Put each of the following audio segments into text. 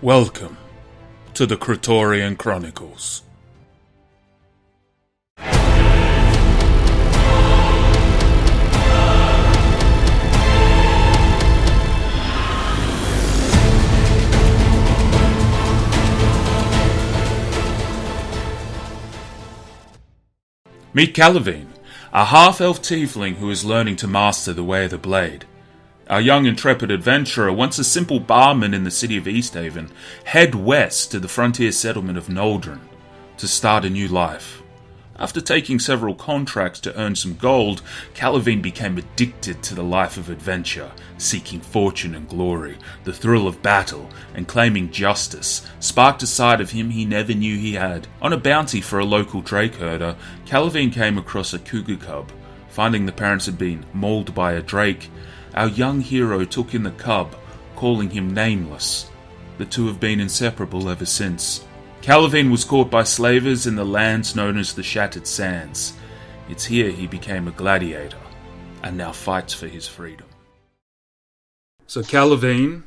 Welcome to the Kratorian Chronicles. Meet Calavene, a half-elf tiefling who is learning to master the way of the blade. Our young intrepid adventurer, once a simple barman in the city of Easthaven, head west to the frontier settlement of Noldrin to start a new life. After taking several contracts to earn some gold, Calavene became addicted to the life of adventure, seeking fortune and glory, the thrill of battle, and claiming justice, sparked a side of him he never knew he had. On a bounty for a local drake herder, Calavene came across a cougar cub. Finding the parents had been mauled by a drake, our young hero took in the cub, calling him Nameless. The two have been inseparable ever since. Calavene was caught by slavers in the lands known as the Shattered Sands. It's here he became a gladiator, and now fights for his freedom. So Calavene,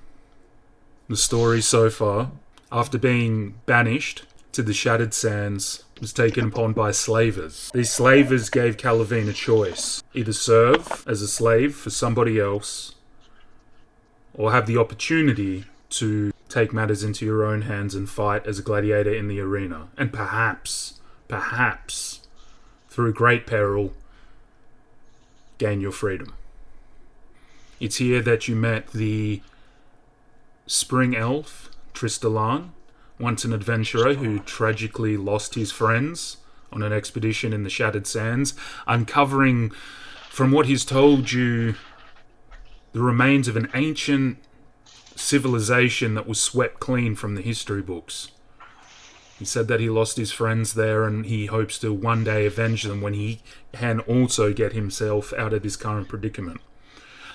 the story so far, after being banished to the Shattered Sands, was taken upon by slavers. These slavers gave Calavene a choice: either serve as a slave for somebody else, or have the opportunity to take matters into your own hands and fight as a gladiator in the arena. And perhaps, through great peril, gain your freedom. It's here that you met the spring elf, Tristalan, once an adventurer who tragically lost his friends on an expedition in the Shattered Sands, uncovering, from what he's told you, the remains of an ancient civilization that was swept clean from the history books. He said that he lost his friends there and he hopes to one day avenge them when he can also get himself out of this current predicament.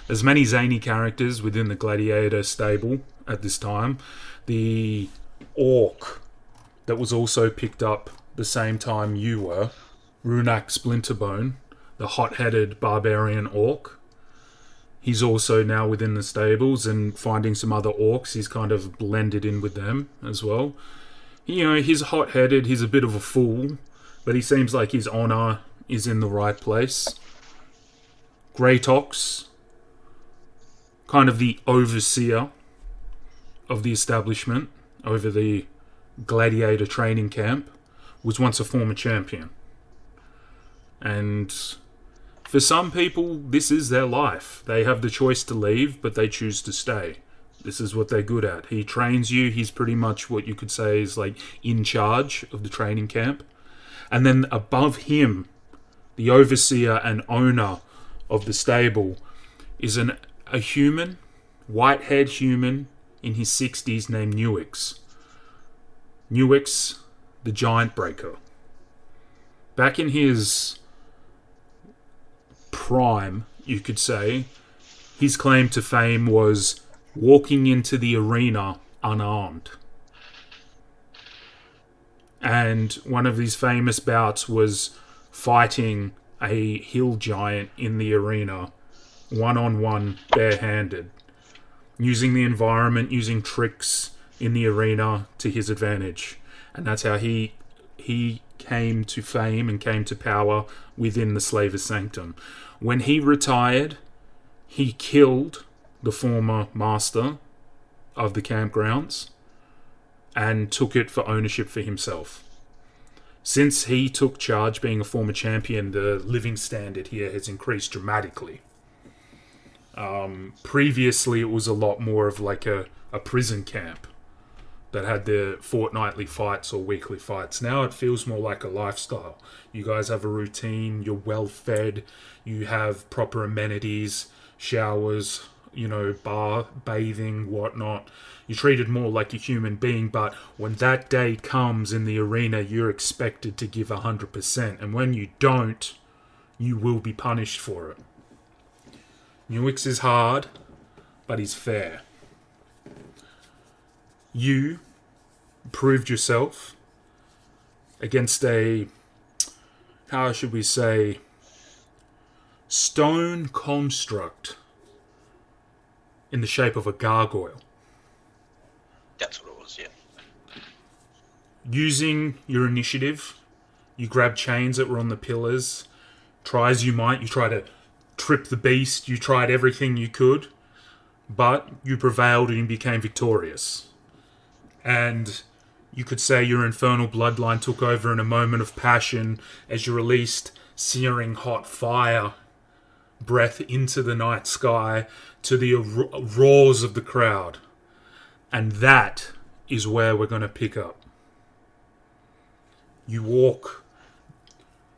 There's many zany characters within the gladiator stable at this time. The orc that was also picked up the same time you were, Runak Splinterbone, the hot-headed barbarian orc. He's also now within the stables, and finding some other orcs, he's kind of blended in with them as well. He's hot-headed, he's a bit of a fool, but he seems like his honor is in the right place. Greytox, kind of the overseer of the establishment over the gladiator training camp, was once a former champion. And for some people, this is their life. They have the choice to leave, but they choose to stay. This is what they're good at. He trains you. He's pretty much what you could say is like in charge of the training camp. And then above him, the overseer and owner of the stable is a human, white-haired human in his 60s named Newix. Newix, the Giant Breaker. Back in his prime, you could say, his claim to fame was walking into the arena unarmed. And one of these famous bouts was fighting a hill giant in the arena, one-on-one, barehanded, using the environment, using tricks in the arena to his advantage. And that's how he came to fame and came to power within the Slavers Sanctum. When he retired, he killed the former master of the campgrounds and took it for ownership for himself. Since he took charge, being a former champion, the living standard here has increased dramatically. Previously, it was a lot more of like a prison camp that had their fortnightly fights or weekly fights. Now it feels more like a lifestyle. You guys have a routine, you're well fed, you have proper amenities, showers, bar, bathing, whatnot. You're treated more like a human being, but when that day comes in the arena, you're expected to give 100%. And when you don't, you will be punished for it. Newix is hard, but he's fair. You proved yourself against a, how should we say, stone construct in the shape of a gargoyle. Yeah, That's what it was, yeah. Using your initiative, you grab chains that were on the pillars. Try as you might, you try to trip the beast, you tried everything you could, but you prevailed and you became victorious. And you could say your infernal bloodline took over in a moment of passion as you released searing hot fire breath into the night sky to the roars of the crowd. And that is where we're going to pick up. You walk,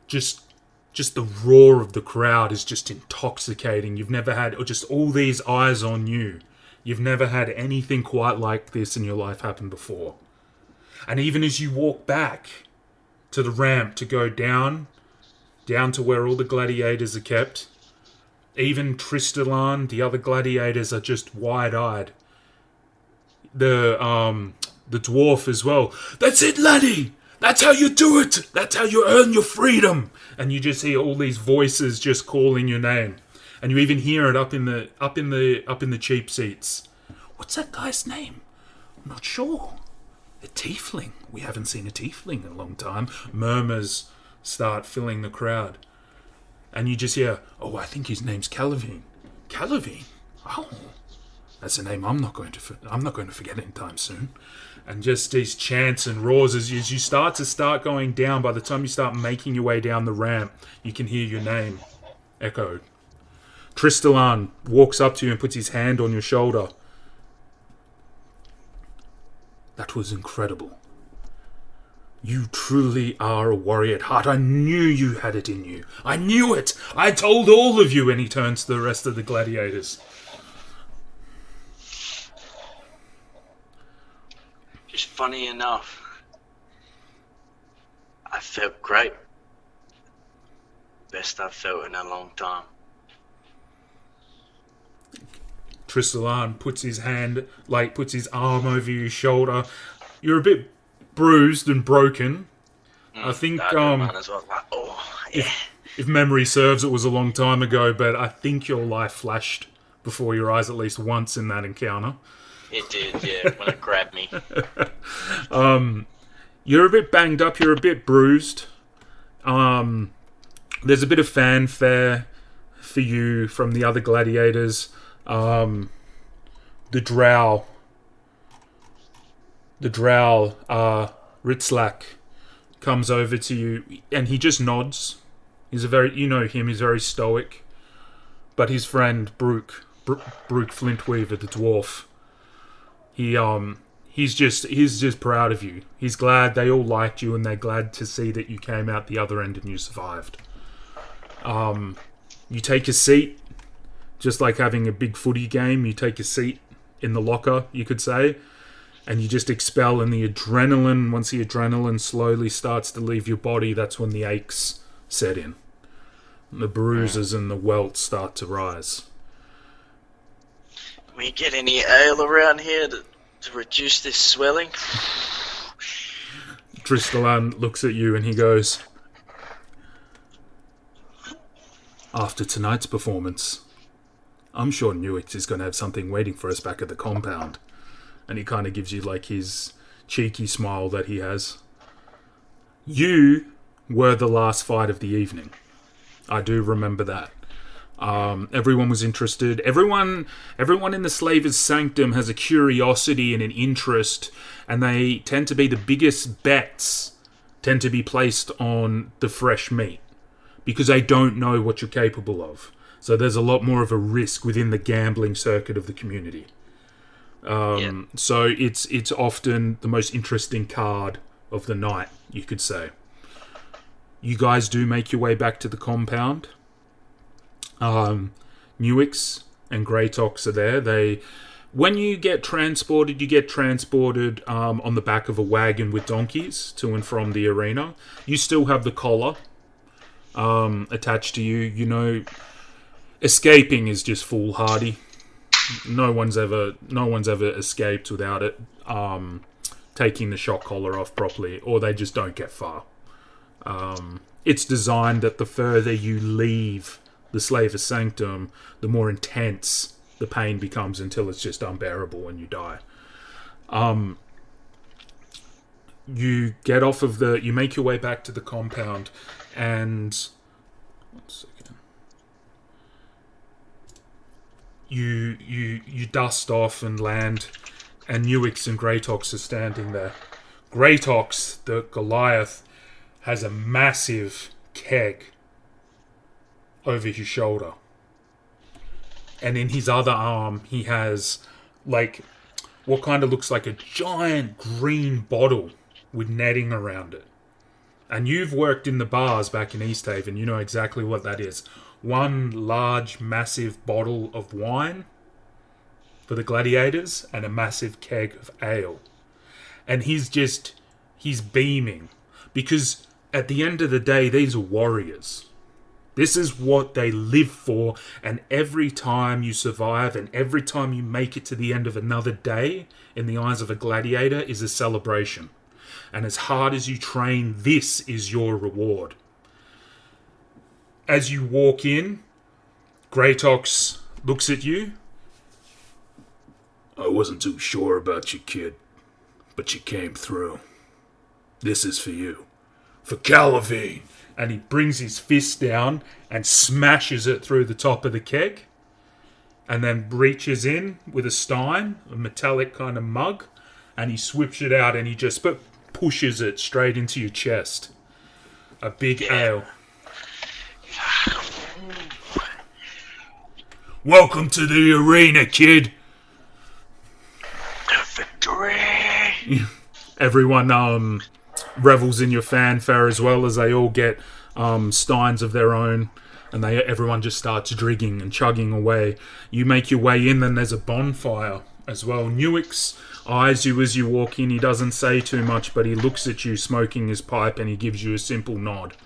just the roar of the crowd is just intoxicating. You've never had, or just all these eyes on you. You've never had anything quite like this in your life happen before. And even as you walk back to the ramp to go down to where all the gladiators are kept, even Tristalan, the other gladiators are just wide-eyed. The dwarf as well. That's it, laddie! That's how you do it! That's how you earn your freedom! And you just hear all these voices just calling your name. And you even hear it up in the cheap seats. What's that guy's name? I'm not sure. A tiefling. We haven't seen a tiefling in a long time. Murmurs start filling the crowd. And you just hear, oh, I think his name's Calavene. Calavene? Oh, that's a name I'm not going to forget anytime soon. And just these chants and roars as you start going down. By the time you start making your way down the ramp, you can hear your name echoed. Tristalan walks up to you and puts his hand on your shoulder. That was incredible. You truly are a warrior at heart. I knew you had it in you. I knew it. I told all of you. And he turns to the rest of the gladiators. Just funny enough, I felt great. Best I've felt in a long time. Tristalan puts his arm over your shoulder. You're a bit bruised and broken. I think if memory serves, it was a long time ago, but I think your life flashed before your eyes at least once in that encounter. It did, yeah, when it grabbed me. You're a bit banged up, you're a bit bruised. There's a bit of fanfare for you from the other gladiators. The drow, Ritzlak, comes over to you, and he just nods. He's he's very stoic. But his friend, Brooke Flintweaver, the dwarf, he's just proud of you. He's glad they all liked you, and they're glad to see that you came out the other end and you survived. You take a seat, just like having a big footy game. You take a seat in the locker, you could say, and you just expel. And the adrenaline, once the adrenaline slowly starts to leave your body, that's when the aches set in. The bruises and the welts start to rise. Can we get any ale around here to reduce this swelling? Tristalan looks at you and he goes, after tonight's performance, I'm sure Newick is going to have something waiting for us back at the compound. And he kind of gives you like his cheeky smile that he has. You were the last fight of the evening. I do remember that. Everyone was interested. Everyone in the Slavers Sanctum has a curiosity and an interest, and they tend to be the biggest bets tend to be placed on the fresh meat because they don't know what you're capable of. So there's a lot more of a risk within the gambling circuit of the community. So it's often the most interesting card of the night, you could say. You guys do make your way back to the compound. Newix and Greytox are there. When you get transported, on the back of a wagon with donkeys to and from the arena. You still have the collar attached to you. You know, escaping is just foolhardy. No one's ever escaped without it taking the shock collar off properly, or they just don't get far. It's designed that the further you leave the Slavers Sanctum, the more intense the pain becomes until it's just unbearable and you die. You get off of you make your way back to the compound, and 1 second. You dust off and land, and Newix and Greytox are standing there. Greytox, the Goliath, has a massive keg over his shoulder. And in his other arm, he has, like, what kind of looks like a giant green bottle with netting around it. And you've worked in the bars back in East Haven. You know exactly what that is. One large, massive bottle of wine for the gladiators and a massive keg of ale. And he's beaming. Because at the end of the day, these are warriors. This is what they live for, and every time you survive and every time you make it to the end of another day, in the eyes of a gladiator, is a celebration. And as hard as you train, this is your reward. As you walk in, Greytox looks at you. I wasn't too sure about you, kid, but you came through. This is for you. For Calavene. And he brings his fist down and smashes it through the top of the keg. And then reaches in with a stein, a metallic kind of mug. And he swips it out and he just pushes it straight into your chest. A big ale. Welcome to the arena, kid. Victory! Everyone revels in your fanfare as well, as they all get steins of their own, and everyone just starts drinking and chugging away. You make your way in, then there's a bonfire as well. Newix eyes you as you walk in. He doesn't say too much, but he looks at you smoking his pipe and he gives you a simple nod.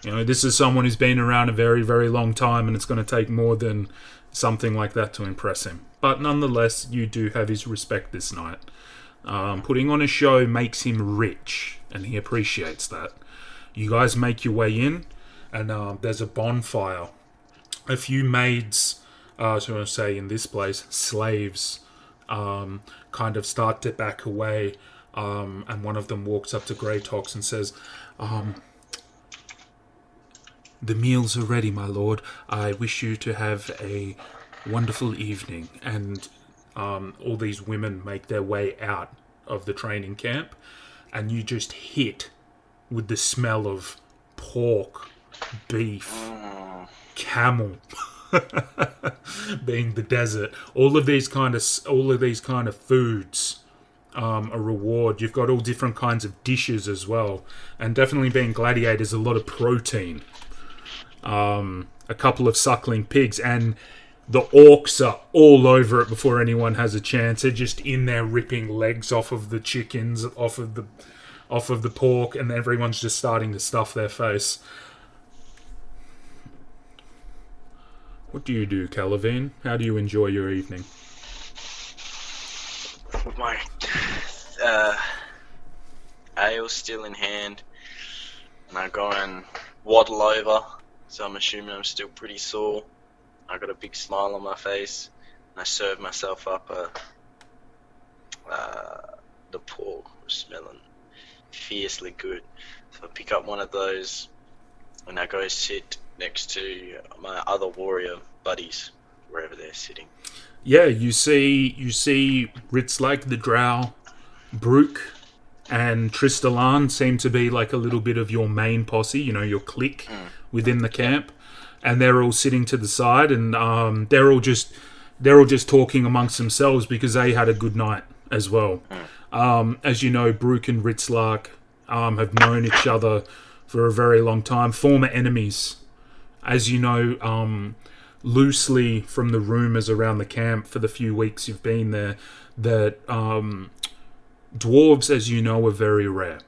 You know, this is someone who's been around a very, very long time, and it's going to take more than something like that to impress him. But nonetheless, you do have his respect this night. Putting on a show makes him rich, and he appreciates that. You guys make your way in, and there's a bonfire. A few maids, so I say in this place, slaves, kind of start to back away, and one of them walks up to Greytox and says, the meals are ready, my lord. I wish you to have a wonderful evening. And all these women make their way out of the training camp, and you just hit with the smell of pork, beef, camel, being the desert. All of these kind of foods a reward. You've got all different kinds of dishes as well, and definitely being gladiators, a lot of protein. A couple of suckling pigs, and the orcs are all over it before anyone has a chance. They're just in there ripping legs off of the chickens, off of the pork, and everyone's just starting to stuff their face. What do you do, Calavene? How do you enjoy your evening? With my ale still in hand, and I go and waddle over, so I'm assuming I'm still pretty sore. I got a big smile on my face, and I serve myself up the pork was smelling fiercely good. So I pick up one of those, and I go sit next to my other warrior buddies, wherever they're sitting. Yeah, you see Ritzlake the Drow, Brook, and Tristalan seem to be like a little bit of your main posse, you know, your clique within the camp. And they're all sitting to the side, and they're all just talking amongst themselves because they had a good night as well. As you know, Brook and Ritzlark have known each other for a very long time, former enemies. As you know, loosely from the rumours around the camp for the few weeks you've been there, that dwarves, as you know, are very rare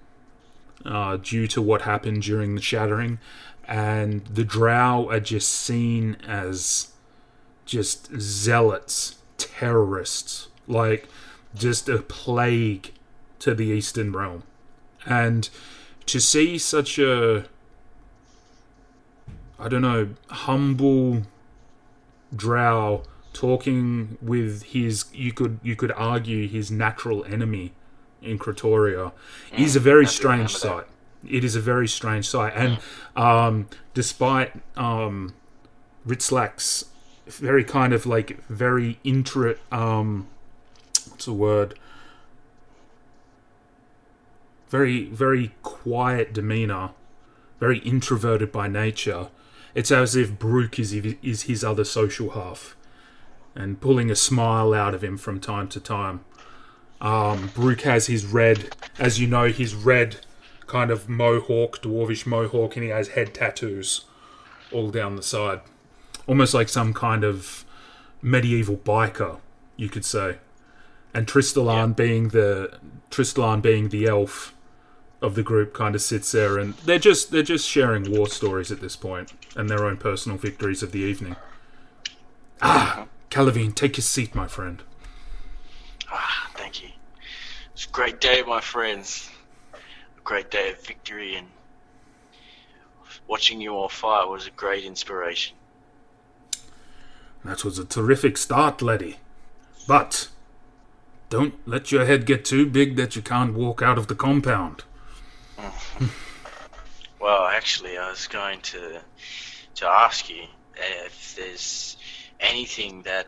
due to what happened during the Shattering. And the Drow are just seen as just zealots, terrorists, like just a plague to the Eastern Realm. And to see such a, I don't know, humble Drow talking with his, you could argue, his natural enemy in Kratoria, is a very strange sight. It is a very strange sight. And despite Ritzlak's very kind of like very what's the word? Very, very quiet demeanor, very introverted by nature, it's as if Brooke is his other social half, and pulling a smile out of him from time to time. Brooke has his red, as you know, his red kind of mohawk, dwarvish mohawk, and he has head tattoos all down the side. Almost like some kind of medieval biker, you could say. And Tristalan being the elf of the group, kind of sits there, and they're just sharing war stories at this point and their own personal victories of the evening. Calavene, take your seat, my friend. Thank you. It's a great day, my friends. A great day of victory, and watching you all fight was a great inspiration. That was a terrific start, laddie. But don't let your head get too big that you can't walk out of the compound. Well, actually, I was going to ask you if there's anything that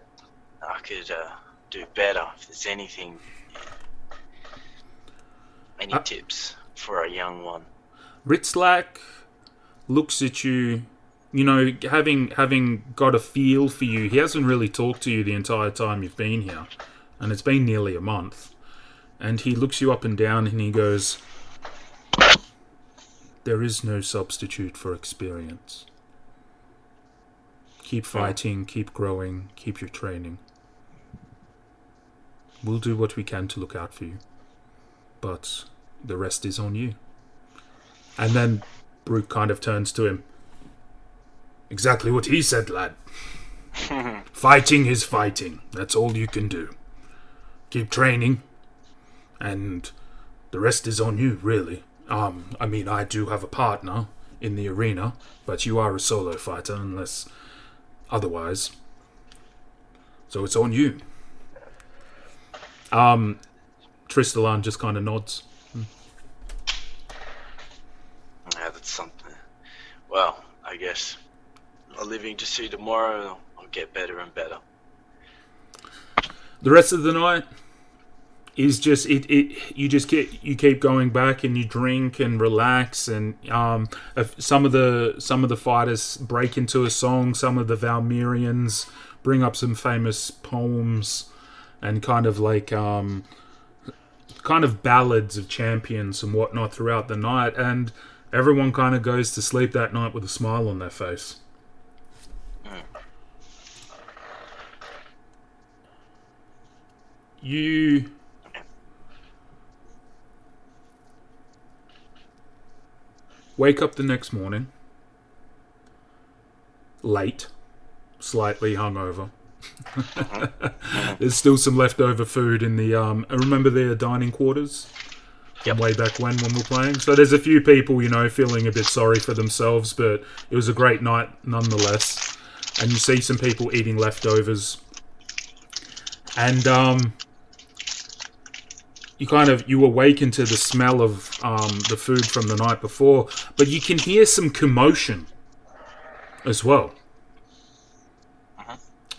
I could do better. If there's anything, any tips for a young one. Ritzlak looks at you, you know, having got a feel for you. He hasn't really talked to you the entire time you've been here, and it's been nearly a month. And he looks you up and down and he goes, "There is no substitute for experience. Keep fighting, keep growing, keep your training. We'll do what we can to look out for you, but the rest is on you." And then Brooke kind of turns to him. "Exactly what he said, lad. Fighting is fighting. That's all you can do. Keep training, and the rest is on you, really. I mean, I do have a partner in the arena, but you are a solo fighter unless otherwise. So it's on you." Tristalan just kind of nods. Yeah, that's something. Well, I guess living to see tomorrow, I'll get better and better. The rest of the night is just you keep going back and you drink and relax, and some of the fighters break into a song. Some of the Valmerians bring up some famous poems and kind of like kind of ballads of champions and whatnot throughout the night, and everyone kind of goes to sleep that night with a smile on their face. You wake up the next morning, late, slightly hungover. There's still some leftover food in the remember their dining quarters from way back when we were playing. So there's a few people, you know, feeling a bit sorry for themselves, but it was a great night nonetheless. And you see some people eating leftovers, and you awaken to the smell of the food from the night before, but you can hear some commotion as well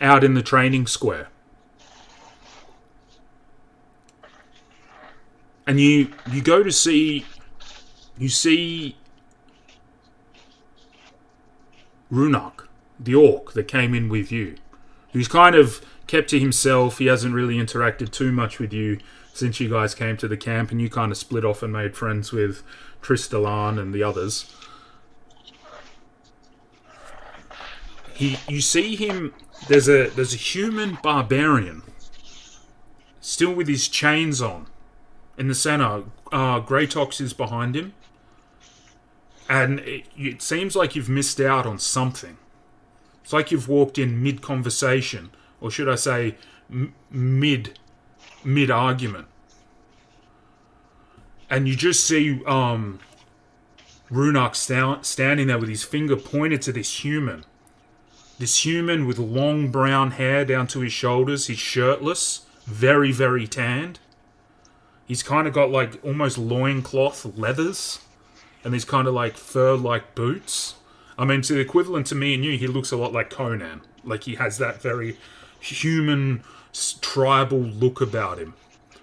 out in the training square. And you go to see, you see Runak, the orc that came in with you, who's kind of kept to himself. He hasn't really interacted too much with you since you guys came to the camp, and you kind of split off and made friends with Tristalan and the others. You see him. There's a human barbarian still with his chains on in the center. Greytox is behind him, and it seems like you've missed out on something. It's like you've walked in mid-conversation, or should I say mid-argument. And you just see Runak standing there with his finger pointed to this human This human with long brown hair down to his shoulders. He's shirtless, very, very tanned. He's kind of got like almost loincloth leathers, and these kind of like fur-like boots. I mean, to the equivalent to me and you, he looks a lot like Conan. Like he has that very human, tribal look about him.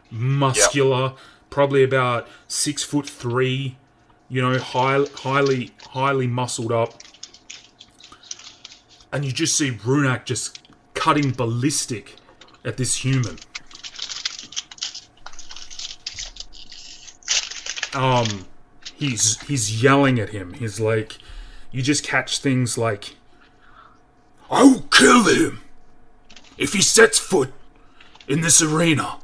Muscular, probably about 6'3", you know, highly muscled up. And you just see Runak just cutting ballistic at this human. He's yelling at him. He's like, you just catch things like, I will kill him if he sets foot in this arena.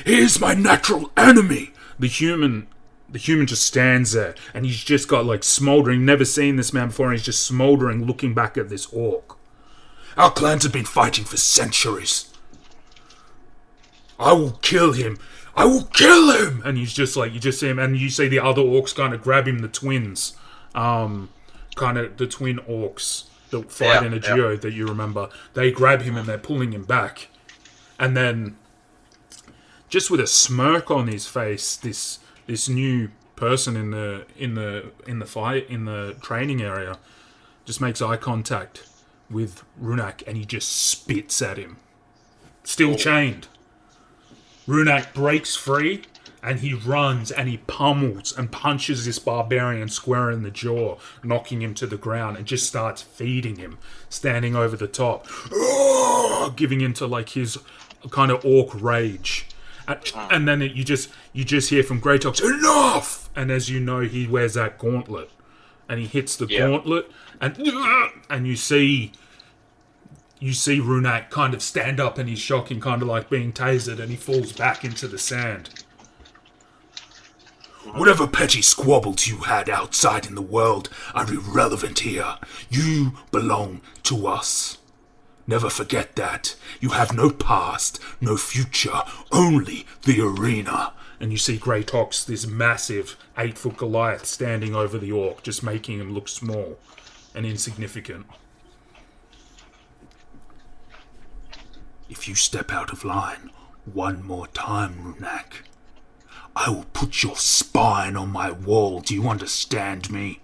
He is my natural enemy. The human just stands there, and he's just got like smoldering. Never seen this man before, and he's just smoldering, looking back at this orc. Our clans have been fighting for centuries. I will kill him. I will kill him! And he's just like, you just see him, and you see the other orcs kind of grab him, the twins. Kind of the twin orcs that fight in a duo that you remember. They grab him and they're pulling him back. And then, just with a smirk on his face, this new person in the fight, in the training area, just makes eye contact with Runak, and he just spits at him. Still chained. Runak breaks free, and he runs, and he pummels and punches this barbarian square in the jaw, knocking him to the ground, and just starts feeding him, standing over the top, giving into like his kind of orc rage. And then you just hear from Greytox, enough! And as you know, he wears that gauntlet, and he hits the gauntlet, and you see Runak kind of stand up, and he's shocking, kind of like being tasered, and he falls back into the sand. Whatever petty squabbles you had outside in the world are irrelevant here. You belong to us. Never forget that. You have no past, no future, only the arena. And you see Greytox, this massive 8-foot Goliath, standing over the orc, just making him look small and insignificant. If you step out of line one more time, Runak, I will put your spine on my wall. Do you understand me?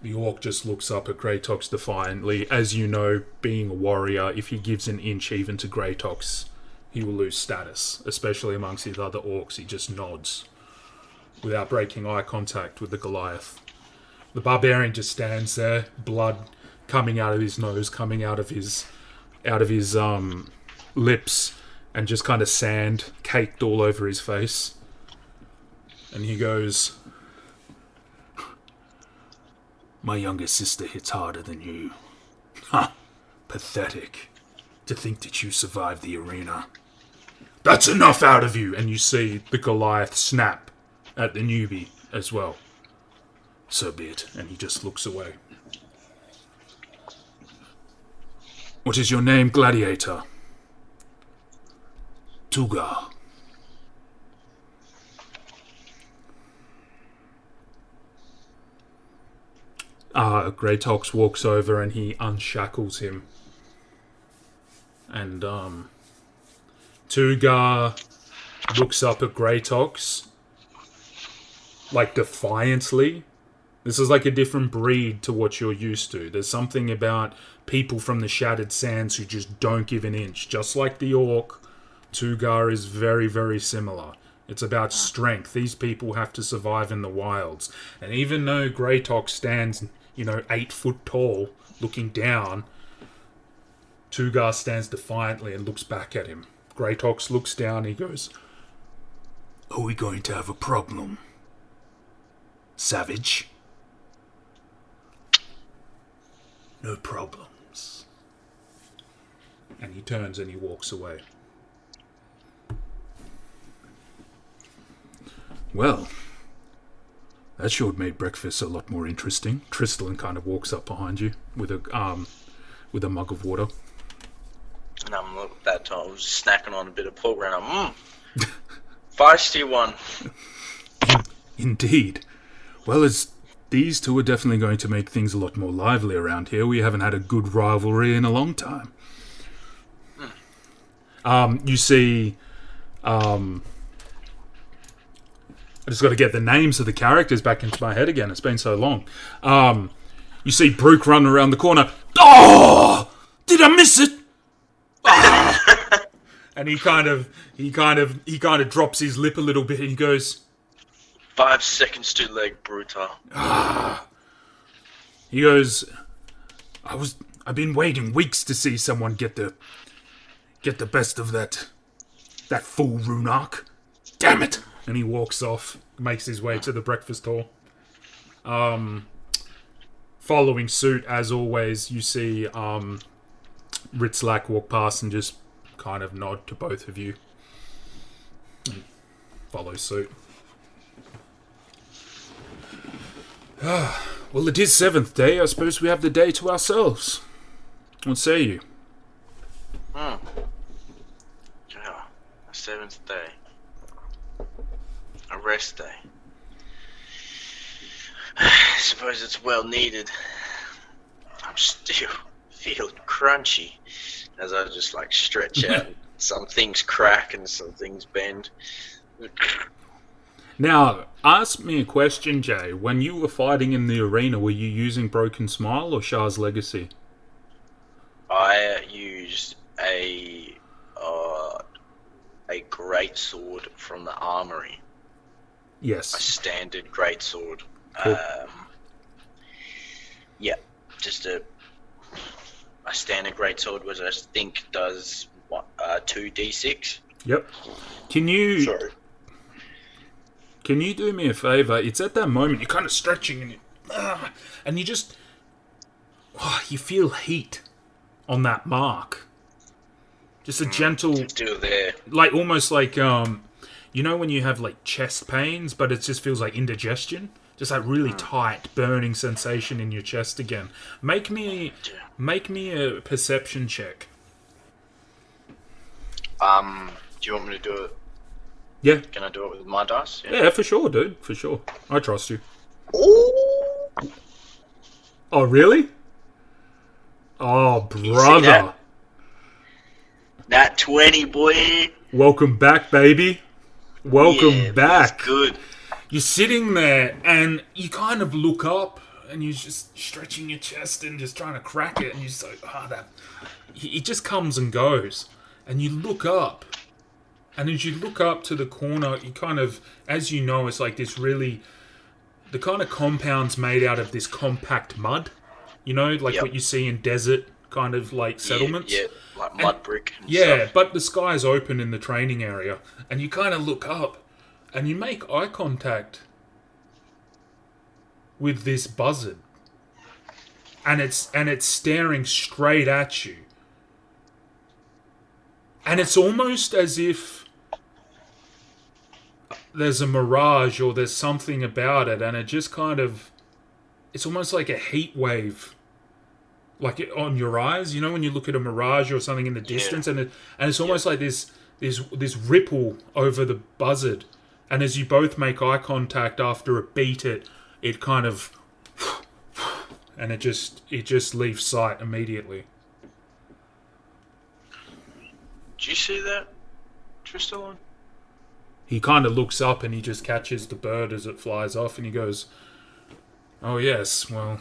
The orc just looks up at Greytox defiantly. As you know, being a warrior, if he gives an inch even to Greytox, he will lose status, especially amongst his other orcs. He just nods without breaking eye contact with the Goliath. The barbarian just stands there, blood coming out of his nose, coming out of his lips, and just kind of sand caked all over his face. And he goes, my younger sister hits harder than you. Ha! Pathetic. To think that you survived the arena. That's enough out of you! And you see the Goliath snap at the newbie as well. So be it. And he just looks away. What is your name, gladiator? Tuga. Greytox walks over and he unshackles him. And Tuga looks up at Greytox, like defiantly. This is like a different breed to what you're used to. There's something about people from the Shattered Sands who just don't give an inch. Just like the orc, Tuga is very, very similar. It's about strength. These people have to survive in the wilds. And even though Greytox stands, 8 foot tall, looking down, Tuga stands defiantly and looks back at him. Greytox looks down, he goes, are we going to have a problem, savage? No problems. And he turns and he walks away. Well, that sure made breakfast a lot more interesting. Tristan kind of walks up behind you with a mug of water. And at that time, I was snacking on a bit of pork round. Feisty one. Indeed. Well, as these two are definitely going to make things a lot more lively around here. We haven't had a good rivalry in a long time. You see, I just got to get the names of the characters back into my head again. It's been so long. You see Brooke running around the corner. Oh! Did I miss it? Oh! And he kind of drops his lip a little bit and he goes, 5 seconds too late, Bruta. He goes, I've been waiting weeks to see someone get the best of that fool Runark. Damn it! And he walks off, makes his way to the breakfast hall. Following suit, as always, you see Ritzlak walk past and just kind of nod to both of you. And follow suit. Well, it is 7th day. I suppose we have the day to ourselves. What say you? Yeah, a 7th day. A rest day. I suppose it's well needed. I'm still feeling crunchy as I just like stretch out. Some things crack and some things bend. Now, ask me a question, Jay. When you were fighting in the arena, were you using Broken Smile or Shah's Legacy? I used a great sword from the armory. Yes. A standard great sword. Cool. Yeah, just a standard great sword, which I think does 2d6. Yep. Can you do me a favour? It's at that moment you're kind of stretching and you just you feel heat on that mark. Just a gentle, still there, like almost like you know when you have like chest pains, but it just feels like indigestion. Just that really tight, burning sensation in your chest again. Make me a perception check. Do you want me to do it? Yeah. Can I do it with my dice? Yeah, for sure, dude. For sure. I trust you. Ooh. Oh, really? Oh, brother. That 20, boy. Welcome back, baby. Welcome back. That's good. You're sitting there and you kind of look up and you're just stretching your chest and just trying to crack it and you're just like, it just comes and goes. And you look up and as you look up to the corner, you kind of, as you know, it's like this really, the kind of compound's made out of this compact mud, you know, like what you see in desert kind of like settlements. Yeah, like mud brick. And stuff. Stuff. But the sky's open in the training area and you kind of look up and you make eye contact with this buzzard. And it's staring straight at you. And it's almost as if there's a mirage or there's something about it and it just kind of, it's almost like a heat wave, like on your eyes, you know, when you look at a mirage or something in the distance, and it's almost like this ripple over the buzzard, and as you both make eye contact after a beat, it kind of, and it just leaves sight immediately. Did you see that, Tristan? He kind of looks up and he just catches the bird as it flies off, and he goes, "Oh yes, well,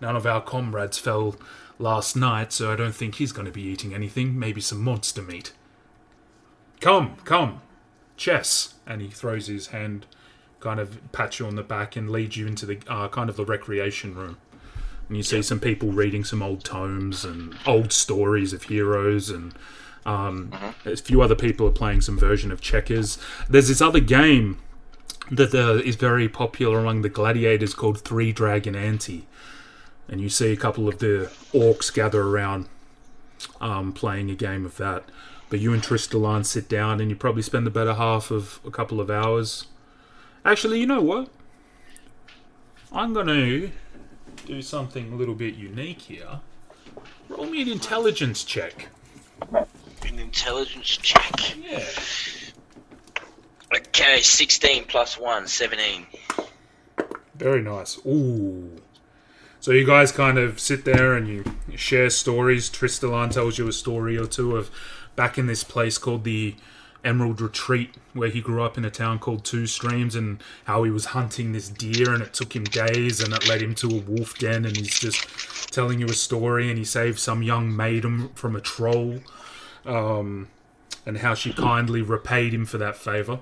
none of our comrades fell last night, so I don't think he's going to be eating anything. Maybe some monster meat. Come, chess." And he throws his hand, kind of pats you on the back and leads you into the kind of the recreation room. And you see some people reading some old tomes and old stories of heroes, and a few other people are playing some version of checkers. There's this other game that is very popular among the gladiators called Three Dragon Ante. And you see a couple of the orcs gather around playing a game of that. But you and Tristalan sit down and you probably spend the better half of a couple of hours. Actually, you know what? I'm going to do something a little bit unique here. Roll me an intelligence check. An intelligence check? Yeah. Okay, 16 plus 1, 17. Very nice. Ooh. So you guys kind of sit there and you share stories. Tristalan tells you a story or two of back in this place called the Emerald Retreat, where he grew up in a town called Two Streams, and how he was hunting this deer and it took him days and it led him to a wolf den, and he's just telling you a story, and he saved some young maiden from a troll, and how she kindly repaid him for that favour.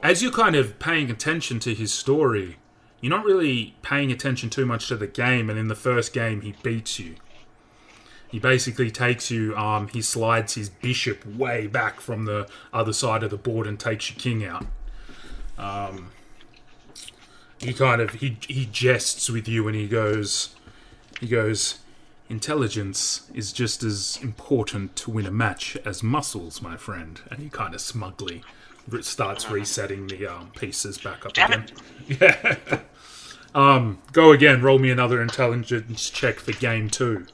As you're kind of paying attention to his story, you're not really paying attention too much to the game, and in the first game he beats you. He basically takes you, he slides his bishop way back from the other side of the board and takes your king out. He jests with you and he goes, intelligence is just as important to win a match as muscles, my friend. And he kind of smugly starts resetting the pieces back up Damn again. Yeah. Go again. Roll me another intelligence check for game 2.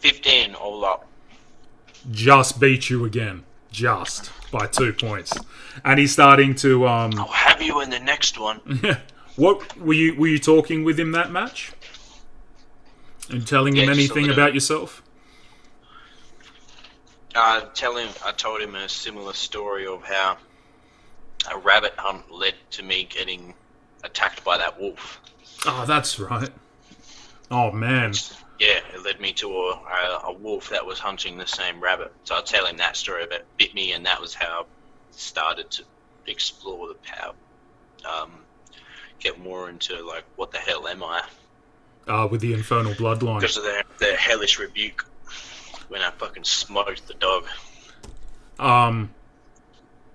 15 all up. Just beat you again. Just. By 2 points. And he's starting to... I'll have you in the next one. What were you talking with him that match? And telling him anything about yourself? I told him a similar story of how a rabbit hunt led to me getting attacked by that wolf. Oh, that's right. Oh, man. Yeah, it led me to a wolf that was hunting the same rabbit. So I'll tell him that story about bit me, and that was how I started to explore the power. Get more into, like, what the hell am I? With the infernal bloodline. Because of their hellish rebuke when I fucking smoked the dog.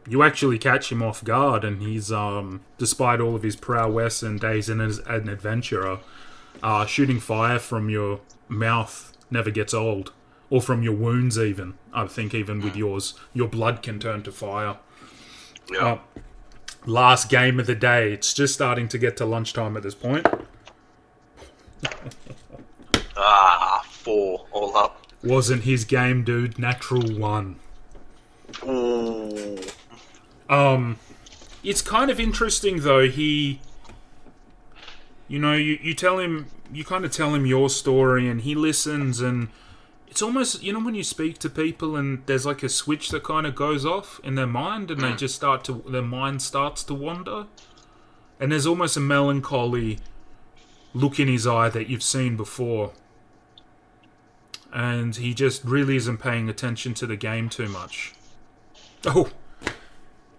You actually catch him off guard, and he's, despite all of his prowess and days as an adventurer, shooting fire from your mouth never gets old. Or from your wounds, even. I think even with yours, your blood can turn to fire. Yeah. Last game of the day. It's just starting to get to lunchtime at this point. 4 all up. Wasn't his game, dude. Natural 1. Ooh. It's kind of interesting, though. You tell him, you kind of tell him your story, and he listens, and it's almost, when you speak to people and there's like a switch that kind of goes off in their mind, and they just their mind starts to wander, and there's almost a melancholy look in his eye that you've seen before, and he just really isn't paying attention to the game too much. Oh,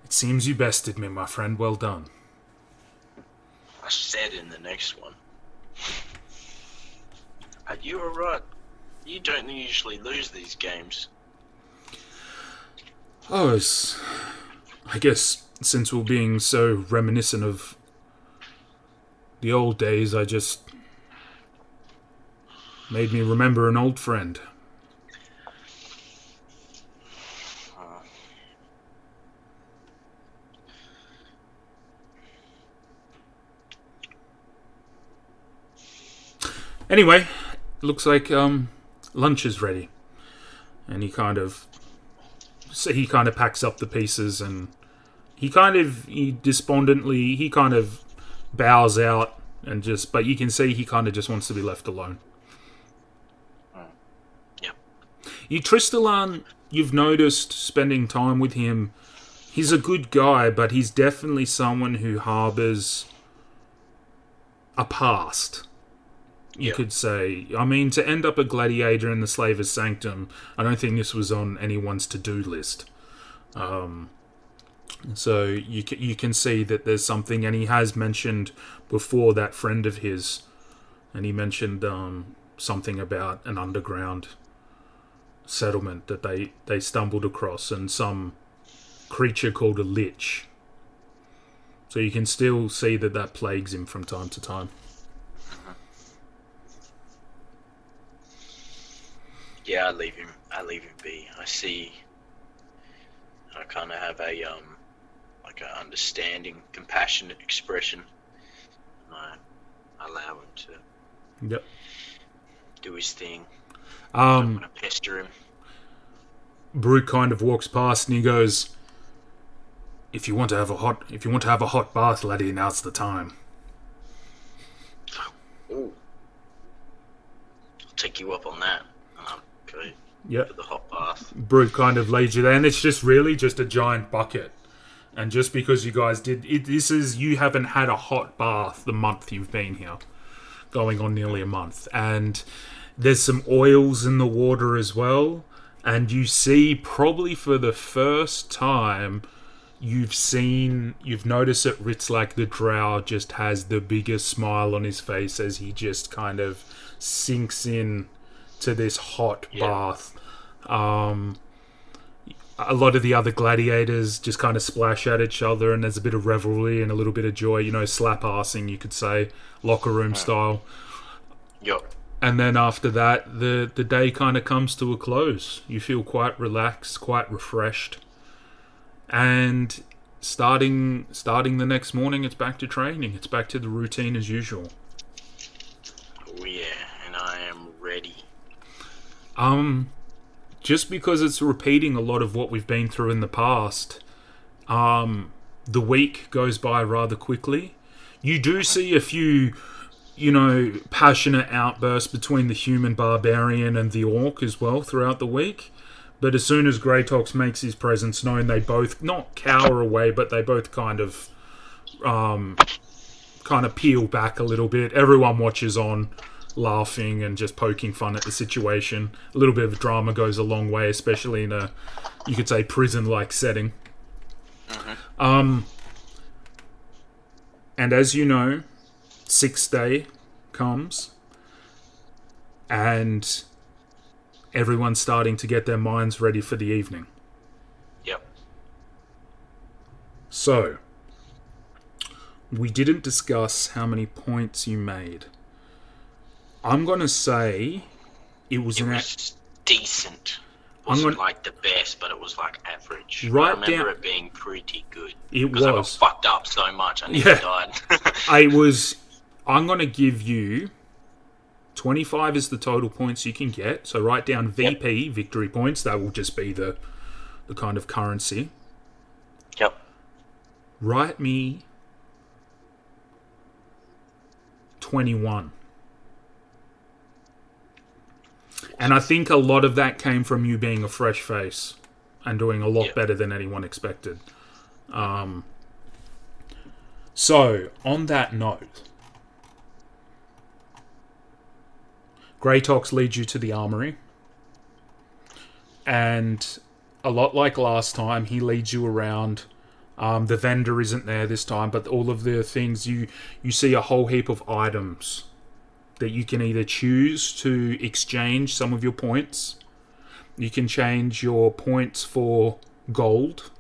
it seems you bested me, my friend. Well done. I said in the next one. Are you alright? You don't usually lose these games. Oh, I guess since we're being so reminiscent of the old days, I just made me remember an old friend. Anyway, looks like lunch is ready, and he kind of packs up the pieces, and he despondently bows out, and but you can see he kind of just wants to be left alone. Yeah. Tristalan, you've noticed spending time with him, he's a good guy, but he's definitely someone who harbours a past. You could say. I mean, to end up a gladiator in the Slavers Sanctum, I don't think this was on anyone's to-do list. So you can see that there's something, and he has mentioned before that friend of his, and he mentioned something about an underground settlement that they stumbled across, and some creature called a lich. So you can still see that plagues him from time to time. Yeah, I leave him be. I see. I kind of have a like an understanding, compassionate expression. I allow him to do his thing. I don't want to pester him. Brute kind of walks past and he goes, If you want to have a hot bath, laddie, now's the time. Ooh. I'll take you up on that. Okay. Yep. For the hot bath. Brute kind of leads you there, and it's just really just a giant bucket. And just because you guys did it, you haven't had a hot bath the month you've been here, going on nearly a month, and there's some oils in the water as well. And you see, probably for the first time, you've noticed that Ritzlak the Drow just has the biggest smile on his face as he just kind of sinks in to this hot bath. A lot of the other gladiators just kind of splash at each other, and there's a bit of revelry and a little bit of joy, slap-assing, you could say, locker room style. Yup. And then after that, the day kind of comes to a close. You feel quite relaxed, quite refreshed. And starting the next morning, it's back to training. It's back to the routine as usual. Oh yeah, and I am ready. Just because it's repeating a lot of what we've been through in the past, the week goes by rather quickly. You do see a few, passionate outbursts between the human barbarian and the orc as well throughout the week. But as soon as Greytox makes his presence known, they both not cower away, but they both kind of peel back a little bit. Everyone watches on, laughing and just poking fun at the situation. A little bit of drama goes a long way, especially in a, you could say, prison-like setting. And as you know, 6th day comes, and everyone's starting to get their minds ready for the evening. Yep. So, we didn't discuss how many points you made. I'm going to say it was decent. It wasn't like the best, but it was like average. I remember it being pretty good. It was. Because I got fucked up so much, I nearly died. I'm going to give you 25 is the total points you can get. So write down VP, victory points. That will just be the kind of currency. Yep. Write me 21. And I think a lot of that came from you being a fresh face and doing a lot better than anyone expected. So, on that note, Greytox leads you to the armory. And a lot like last time, he leads you around. The vendor isn't there this time, but all of the things, you see a whole heap of items that you can either choose to exchange some of your points. You can change your points for gold,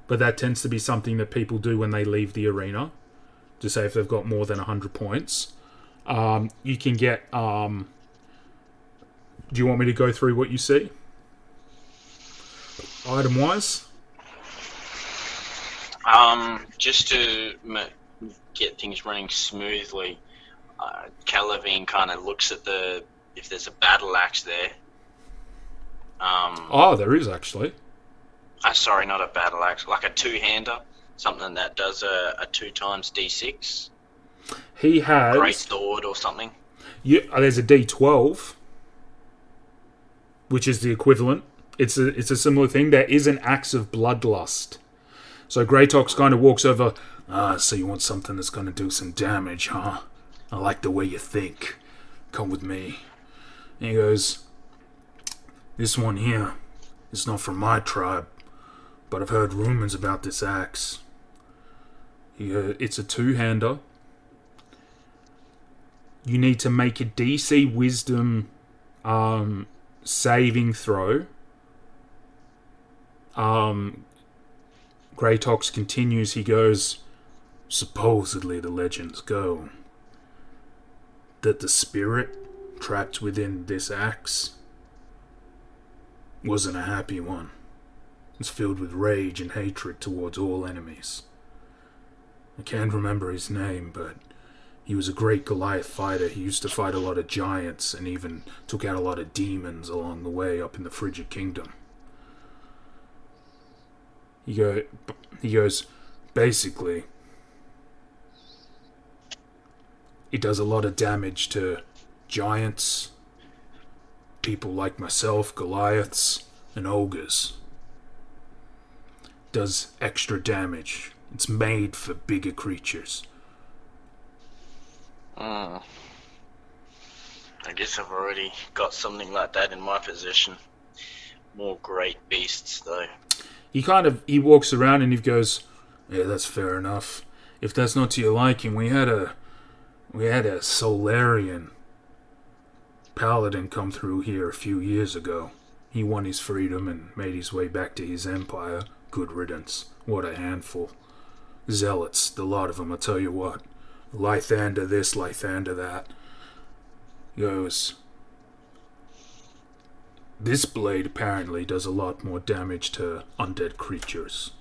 but that tends to be something that people do when they leave the arena, to say if they've got more than 100 points. You can get... do you want me to go through what you see? Item-wise? Just to get things running smoothly, Calavene kind of looks at if there's a battle axe there. There is actually. Sorry, not a battle axe, like a two-hander, something that does a 2 times D6. He has great sword or something. Yeah, there's a D12, which is the equivalent. It's a similar thing. There is an axe of bloodlust. So Greytox kind of walks over. So you want something that's going to do some damage, huh? I like the way you think. Come with me. And he goes, this one here is not from my tribe, but I've heard rumors about this axe. It's a two-hander. You need to make a DC Wisdom saving throw. Greytox continues. He goes, supposedly the legends go that the spirit trapped within this axe wasn't a happy one. It's filled with rage and hatred towards all enemies. I can't remember his name, but he was a great Goliath fighter. He used to fight a lot of giants and even took out a lot of demons along the way up in the Frigid Kingdom. He goes, basically, it does a lot of damage to giants, people like myself, Goliaths, and ogres. Does extra damage. It's made for bigger creatures. I guess I've already got something like that in my possession. More great beasts, though. He walks around and he goes, yeah, that's fair enough. If that's not to your liking, we had a Solarian paladin come through here a few years ago. He won his freedom and made his way back to his empire. Good riddance. What a handful. Zealots, the lot of them, I tell you what. Lythander this, Lythander that. Goes, this blade apparently does a lot more damage to undead creatures.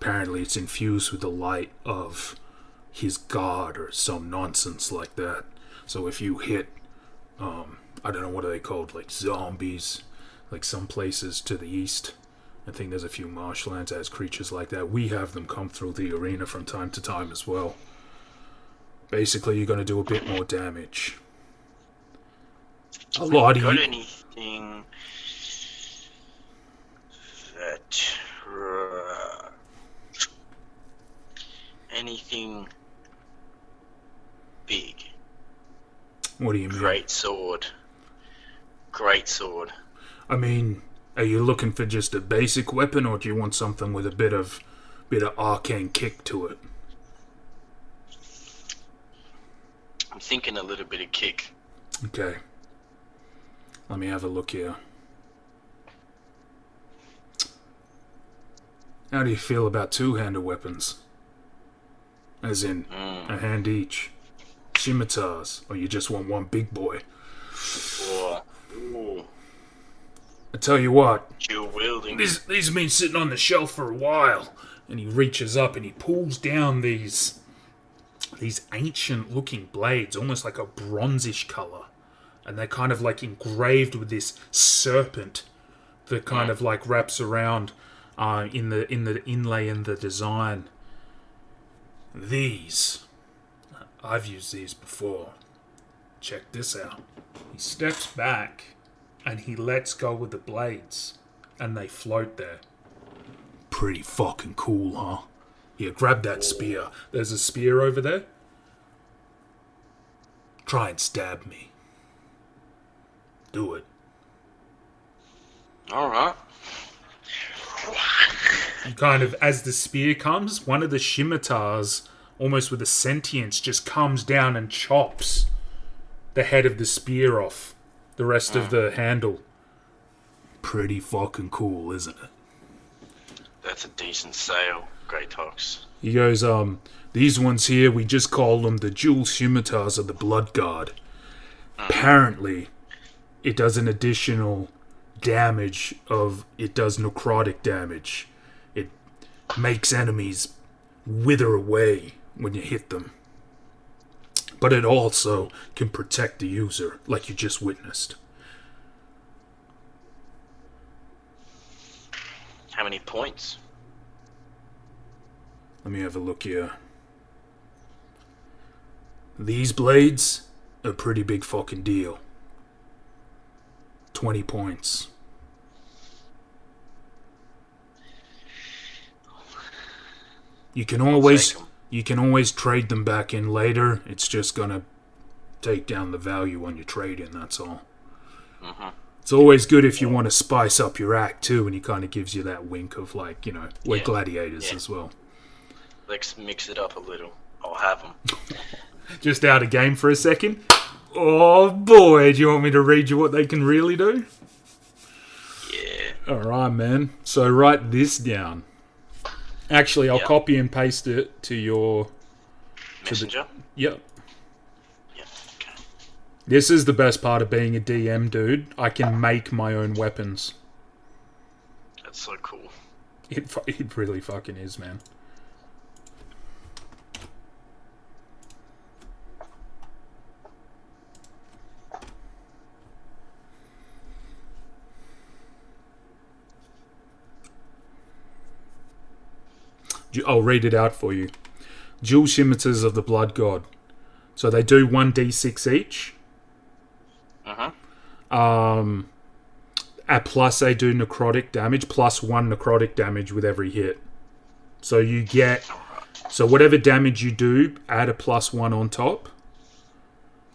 Apparently it's infused with the light of his god or some nonsense like that. So if you hit, I don't know, what are they called, like zombies, like some places to the east, I think there's a few marshlands that has creatures like that. We have them come through the arena from time to time as well. Basically, you're going to do a bit more damage. A lot of you... Got anything that... anything big? What do you mean? Great sword. I mean, are you looking for just a basic weapon, or do you want something with a bit of arcane kick to it? I'm thinking a little bit of kick. Okay. Let me have a look here. How do you feel about two-handed weapons? As in, a hand each. Scimitars, or you just want one big boy? Ooh. I tell you what. Dual wielding. These have been sitting on the shelf for a while. And he reaches up and he pulls down these ancient-looking blades, almost like a bronzish color. And they're kind of like engraved with this serpent that kind of like wraps around in the inlay and the design. These, I've used these before. Check this out. He steps back and he lets go with the blades, and they float there. Pretty fucking cool, huh? Here, grab that spear. There's a spear over there. Try and stab me. Do it. Alright. And kind of, as the spear comes, one of the scimitars, almost with a sentience, just comes down and chops the head of the spear off the rest of the handle. Pretty fucking cool, isn't it? That's a decent sale, Great Hawks. He goes, these ones here, we just call them the dual scimitars of the Blood Guard. Apparently, it does an additional damage of, it does necrotic damage. It makes enemies wither away when you hit them. But it also can protect the user, like you just witnessed. How many points? Let me have a look here. These blades, a pretty big fucking deal. 20 points. You can always trade them back in later. It's just gonna take down the value on your trade-in, that's all. It's always good if you want to spice up your act too, and he kind of gives you that wink of like, you know, we're gladiators as well. Let's mix it up a little. I'll have them. Just out of game for a second. Oh boy, do you want me to read you what they can really do? Yeah. Alright, man. So write this down. Actually, I'll copy and paste it to your... Messenger? Yep. Yeah, okay. This is the best part of being a DM, dude. I can make my own weapons. That's so cool. It really fucking is, man. I'll read it out for you. Dual scimitars of the blood god. So they do 1d6 each. At plus they do necrotic damage, plus 1 necrotic damage with every hit. So you get... So whatever damage you do, add a plus 1 on top.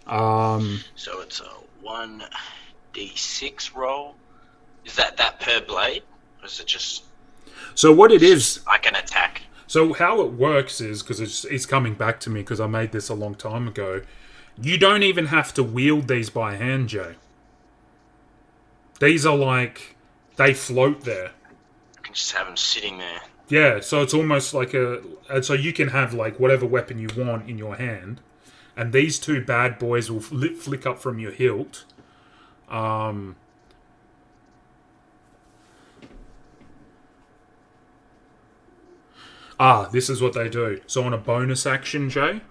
So it's a 1d6 roll. Is that per blade? Or is it just... So what it is... like an attack? So how it works is, because it's coming back to me because I made this a long time ago, you don't even have to wield these by hand, Jay. These are like... They float there. I can just have them sitting there. Yeah, so it's almost like a... So you can have like whatever weapon you want in your hand, and these two bad boys will flick up from your hilt. This is what they do. So on a bonus action, Jay,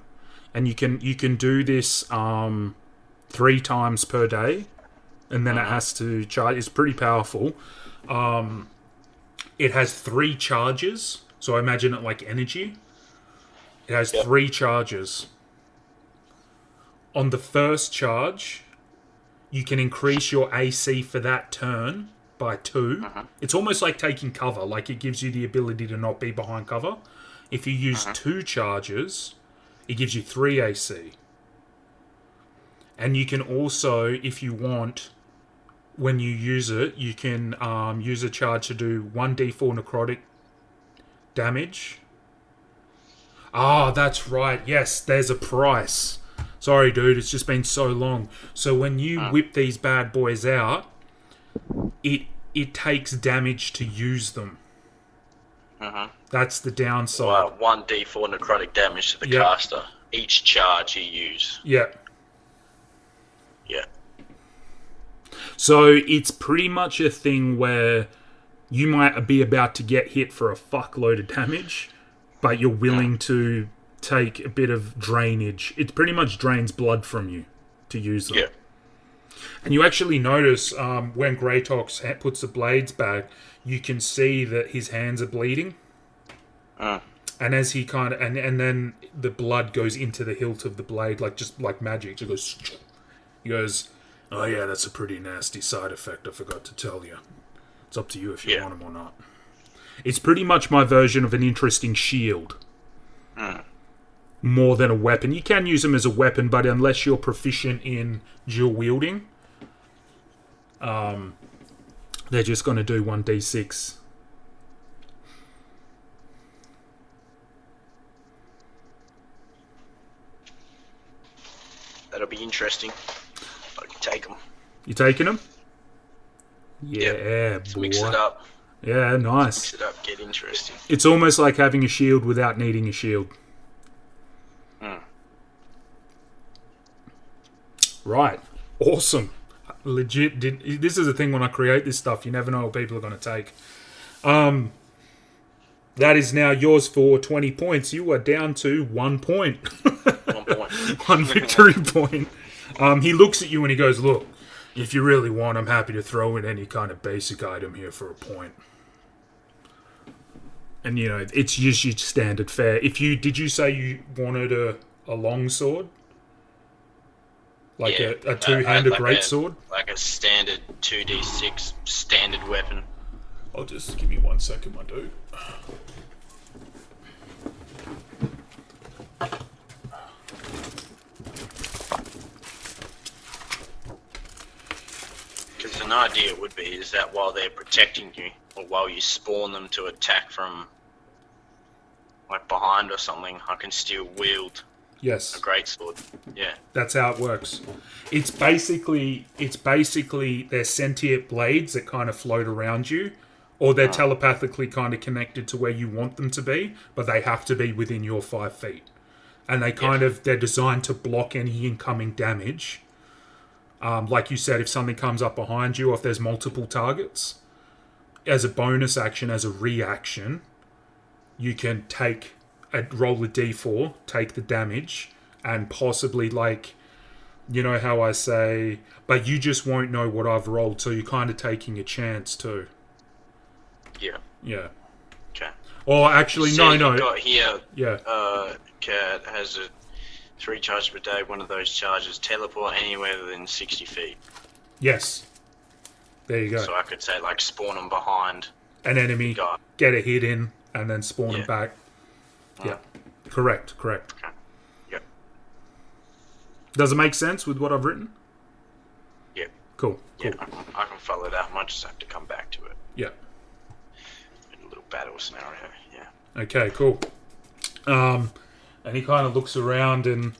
and you can do this 3 times per day, and then it has to charge. It's pretty powerful. It has 3 charges, so I imagine it like energy. It has 3 charges. On the first charge, you can increase your AC for that turn by 2. It's almost like taking cover, like it gives you the ability to not be behind cover. If you use 2 charges, it gives you 3 AC. And you can also, if you want, when you use it, you can use a charge to do 1d4 necrotic damage. That's right. Yes, there's a price. Sorry, dude, it's just been so long. So when you whip these bad boys out, it takes damage to use them. That's the downside. 1d4 necrotic damage to the caster. Each charge you use. Yeah. Yeah. So it's pretty much a thing where you might be about to get hit for a fuckload of damage, but you're willing to take a bit of drainage. It pretty much drains blood from you to use them. Yeah. And you actually notice when Greytox puts the blades back, you can see that his hands are bleeding. And as he kind of... And then the blood goes into the hilt of the blade, just like magic. It goes... He goes, oh yeah, that's a pretty nasty side effect, I forgot to tell you. It's up to you if you want them or not. It's pretty much my version of an interesting shield. More than a weapon. You can use them as a weapon, but unless you're proficient in dual wielding, they're just going to do 1d6. That'll be interesting. I can take them. You taking them? Yeah, Let's boy. mix it up. Yeah, nice. Mix it up, get interesting. It's almost like having a shield without needing a shield. Right. Awesome. Legit. This is the thing when I create this stuff, you never know what people are going to take. That is now yours for 20 points. You are down to 1 point. 1 point. 1 victory point. He looks at you and he goes, look, if you really want, I'm happy to throw in any kind of basic item here for a point. And, it's just your standard fare. Did you say you wanted a long sword? Like a two-handed greatsword? Like a standard 2d6 standard weapon. I'll just give me 1 second, my dude. Because an idea would be is that while they're protecting you, or while you spawn them to attack from like behind or something, I can still wield a greatsword. Yeah. That's how it works. It's basically they're sentient blades that kind of float around you, or they're telepathically kind of connected to where you want them to be, but they have to be within your 5 feet. And they they're designed to block any incoming damage. Like you said, if something comes up behind you, or if there's multiple targets, as a bonus action, as a reaction, you can roll a d4, take the damage, and possibly, how I say, but you just won't know what I've rolled, so you're kind of taking a chance too. Yeah. Yeah. Okay. Or actually, no. Got here. Yeah. Cat has a 3 charges per day. One of those charges teleport anywhere within 60 feet. Yes. There you go. So I could say like spawn them behind an enemy, guy. Get a hit in, and then spawn them back. Yeah. Correct. Okay. Yep. Does it make sense with what I've written? Yep. Cool. Yeah, I can follow that. I might just have to come back to it. Yeah. In a little battle scenario, yeah. Okay, cool. And he kind of looks around and...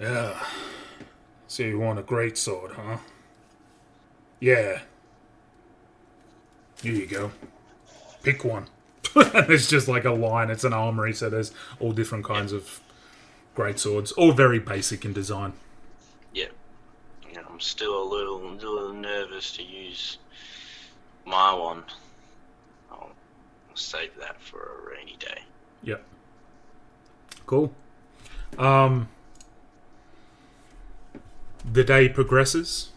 Yeah. So you want a great sword, huh? Yeah. Here you go. Pick one. And it's just like a line. It's an armory, so there's all different kinds of great swords. All very basic in design. Yeah. Yeah, I'm still a little nervous to use my one. I'll save that for a rainy day. Yep. Cool. The day progresses.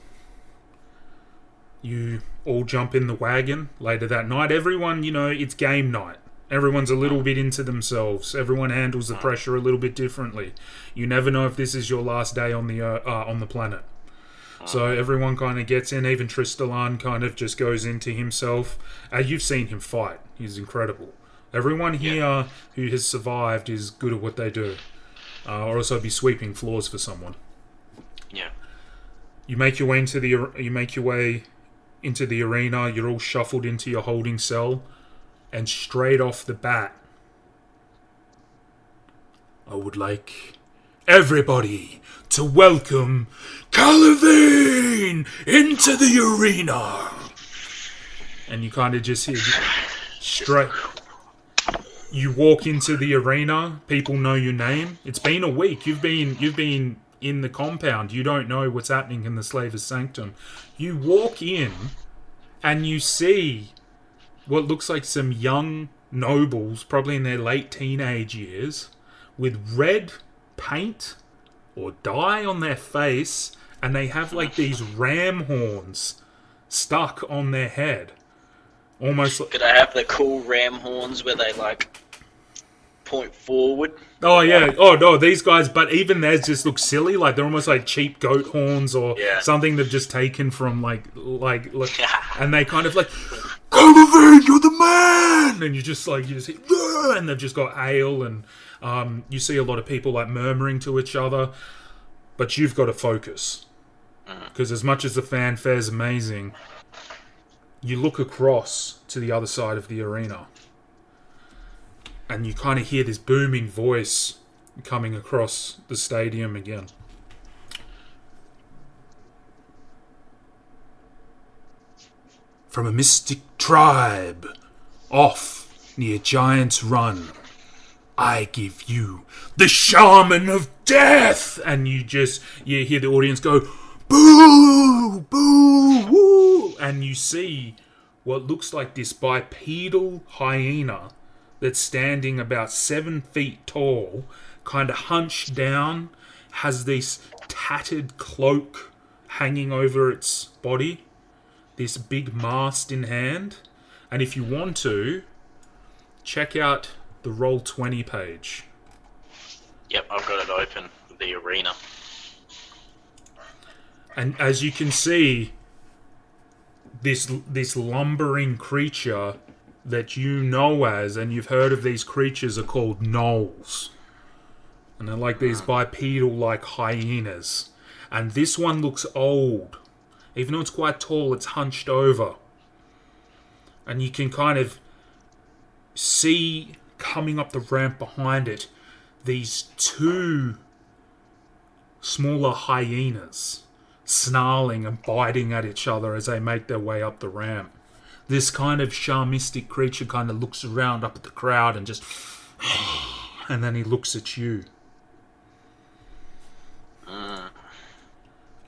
You all jump in the wagon later that night. Everyone, it's game night. Everyone's a little bit into themselves. Everyone handles the pressure a little bit differently. You never know if this is your last day on the planet. So everyone kind of gets in. Even Tristalan kind of just goes into himself. You've seen him fight. He's incredible. Everyone here who has survived is good at what they do. Or else I'd be sweeping floors for someone. Yeah. You make your way into the arena. You're all shuffled into your holding cell, and straight off the bat, I would like everybody to welcome Calavene into the arena. And you kind of just hear straight. You walk into the arena. People know your name. It's been a week. You've been in the compound. You don't know what's happening in the Slavers Sanctum. You walk in and you see what looks like some young nobles, probably in their late teenage years, with red paint or dye on their face, and they have like these ram horns stuck on their head. Almost like... Could I have the cool ram horns where they like point forward? Oh yeah. Oh no, these guys, but even theirs just look silly. Like they're almost like cheap goat horns or something they've just taken from like, and they kind of like, Calavene, you're the man, and you just hit, and they've just got ale, and you see a lot of people like murmuring to each other, but you've got to focus because as much as the fanfare's amazing, you look across to the other side of the arena. And you kind of hear this booming voice coming across the stadium again. From a mystic tribe, off near Giant's Run, I give you the Shaman of Death! And you hear the audience go, boo, boo, woo! And you see what looks like this bipedal hyena that's standing about 7 feet tall, kind of hunched down, has this tattered cloak hanging over its body, this big mast in hand. And if you want to, check out the Roll20 page. Yep, I've got it open, the arena. And as you can see, this lumbering creature that you know as, and you've heard of these creatures, are called gnolls. And they're like these bipedal like hyenas. And this one looks old. Even though it's quite tall, it's hunched over. And you can kind of see coming up the ramp behind it these 2 smaller hyenas snarling and biting at each other as they make their way up the ramp. This kind of shamistic creature kind of looks around up at the crowd and just... and then he looks at you.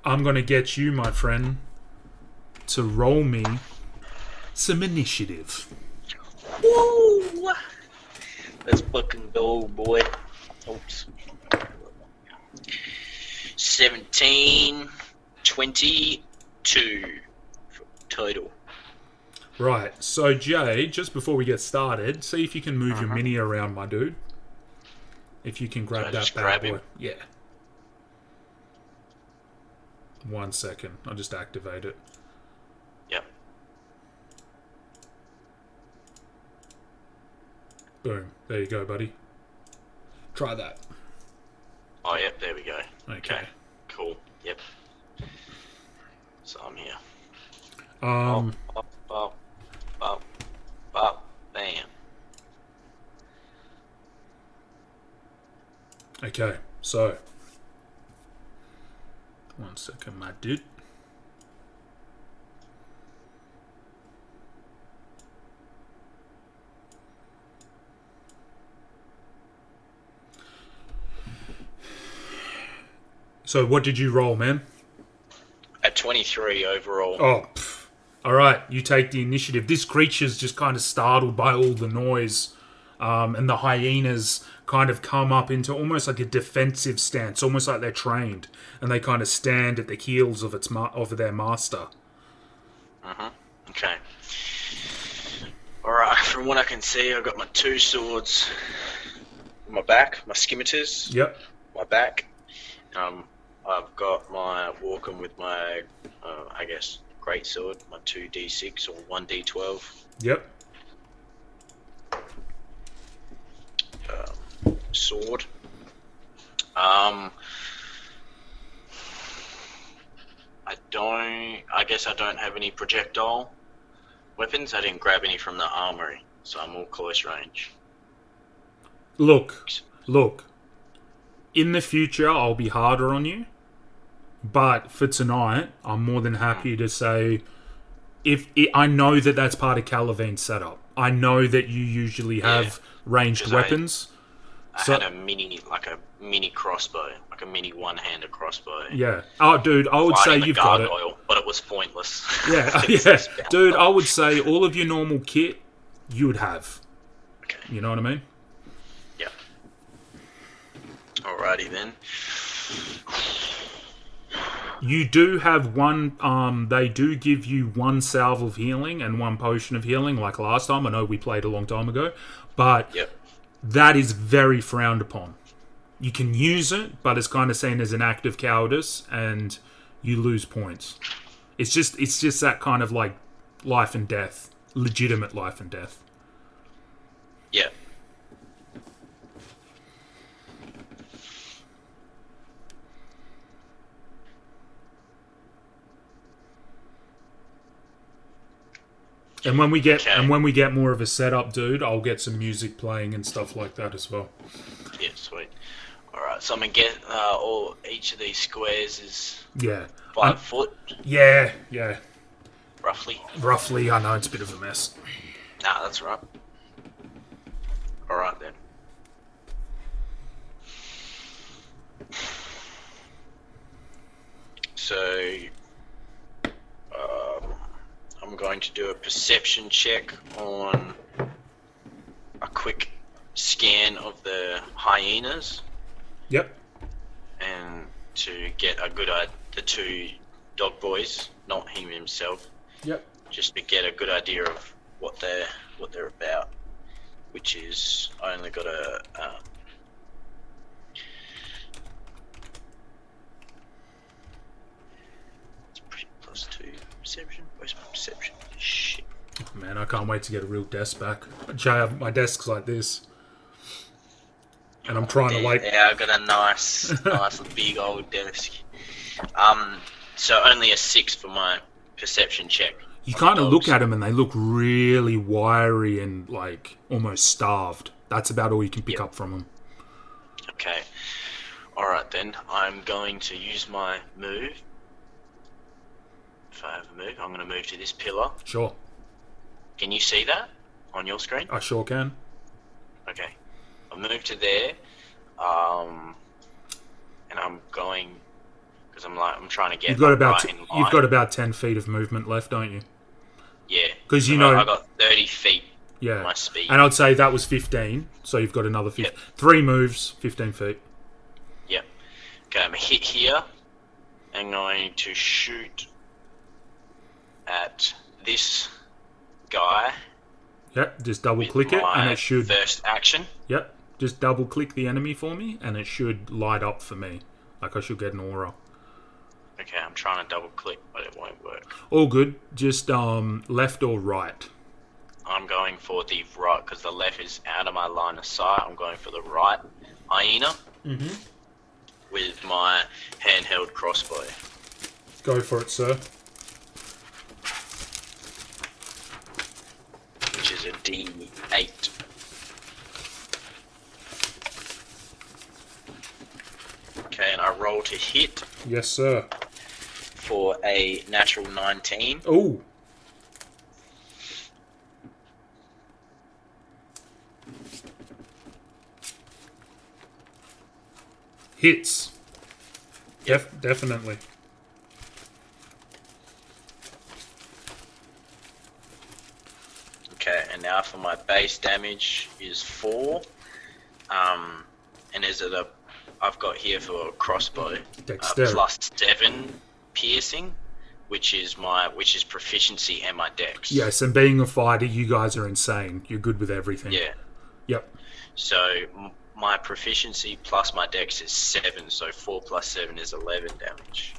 I'm going to get you, my friend, to roll me some initiative. Woo! Let's fucking go, boy. Oops. 17, 22 total. Right, so Jay, just before we get started, see if you can move your mini around, my dude. If you can grab that bad boy. him? Yeah. 1 second. I'll just activate it. Yep. Boom. There you go, buddy. Try that. Oh, yep, there we go. Okay. Cool. Yep. So I'm here. Um. Bam. Okay, so 1 second, my dude. So what did you roll, man? At 23 overall. Oh, all right. You take the initiative. This creature's just kind of startled by all the noise, and the hyenas kind of come up into almost like a defensive stance, almost like they're trained, and they kind of stand at the heels of of their master. Okay. Alright, from what I can see, I've got my 2 swords on my back, my scimitars, Yep. my back. I've got my walking with my, I guess, great sword, my 2d6 or 1d12. Yep. Sword. I guess I don't have any projectile weapons. I didn't grab any from the armory, so I'm all close range. Look. In the future, I'll be harder on you. But for tonight, I'm more than happy to say, I know that that's part of Calavene's setup. I know that you usually have ranged weapons. I had a mini crossbow, like a mini one-handed crossbow. Yeah. Oh, dude, I would say you've got it. But it was pointless. Yeah, yeah. Dude, I would say all of your normal kit, you would have. Okay. You know what I mean? Yeah. Alrighty then. You do have one, they do give you 1 salve of healing and 1 potion of healing, like last time. I know we played a long time ago. But that is very frowned upon. You can use it, but it's kind of seen as an act of cowardice, and you lose points. It's just that kind of like life and death, legitimate life and death. Yeah. And when we get more of a setup, dude, I'll get some music playing and stuff like that as well. Yeah, sweet. All right, so I'm gonna get each of these squares is 5 foot. Yeah. Roughly. I know it's a bit of a mess. Nah, that's right. All right then. So, I'm going to do a perception check on a quick scan of the hyenas. Yep. And to get a good the 2 dog boys, not him himself. Yep. Just to get a good idea of what they're about, which is I only got a it's pretty +2 perception. Where's my perception? Shit. Oh, man, I can't wait to get a real desk back. Jay, my desk's like this. And I'm trying to wait. Yeah, I've got a nice big old desk. So only a 6 for my perception check. You kind of look at them and they look really wiry and like almost starved. That's about all you can pick up from them. Okay. Alright then, I'm going to use my move. If I have a move, I'm going to move to this pillar. Sure. Can you see that on your screen? I sure can. Okay. I'll move to there. And I'm going... Because I'm trying to get... You've got about 10 feet of movement left, don't you? Yeah. Because I got 30 feet. Yeah. My speed. And I'd say that was 15, so you've got another 15. Yep. 3 moves, 15 feet. Yep. Okay, I'm going to hit here. I'm going to shoot at this guy. Yep, just double with click it, and my it should. first action. Yep, just double click the enemy for me, and it should light up for me. Like I should get an aura. Okay, I'm trying to double click, but it won't work. All good. Just left or right. I'm going for the right because the left is out of my line of sight. I'm going for the right hyena with my handheld crossbow. Go for it, sir. Which is a D8. Okay, and I roll to hit Yes, sir. for a natural 19. Oh. Hits. Definitely. Okay, and now for my base damage is 4. And is it I've got here for a crossbow Dexterity. plus 7 piercing, which is proficiency and my dex. Yes, and being a fighter, you guys are insane. You're good with everything. Yeah. Yep. So my proficiency plus my dex is 7, so 4 plus 7 is 11 damage.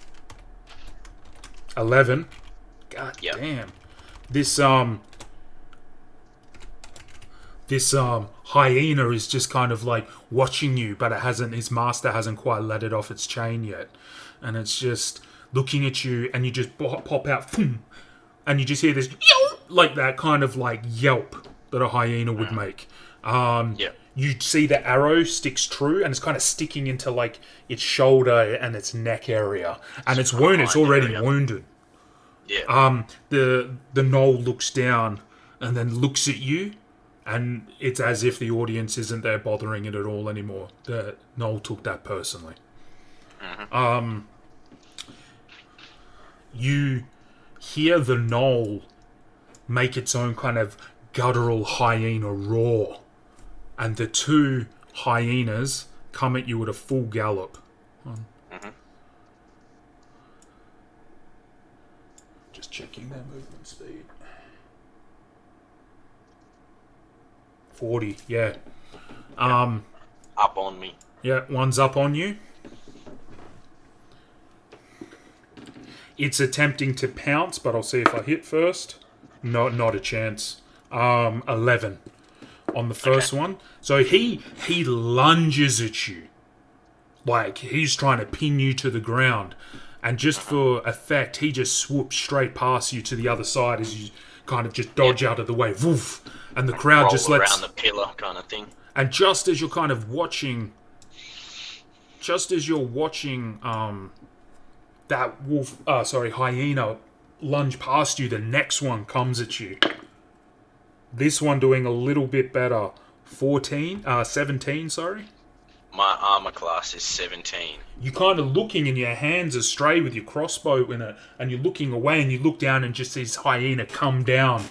11. God Yep. damn. This hyena is just kind of like watching you, but his master hasn't quite let it off its chain yet. And it's just looking at you, and you just pop out, boom, and you just hear this yelp, like that kind of like yelp that a hyena would make. You see the arrow sticks true, and it's kind of sticking into like its shoulder and its neck area, and its wound, it's already wounded. Yeah. The gnoll looks down and then looks at you, and it's as if the audience isn't there bothering it at all anymore. The gnoll took that personally. You hear the gnoll make its own kind of guttural hyena roar, and the two hyenas come at you at a full gallop. Just checking their movement speed. 40, yeah. Up on me. Yeah, one's up on you. It's attempting to pounce, but I'll see if I hit first. No, not a chance. 11 on the first one. So he lunges at you. Like, he's trying to pin you to the ground. And just for effect, he just swoops straight past you to the other side as you kind of just dodge out of the way. Woof! And the crowd just lets... around the pillar kind of thing. And just as you're kind of watching... that hyena lunge past you, the next one comes at you. This one doing a little bit better. 17, sorry. My armor class is 17. You're kind of looking and your hands are stray with your crossbow in it, and you're looking away and you look down and just see this hyena come down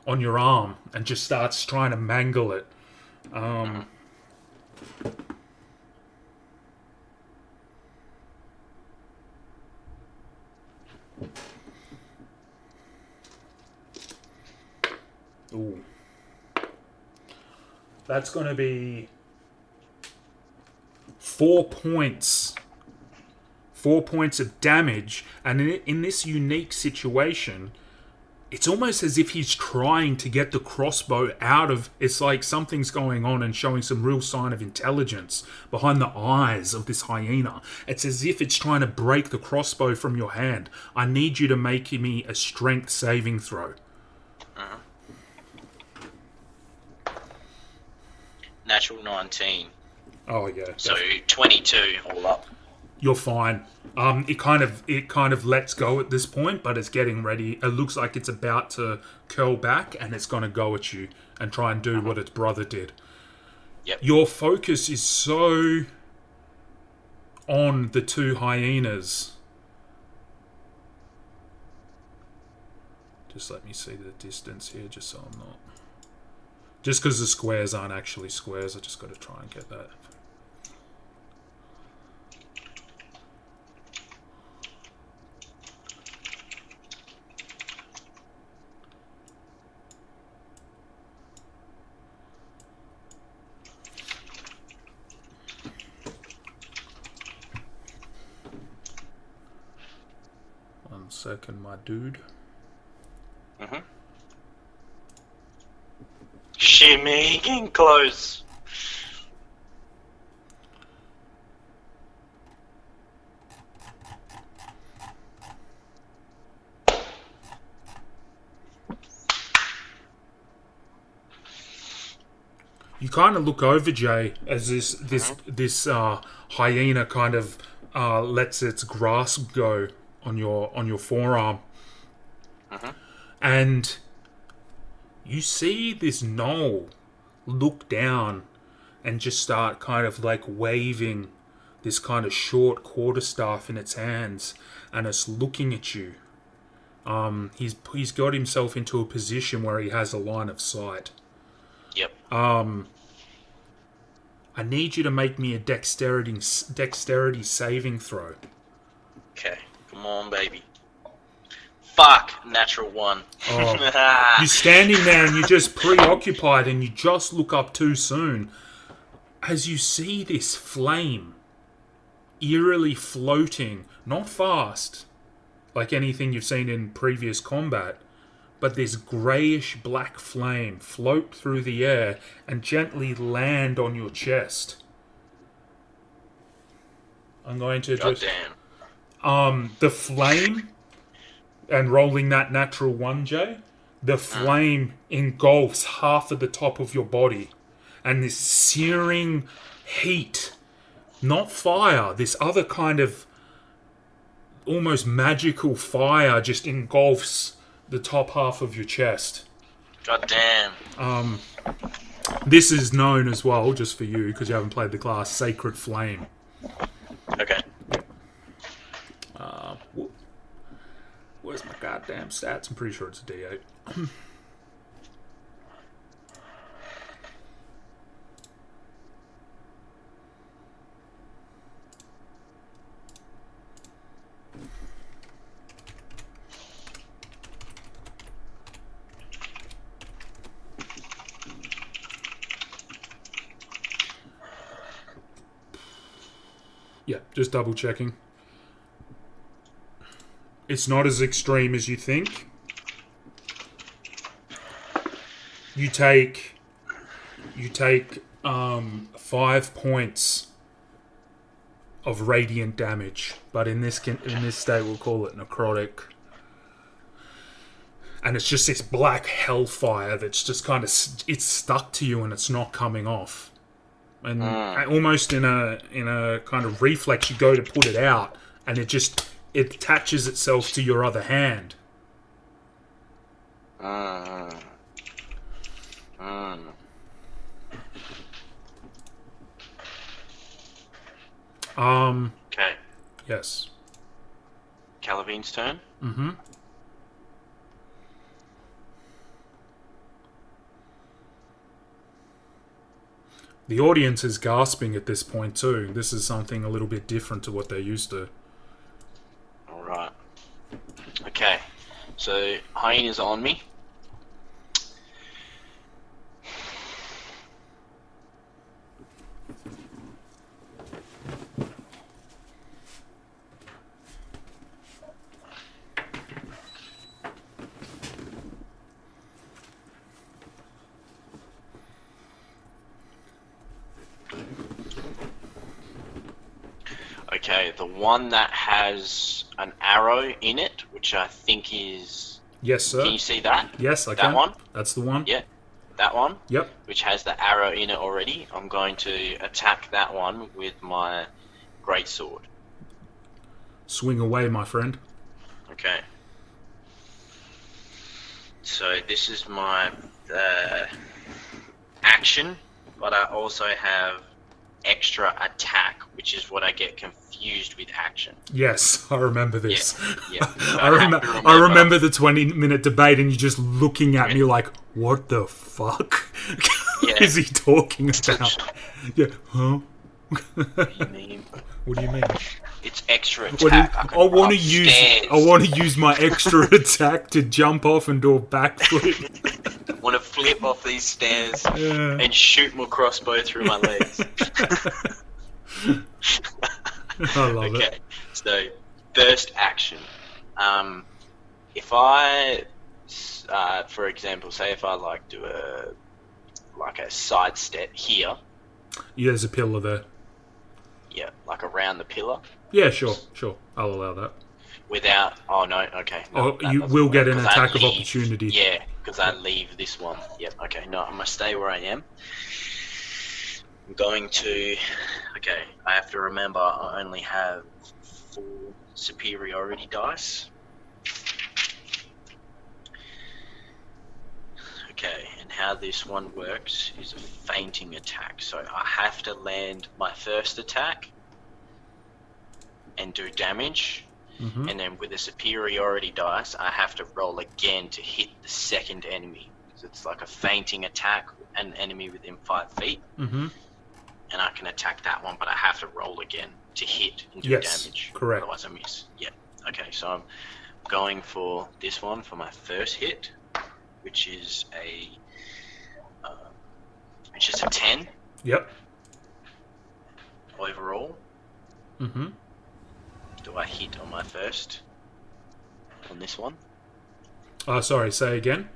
on your arm and just starts trying to mangle it. Ooh. That's going to be 4 points. 4 points of damage. And in this unique situation, it's almost as if he's trying to get the crossbow out of... It's like something's going on and showing some real sign of intelligence behind the eyes of this hyena. It's as if it's trying to break the crossbow from your hand. I need you to make me a strength saving throw. Natural 19. Oh, yeah. So 22 all up. You're fine. It kind of lets go at this point, but it's getting ready. It looks like it's about to curl back, and it's going to go at you and try and do what its brother did. Yep. Your focus is so on the two hyenas. Just let me see the distance here, just so I'm not... Just because the squares aren't actually squares, I just got to try and get that. second, my dude. Mm-hmm. Shimmy, getting close. You kind of look over, Jay, as this hyena kind of lets its grasp go on your forearm, and you see this gnoll look down and just start kind of like waving this kind of short quarterstaff in its hands, and it's looking at you. He's got himself into a position where he has a line of sight. Yep. I need you to make me a dexterity saving throw. Okay, come on, baby. Fuck, natural 1. Oh. You're standing there and you're just preoccupied and you just look up too soon as you see this flame eerily floating, not fast, like anything you've seen in previous combat, but this greyish black flame float through the air and gently land on your chest. I'm going to just... Goddamn. The flame, and rolling that natural 1, Jay, the flame engulfs half of the top of your body. And this searing heat, not fire, this other kind of almost magical fire just engulfs the top half of your chest. God damn. This is known as well, just for you, because you haven't played the class, Sacred Flame. Okay. Where's my goddamn stats? I'm pretty sure it's a D8. Yeah, just double checking. It's not as extreme as you think. You take 5 points of radiant damage, but in this state we'll call it necrotic. And it's just this black hellfire that's just kind of it's stuck to you and it's not coming off. And almost in a kind of reflex, you go to put it out, and it attaches itself to your other hand. Okay. Yes. Calavene's turn. Mm-hmm. The audience is gasping at this point too. This is something a little bit different to what they're used to. Alright. Okay. So, hyena's on me. Okay, the one that has an arrow in it, which I think is... Yes, sir. Can you see that? Yes, I can. That one? That's the one. Yeah, that one? Yep. Which has the arrow in it already. I'm going to attack that one with my greatsword. Swing away, my friend. Okay. So this is my action, but I also have extra attack, which is what I get confused with action. Yes, I remember this. Yeah. So I remember the 20-minute debate and you just looking at me like, what the fuck is he talking about? Yeah, huh? What do you mean? What do you mean? It's extra attack. I want to use my extra attack to jump off and do a backflip. I want to flip off these stairs and shoot my crossbow through my legs. I love it. Okay, so first action. if I, for example, say if I like do a side step here. Yeah, there's a pillar there. Yeah, like around the pillar. Yeah, sure. I'll allow that. Without, oh no, okay. No, you will get an attack of leave, opportunity. Yeah, because I leave this one. Yep, okay, no, I'm going to stay where I am. I'm going to, okay, I have to remember I only have 4 superiority dice. Okay, and how this one works is a fainting attack. So I have to land my first attack and do damage. Mm-hmm. And then with a superiority dice, I have to roll again to hit the second enemy. So it's like a fainting attack, an enemy within 5 feet. Mm-hmm. And I can attack that one, but I have to roll again to hit and do damage. Correct. Otherwise I miss. Yeah. Okay, so I'm going for this one for my first hit, which is a 10. Yep. Overall. Mm-hmm. Do I hit on my first? On this one? Sorry, say again.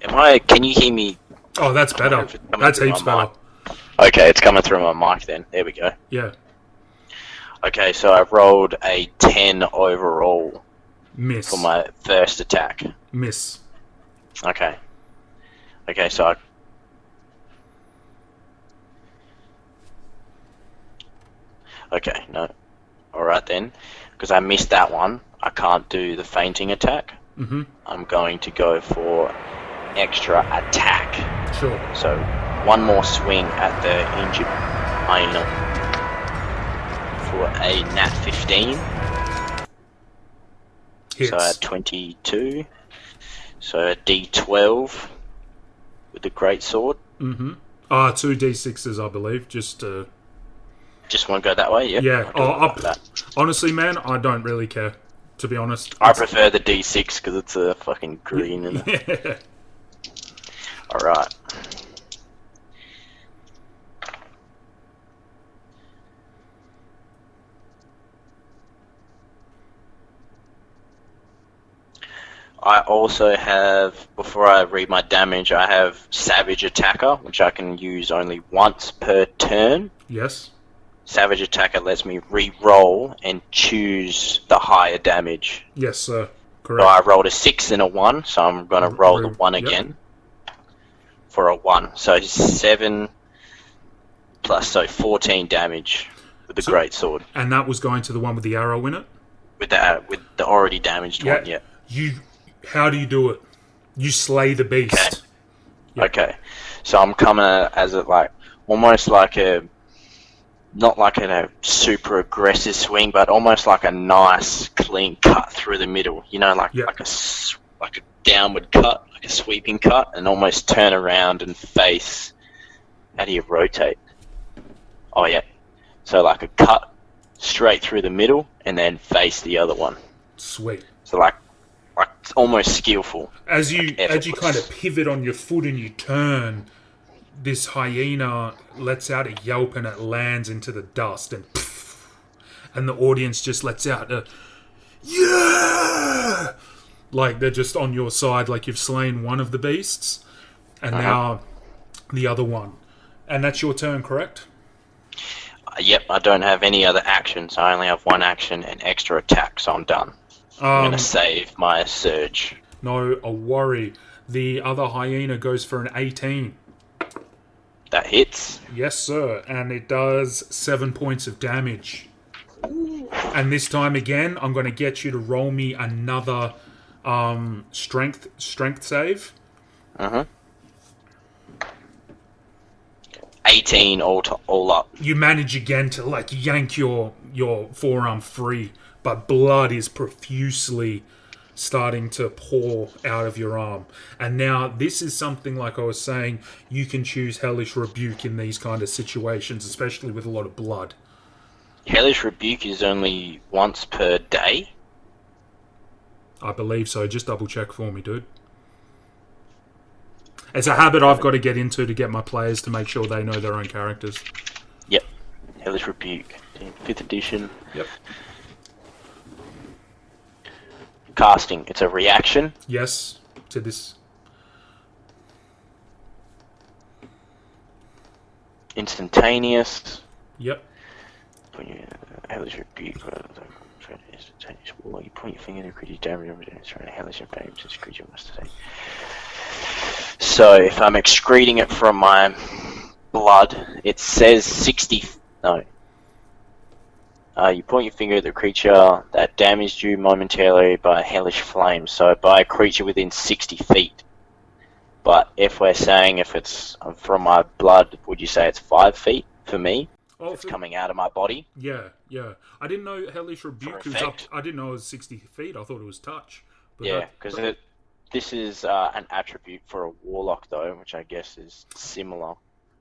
Can you hear me? Oh, that's better. That's heaps better. Okay, it's coming through my mic then. There we go. Yeah. Okay, so I rolled a 10 overall. Miss. For my first attack. Miss. Okay. Okay, so okay, no. Alright then. Because I missed that one, I can't do the fainting attack. Mm-hmm. I'm going to go for extra attack. Sure. So, one more swing at the injured hyena for a nat 15. Hits. So at 22. So a D12 with the greatsword. Mm-hmm. 2 D6s, I believe. Just want to go that way, yeah? Yeah. Honestly, man, I don't really care, to be honest. I prefer the D6 because it's a fucking green. And yeah. Alright. I also have, before I read my damage, I have Savage Attacker, which I can use only once per turn. Yes. Savage Attacker lets me re-roll and choose the higher damage. Yes, sir. Correct. So I rolled a 6 and a 1, so I'm going to roll the 1 again for a 1. So 7 plus, so 14 damage with the greatsword. And that was going to the one with the arrow in it? With the already damaged one, yeah. How do you do it? You slay the beast. Okay. Yep. Okay. So I'm coming as a, like, almost like a, not like a super aggressive swing, but almost like a nice clean cut through the middle. You know, like a downward cut, like a sweeping cut, and almost turn around and face. How do you rotate? Oh yeah. So like a cut straight through the middle, and then face the other one. Sweet. So like it's almost skillful. As you kind of pivot on your foot and you turn, this hyena lets out a yelp and it lands into the dust, and the audience just lets out a yeah, like they're just on your side, like you've slain one of the beasts, and now the other one, and that's your turn, correct? Yep, I don't have any other actions. I only have one action and extra attack, so I'm done. I'm going to save my surge. No, a worry. The other hyena goes for an 18. That hits. Yes, sir. And it does 7 points of damage. And this time again, I'm going to get you to roll me another strength save. 18 all up. You manage again to like yank your forearm free, but blood is profusely starting to pour out of your arm. And now this is something, like I was saying, you can choose Hellish Rebuke in these kind of situations, especially with a lot of blood. Hellish Rebuke is only once per day? I believe so. Just double check for me, dude. It's a habit I've got to get into to get my players to make sure they know their own characters. Yep. Hellish Rebuke. 5th edition. Yep. casting. It's a reaction. Yes, to this. Instantaneous. Yep. When you hellish rebuke, instantaneous war. You point your finger at a creature's damage and it's trying to hellish infame since the creature must say. So if I'm excreting it from my blood, it says 60. No. You point your finger at the creature that damaged you momentarily by a hellish flame. So by a creature within 60 feet. But if we're saying if it's from my blood, would you say it's 5 feet for me? Oh, It's coming out of my body. Yeah. I didn't know Hellish Rebuke was up. I didn't know it was 60 feet. I thought it was touch. But Yeah, because this is an attribute for a warlock, though, which I guess is similar.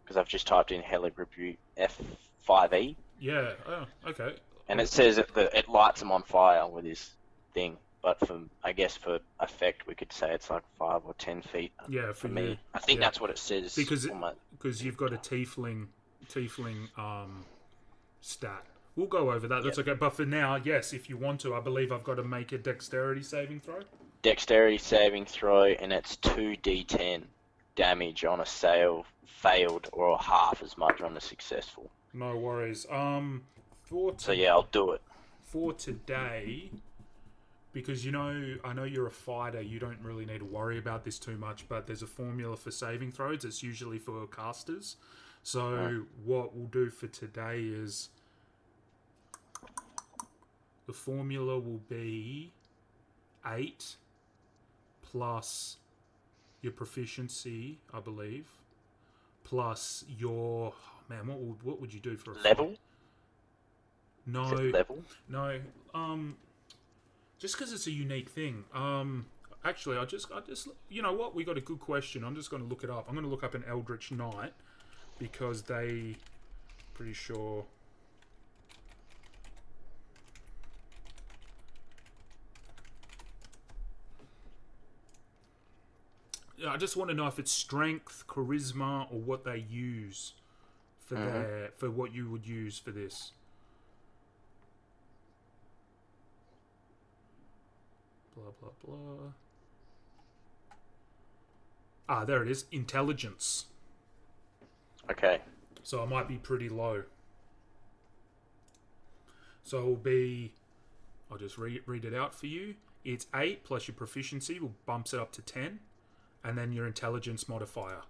Because I've just typed in Hellish Rebuke F5E. Yeah. Oh, okay. And it says it lights them on fire with this thing. But I guess for effect, we could say it's like 5 or 10 feet. Yeah, for me. I think that's what it says. Because you've got a tiefling stat. We'll go over that. That's okay. But for now, yes, if you want to, I believe I've got to make a dexterity saving throw. Dexterity saving throw, and it's 2d10 damage on a failed or half as much on a successful. No worries. So yeah, I'll do it. For today, because I know you're a fighter, you don't really need to worry about this too much, but there's a formula for saving throws. It's usually for casters. So what we'll do for today is the formula will be 8 plus your proficiency, I believe, plus your what would you do for a level? Fight? No, level? No. Just because it's a unique thing. Actually, I just, you know what? We got a good question. I'm just going to look it up. I'm going to look up an Eldritch Knight because they, pretty sure. I just want to know if it's strength, charisma, or what they use for for what you would use for this. Blah blah blah. Ah, there it is. Intelligence. Okay. So it might be pretty low. So it will be. I'll just read it out for you. It's 8 plus your proficiency will bumps it up to 10. And then your intelligence modifier.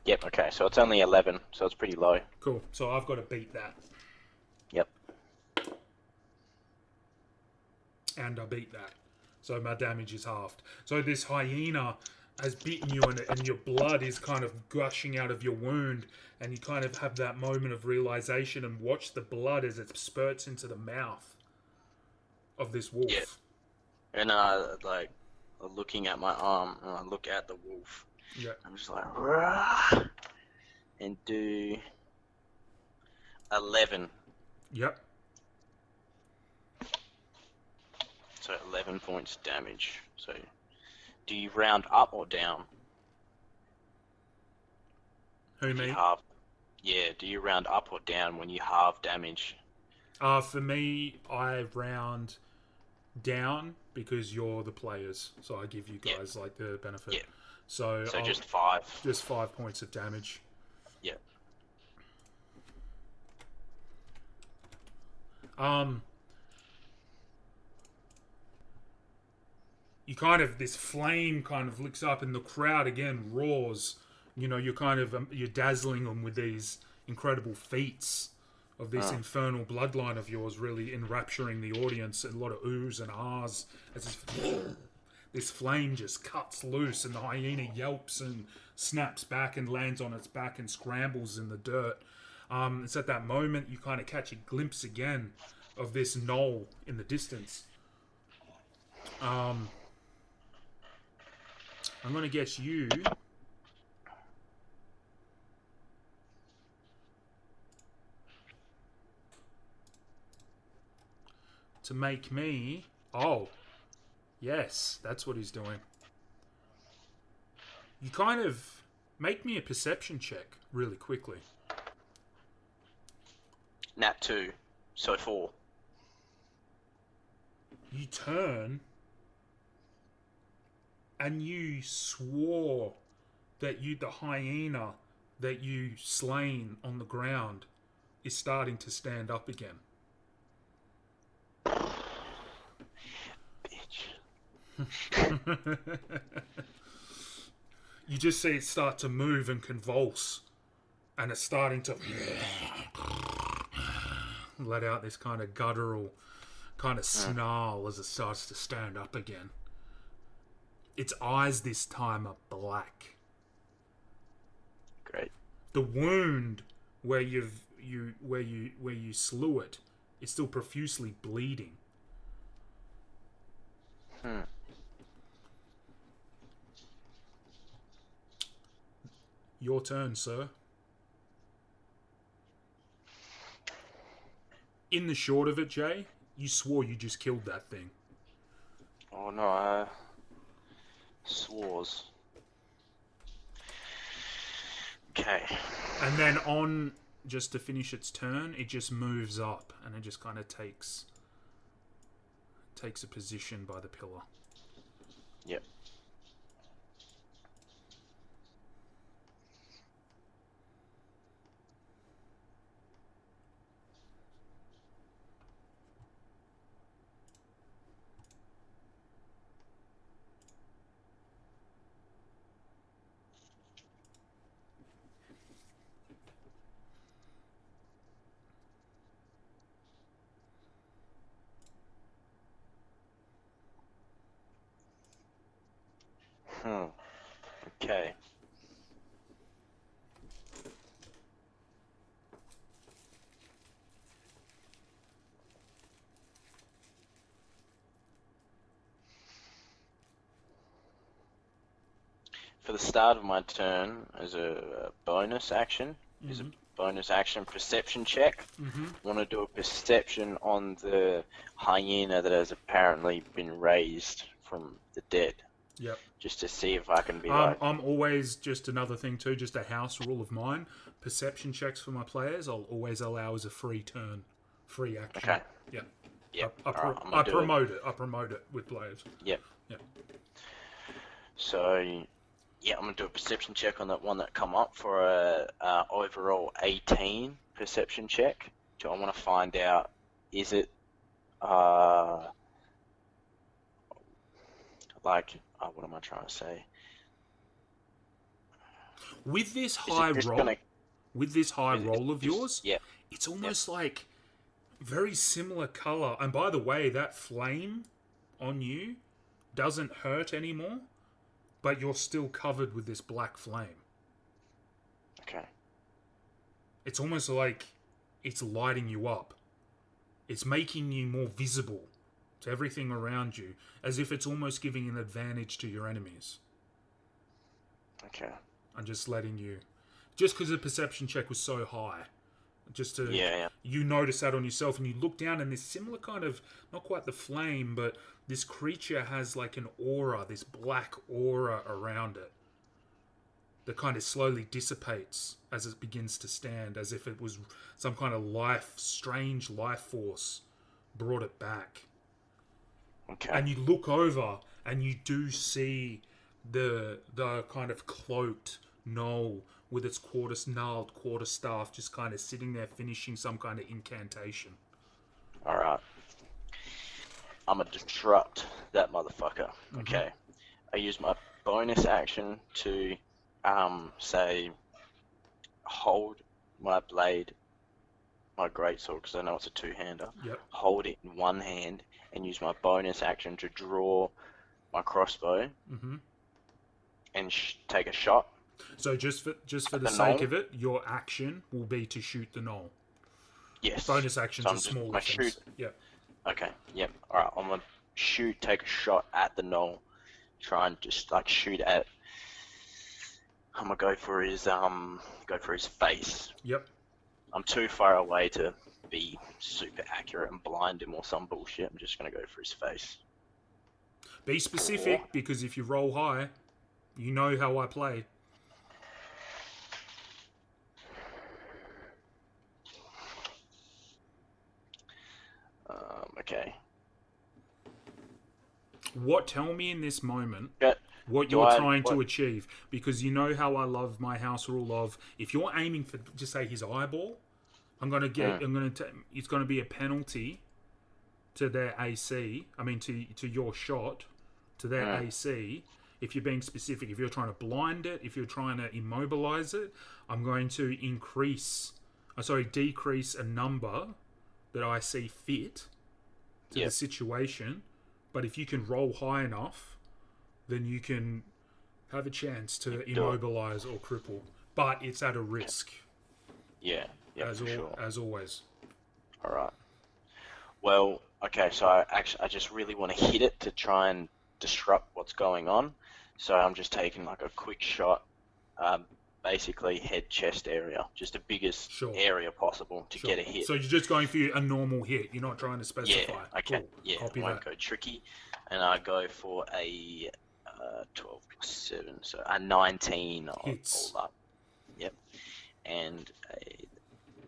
Yep, okay, so it's only 11, so it's pretty low. Cool, so I've got to beat that. Yep. And I beat that. So my damage is halved. So this hyena has bitten you and your blood is kind of gushing out of your wound. And you kind of have that moment of realization and watch the blood as it spurts into the mouth of this wolf. Yeah. And looking at my arm, and I look at the wolf. Yeah. I'm just like, rah, and do 11. Yep. So 11 points damage. So, do you round up or down? Who, me? Yeah, do you round up or down when you halve damage? For me, I round down because you're the players. So I give you guys like the benefit. Yeah. So just 5. Just 5 points of damage. Yeah. You kind of, this flame kind of licks up and the crowd again roars. You know, you're kind of, you're dazzling them with these incredible feats of this infernal bloodline of yours, really enrapturing the audience. A lot of oohs and ahs as this flame just cuts loose and the hyena yelps and snaps back and lands on its back and scrambles in the dirt. It's at that moment you kind of catch a glimpse again of this knoll in the distance. I'm going to guess you to make me... Oh, yes, that's what he's doing. You kind of make me a perception check really quickly. Nat 2, so 4. You turn, and you swore that the hyena that you slain on the ground is starting to stand up again. Bitch. You just see it start to move and convulse, and it's starting to let out this kind of guttural kind of snarl as it starts to stand up again. Its eyes this time are black. Great. The wound where you slew it is still profusely bleeding. Your turn, sir. In the short of it, Jay, you swore you just killed that thing. Oh no, swores. Okay. And then just to finish its turn, it just moves up and it just kind of takes a position by the pillar. Yep. Okay. For the start of my turn, as a bonus action, is a bonus action perception check. Want to do a perception on the hyena that has apparently been raised from the dead. Yep. Just to see if I can be I'm always, just another thing too, just a house rule of mine. Perception checks for my players, I'll always allow as a free turn, free action. Okay. Yep. Yep. I promote it with players. Yep. Yep. So, yeah, I'm gonna do a perception check on that one that come up for a overall 18 perception check. So I want to find out, is it what am I trying to say? With this high roll of yours, yeah, it's almost like very similar color. And by the way, that flame on you doesn't hurt anymore, but you're still covered with this black flame. Okay. It's almost like it's lighting you up. It's making you more visible to everything around you, as if it's almost giving an advantage to your enemies. Okay. I'm just letting you... Just because the perception check was so high. Just to... Yeah. You notice that on yourself, and you look down, and this similar kind of... Not quite the flame, but this creature has like an aura, this black aura around it, that kind of slowly dissipates as it begins to stand, as if it was some kind of strange life force brought it back. Okay. And you look over, and you do see the kind of cloaked gnoll with its gnarled quarterstaff just kind of sitting there finishing some kind of incantation. Alright. I'm gonna disrupt that motherfucker. Okay. I use my bonus action to, say, hold my blade, my greatsword, because I know it's a two-hander. Yep. Hold it in one hand and use my bonus action to draw my crossbow and take a shot. So just for the sake of it, your action will be to shoot the gnoll. Yes. Bonus actions are smaller things. Shoot. Yep. Okay. Yep. All right. I'm gonna take a shot at the gnoll. Try and just shoot at. I'm gonna go for his face. Yep. I'm too far away to be super accurate and blind him or some bullshit. I'm just gonna go for his face. Be specific, because if you roll high, you know how I play. Tell me in this moment Yeah. what you're trying to achieve. Because you know how I love my house rule of, if you're aiming for, just say, his eyeball, it's going to be a penalty to their AC. I mean, to your shot, to their AC. If you're being specific, if you're trying to blind it, if you're trying to immobilize it, I'm going to decrease a number that I see fit to the situation. But if you can roll high enough, then you can have a chance to immobilize or cripple. But it's at a risk. Yeah, as always. All right. Well, okay, so I just really want to hit it to try and disrupt what's going on. So I'm just taking like a quick shot, basically head chest area, just the biggest area possible to get a hit. So you're just going for a normal hit. You're not trying to specify. Yeah. Okay. Cool. Yeah. Copy I won't go tricky, and I go for a 12 plus 7, so a 19 hits. All up. Yep. And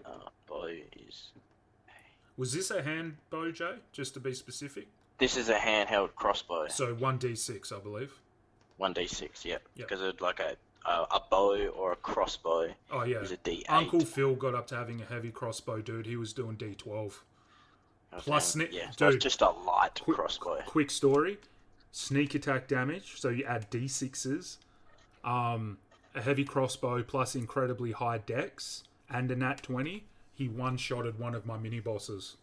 a bow is. Was this a hand bow, Jay? Just to be specific. This is a handheld crossbow. So 1d6, I believe. 1d6, yeah. Because it's like a bow or a crossbow. Oh yeah. Is a d8. Uncle Phil got up to having a heavy crossbow, dude. He was doing d12. Okay. Plus so it's just a light crossbow. Quick story: sneak attack damage. So you add d6s. A heavy crossbow plus incredibly high dex and a nat 20. He one-shotted one of my mini bosses.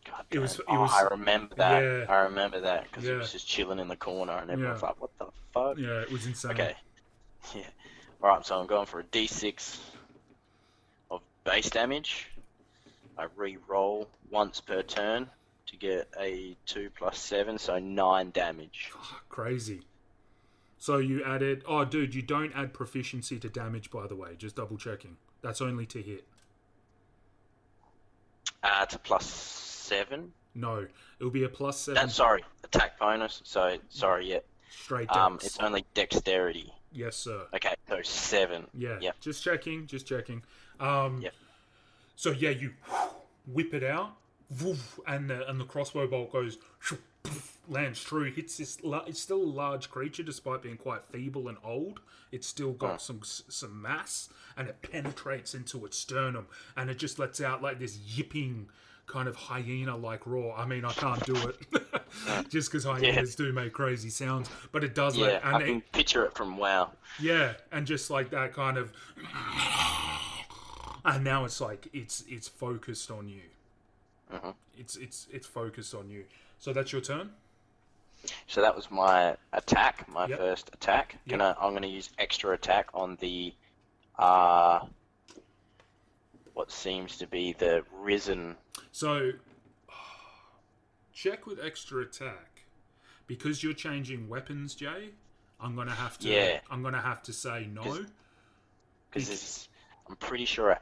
God damn. I remember that. Yeah. I remember that because he was just chilling in the corner and everyone was like, "What the fuck?" Yeah, it was insane. Okay. Yeah. Alright, so I'm going for a d6 of base damage. I re-roll once per turn to get a 2 plus 7, so 9 damage. Crazy. So you added... Oh, dude, you don't add proficiency to damage, by the way. Just double-checking. That's only to hit. To plus 7? No, it'll be a plus 7. Attack bonus. So, Straight dex. It's only dexterity. Yes, sir. Okay, so 7. Yeah, yep. Just checking. Yep. So yeah, you whip it out, and the crossbow bolt goes, lands true, hits this. It's still a large creature, despite being quite feeble and old. It's still got some mass, and it penetrates into its sternum, and it just lets out like this yipping kind of hyena-like roar. I mean, I can't do it, just because hyenas do make crazy sounds, but it does. Yeah, I can picture it from WoW. Yeah, and just like that kind of, and now it's like it's focused on you. It's focused on you. So that's your turn. So that was my attack, first attack. Yep. I'm gonna use extra attack on the what seems to be the risen. So check with extra attack, because you're changing weapons, Jay. I'm gonna have to. Yeah. I'm gonna have to say no. Because I'm pretty sure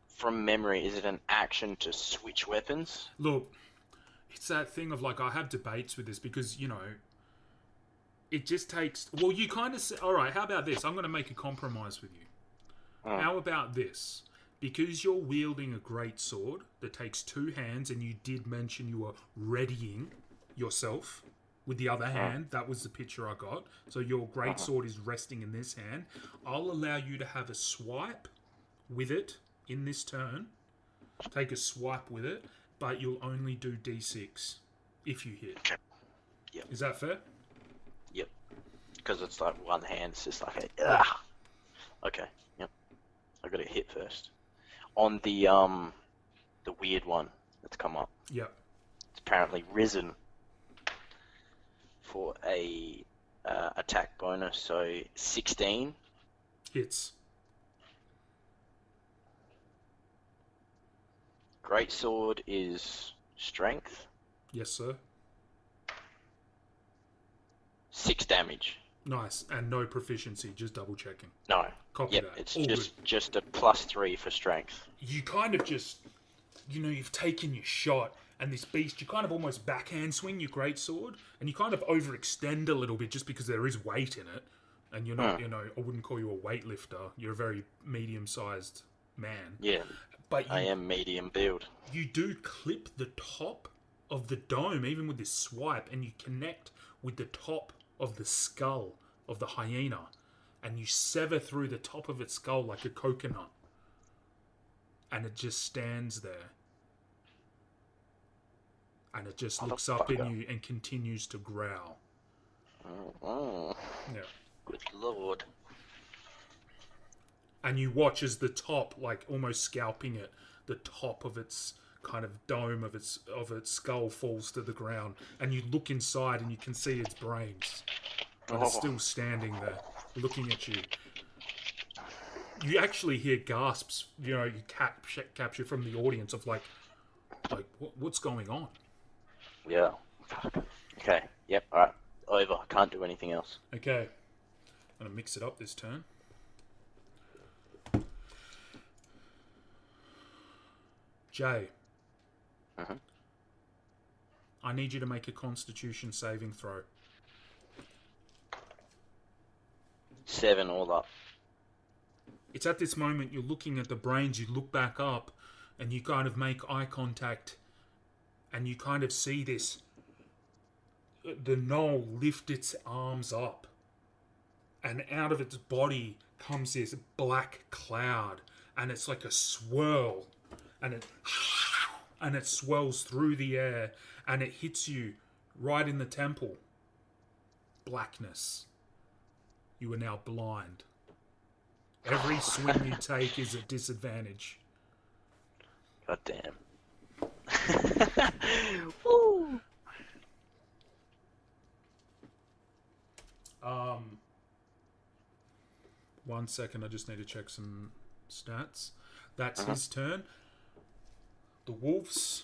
from memory, is it an action to switch weapons? Look, it's that thing of like, I have debates with this because, it just takes... Well, you kind of say, all right, how about this? I'm going to make a compromise with you. How about this? Because you're wielding a great sword that takes 2 hands, and you did mention you were readying yourself with the other hand. That was the picture I got. So your great sword is resting in this hand. I'll allow you to have a swipe with it in this turn. Take a swipe with it, but you'll only do d6 if you hit. Okay. Yep. Is that fair? Yep. Because it's like one hand, it's just like Okay. Yep. I got to hit first. On the weird one that's come up. Yep. It's apparently risen for a attack bonus, so 16 hits. Great sword is strength. Yes, sir. 6 damage. Nice, and no proficiency. Just double checking. No. Copy that. It's All just a +3 for strength. You kind of just, you've taken your shot, and this beast, you kind of almost backhand swing your greatsword, and you kind of overextend a little bit just because there is weight in it, and you're not, I wouldn't call you a weightlifter. You're a very medium-sized man. Yeah, but I am medium build. You do clip the top of the dome, even with this swipe, and you connect with the top of the skull of the hyena, and you sever through the top of its skull like a coconut, and it just stands there, and it just looks up at you and continues to growl. Yeah. Good lord. And you watch as the top, like almost scalping it, the top of its kind of dome of its skull falls to the ground, and you look inside and you can see its brains, but it's still standing there, looking at you. You actually hear gasps, you capture from the audience of like what's going on? Yeah. Fuck. Okay. Yep. All right. Over. I can't do anything else. Okay. I'm gonna mix it up this turn. Jay. I need you to make a Constitution saving throw. 7 all up. It's at this moment you're looking at the brains, you look back up, and you kind of make eye contact, and you kind of see this, the gnoll lift its arms up, and out of its body comes this black cloud, and it's like a swirl, and it swirls through the air, and it hits you right in the temple. Blackness. You are now blind. Every swing you take is a disadvantage. God damn. Woo. 1 second, I just need to check some stats. That's his turn. The wolves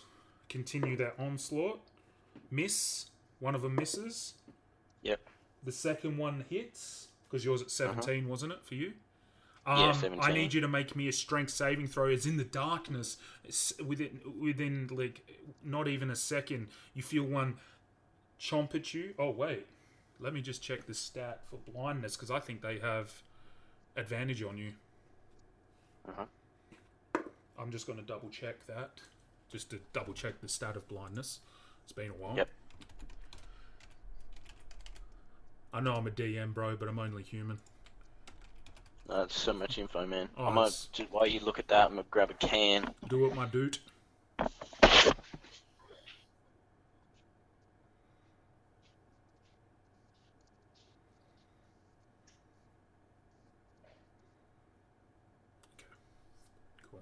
continue their onslaught. Miss. One of them misses. Yep. The second one hits, because yours at 17, wasn't it, for you? Yeah, 17. I need you to make me a strength saving throw. It's in the darkness. Within like, not even a second, you feel one chomp at you. Oh, wait. Let me just check the stat for blindness, because I think they have advantage on you. I'm just going to double check that. Just to double check the stat of blindness. It's been a while. Yep. I know I'm a DM, bro, but I'm only human. That's so much info, man. Oh, I might, just while you look at that, I'm going to grab a can. Do it, my dude. Okay. Cool.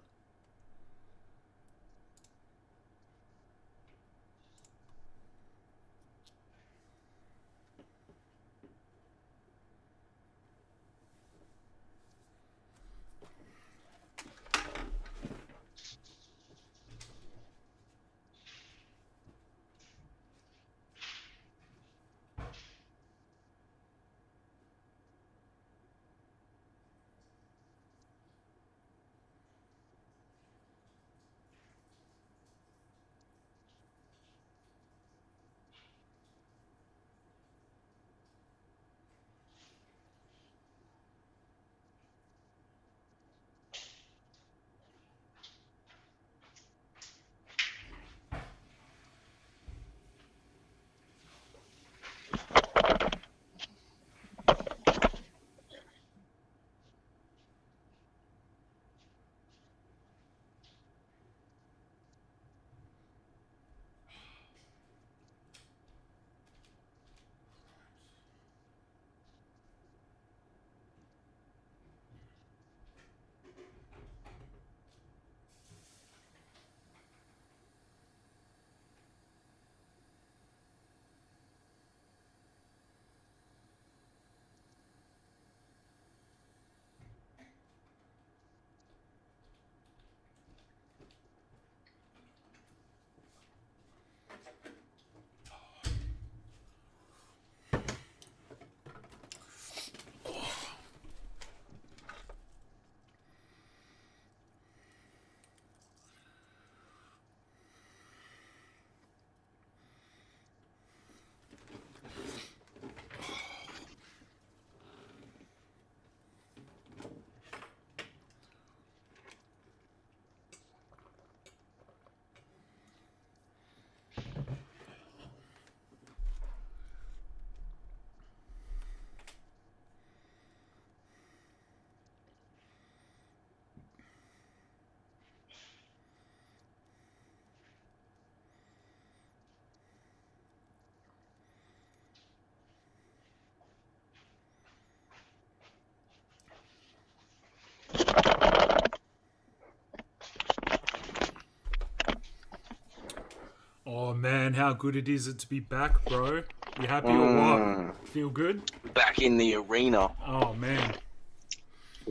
how good it is to be back, bro. You happy or what? Feel good? Back in the arena, Oh, man.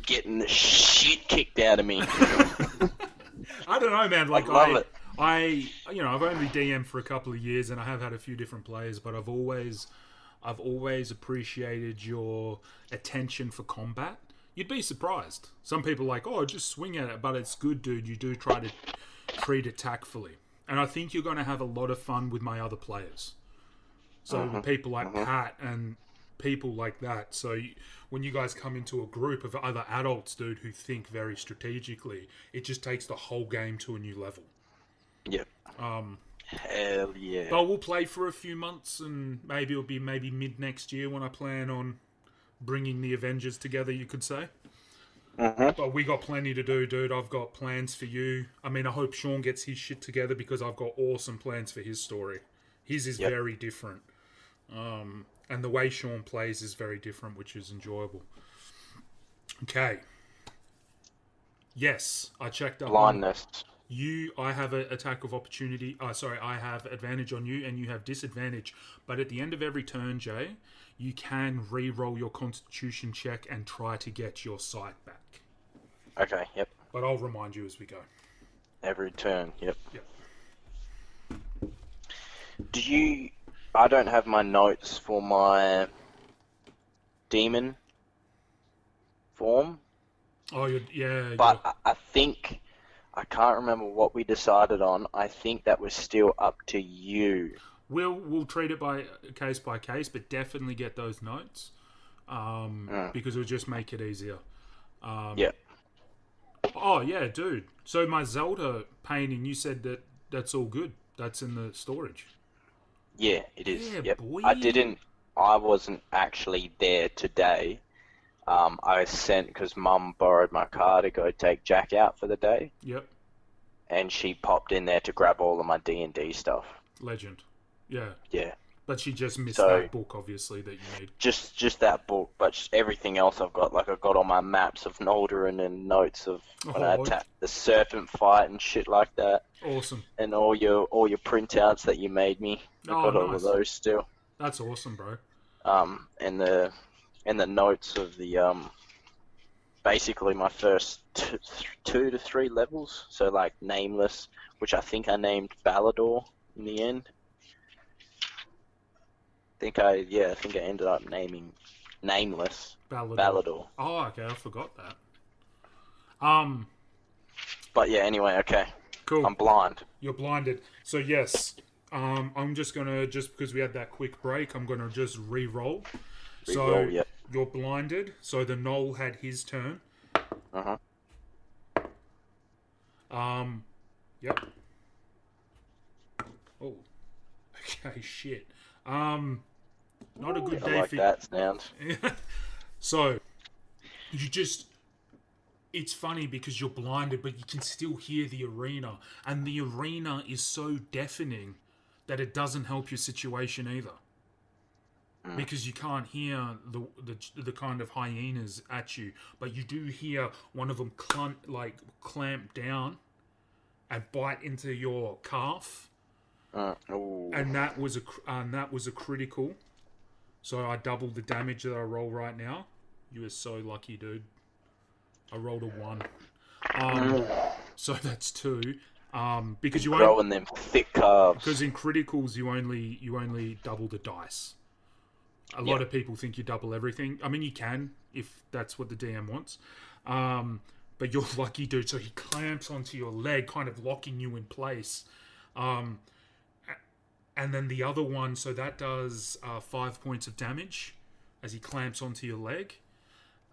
getting the shit kicked out of me. I don't know, man. Like, love it. I've only DM'd for a couple of years, and I have had a few different players, but I've always appreciated your attention for combat. You'd be surprised. Some people are like, oh, just swing at it, but it's good, dude. You do try to treat it tactfully. And I think you're going to have a lot of fun with my other players. So with people like Pat and people like that. So when you guys come into a group of other adults, dude, who think very strategically, it just takes the whole game to a new level. Yep. Hell yeah. But we'll play for a few months, and maybe it'll be mid next year when I plan on bringing the Avengers together, you could say. But we got plenty to do, dude. I've got plans for you. I mean, I hope Sean gets his shit together because I've got awesome plans for his story. His is very different. And the way Sean plays is very different, which is enjoyable. Okay. Yes, I checked up. Blindness. I have an attack of opportunity. I have advantage on you, and you have disadvantage. But at the end of every turn, Jay, you can re-roll your Constitution check and try to get your sight back. Okay, yep. But I'll remind you as we go. Every turn, yep. Yep. I don't have my notes for my demon form. Oh, yeah. But I think... I can't remember what we decided on. I think that was still up to you. We'll treat it by case, but definitely get those notes because it'll just make it easier. Yeah. Oh, yeah, dude. So my Zelda painting, you said that's all good. That's in the storage. Yeah, it is. Yeah, yep. boy. I wasn't actually there today. I sent, because Mum borrowed my car to go take Jack out for the day. Yep. And she popped in there to grab all of my D&D stuff. Legend. Yeah. Yeah. But she just missed that book, obviously, that you need. Just that book, but just everything else I've got. Like, I've got all my maps of Noldorin and notes of when I attacked the serpent fight and shit like that. Awesome. And all your printouts that you made me. I've got all of those still. That's awesome, bro. And the notes of the basically my first 2 to 3 levels. So like Nameless, which I think I named Ballador in the end. I think I ended up naming Nameless Ballador. Oh, okay, I forgot that. But yeah, anyway, okay. Cool. I'm blind. You're blinded. So yes, I'm just because we had that quick break, I'm gonna just re-roll. So yep. You're blinded. So the Knoll had his turn. Yep. Oh. Okay. Shit. Not a good day like for that sound. So it's funny because you're blinded, but you can still hear the arena, and the arena is so deafening that it doesn't help your situation either. Because you can't hear the kind of hyenas at you, but you do hear one of them clamp down and bite into your calf, and that was a critical. So I doubled the damage that I roll right now. You are so lucky, dude. I rolled a 1, so that's 2. Because you growing them thick calves. Because in criticals you only double the dice. A lot of people think you double everything. I mean, you can, if that's what the DM wants. But you're lucky, dude. So he clamps onto your leg, kind of locking you in place. And then the other one, so that does 5 points of damage as he clamps onto your leg.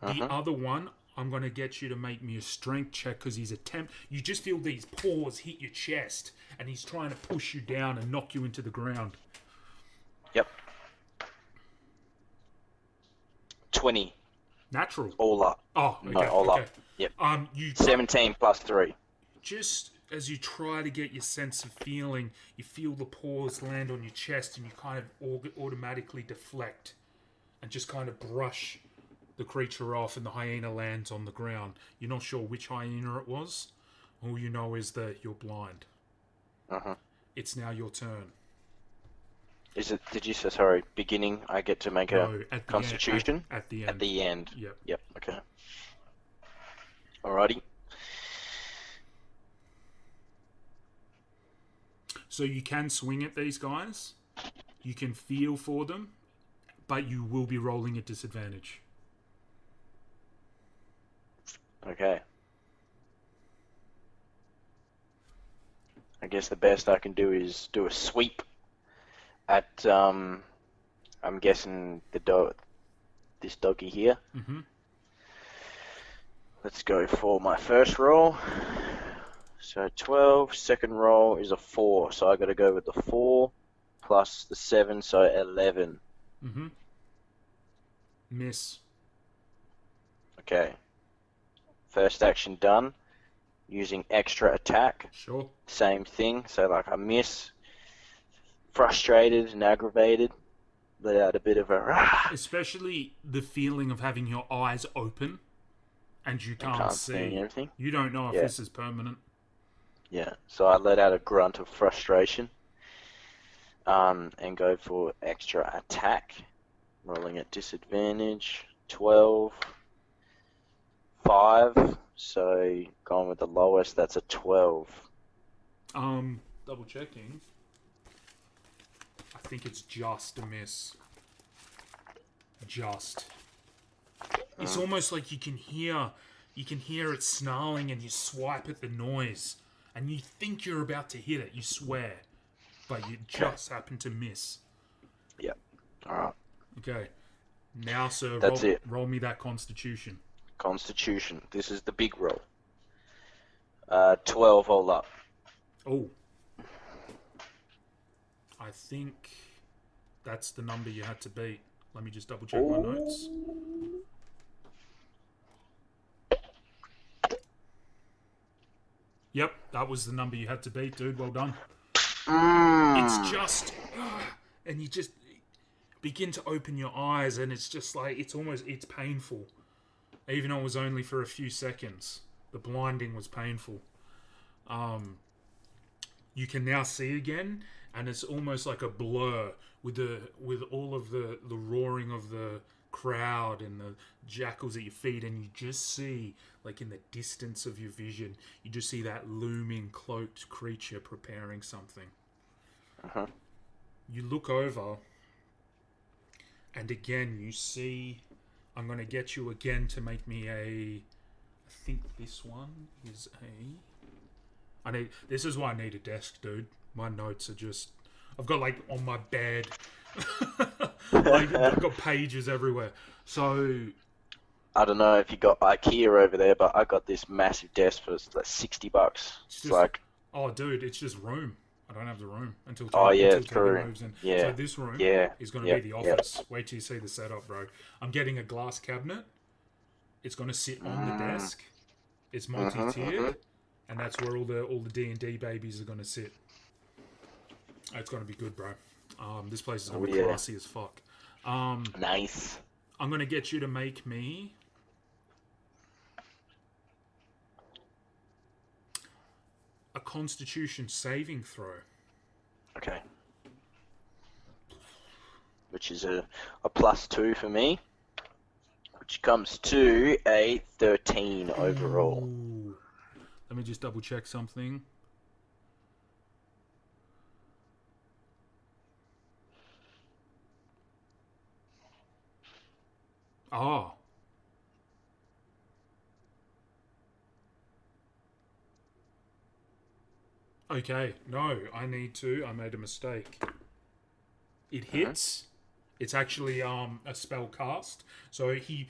The other one, I'm going to get you to make me a strength check because you just feel these paws hit your chest and he's trying to push you down and knock you into the ground. Yep. 20. Natural. All up. Oh, okay. No, all up. Yep. 17 plus 3. Just as you try to get your sense of feeling, you feel the paws land on your chest and you kind of automatically deflect and just kind of brush the creature off, and the hyena lands on the ground. You're not sure which hyena it was. All you know is that you're blind. It's now your turn. Is it? Did you say sorry? Beginning. I get to make No, a at the Constitution at the end. at the end. Yep. Yep. Okay. Alrighty. So you can swing at these guys. You can feel for them, but you will be rolling at disadvantage. Okay. I guess the best I can do is do a sweep at I'm guessing this doggy here. Mm-hmm. Let's go for my first roll. So 12. Second roll is a 4, so I got to go with the 4 plus the 7, so 11. Mm-hmm. Miss. Okay. First action done. Using extra attack. Sure. Same thing. So like I miss. Frustrated and aggravated. Let out a bit of a rah. Especially the feeling of having your eyes open and you can't see anything. You don't know if this is permanent. Yeah. So I let out a grunt of frustration. And go for extra attack. Rolling at disadvantage. 12. 5. So going with the lowest, that's a 12. Double checking. I think it's just a miss. Just. It's almost like you can hear it snarling and you swipe at the noise and you think you're about to hit it, you swear. But you just happen to miss. Yep. Alright. Okay. Now, sir, That's it. Roll me that Constitution. Constitution. This is the big roll. 12 all up. Oh. I think that's the number you had to beat. Let me just double check my notes. Yep, that was the number you had to beat, dude. Well done. It's just... and you just begin to open your eyes and it's just like... It's painful. Even though it was only for a few seconds. The blinding was painful. You can now see again, and it's almost like a blur with all of the roaring of the crowd and the jackals at your feet, and you just see, like in the distance of your vision, you just see that looming cloaked creature preparing something. Uh-huh. You look over, and again you see... I'm going to get you again to make me a... I think this one is a... This is why I need a desk, dude. My notes are just... I've got, like, on my bed. Like, I've got pages everywhere. So... I don't know if you got IKEA over there, but I got this massive desk for like $60. It's just, like... Oh, dude, it's just room. I don't have the room until it's Tony true. moves in. Yeah. So this room is going to be the office. Wait till you see the setup, bro. I'm getting a glass cabinet. It's going to sit on the desk. It's multi-tiered, and that's where all the D&D babies are going to sit. It's going to be good, bro. This place is going to be classy as fuck. Nice. I'm going to get you to make me... a Constitution saving throw. Okay. Which is a +2 for me. Which comes to a 13 overall. Ooh. Let me just double check something. Oh. Okay, no, I made a mistake. It hits. It's actually a spell cast. So he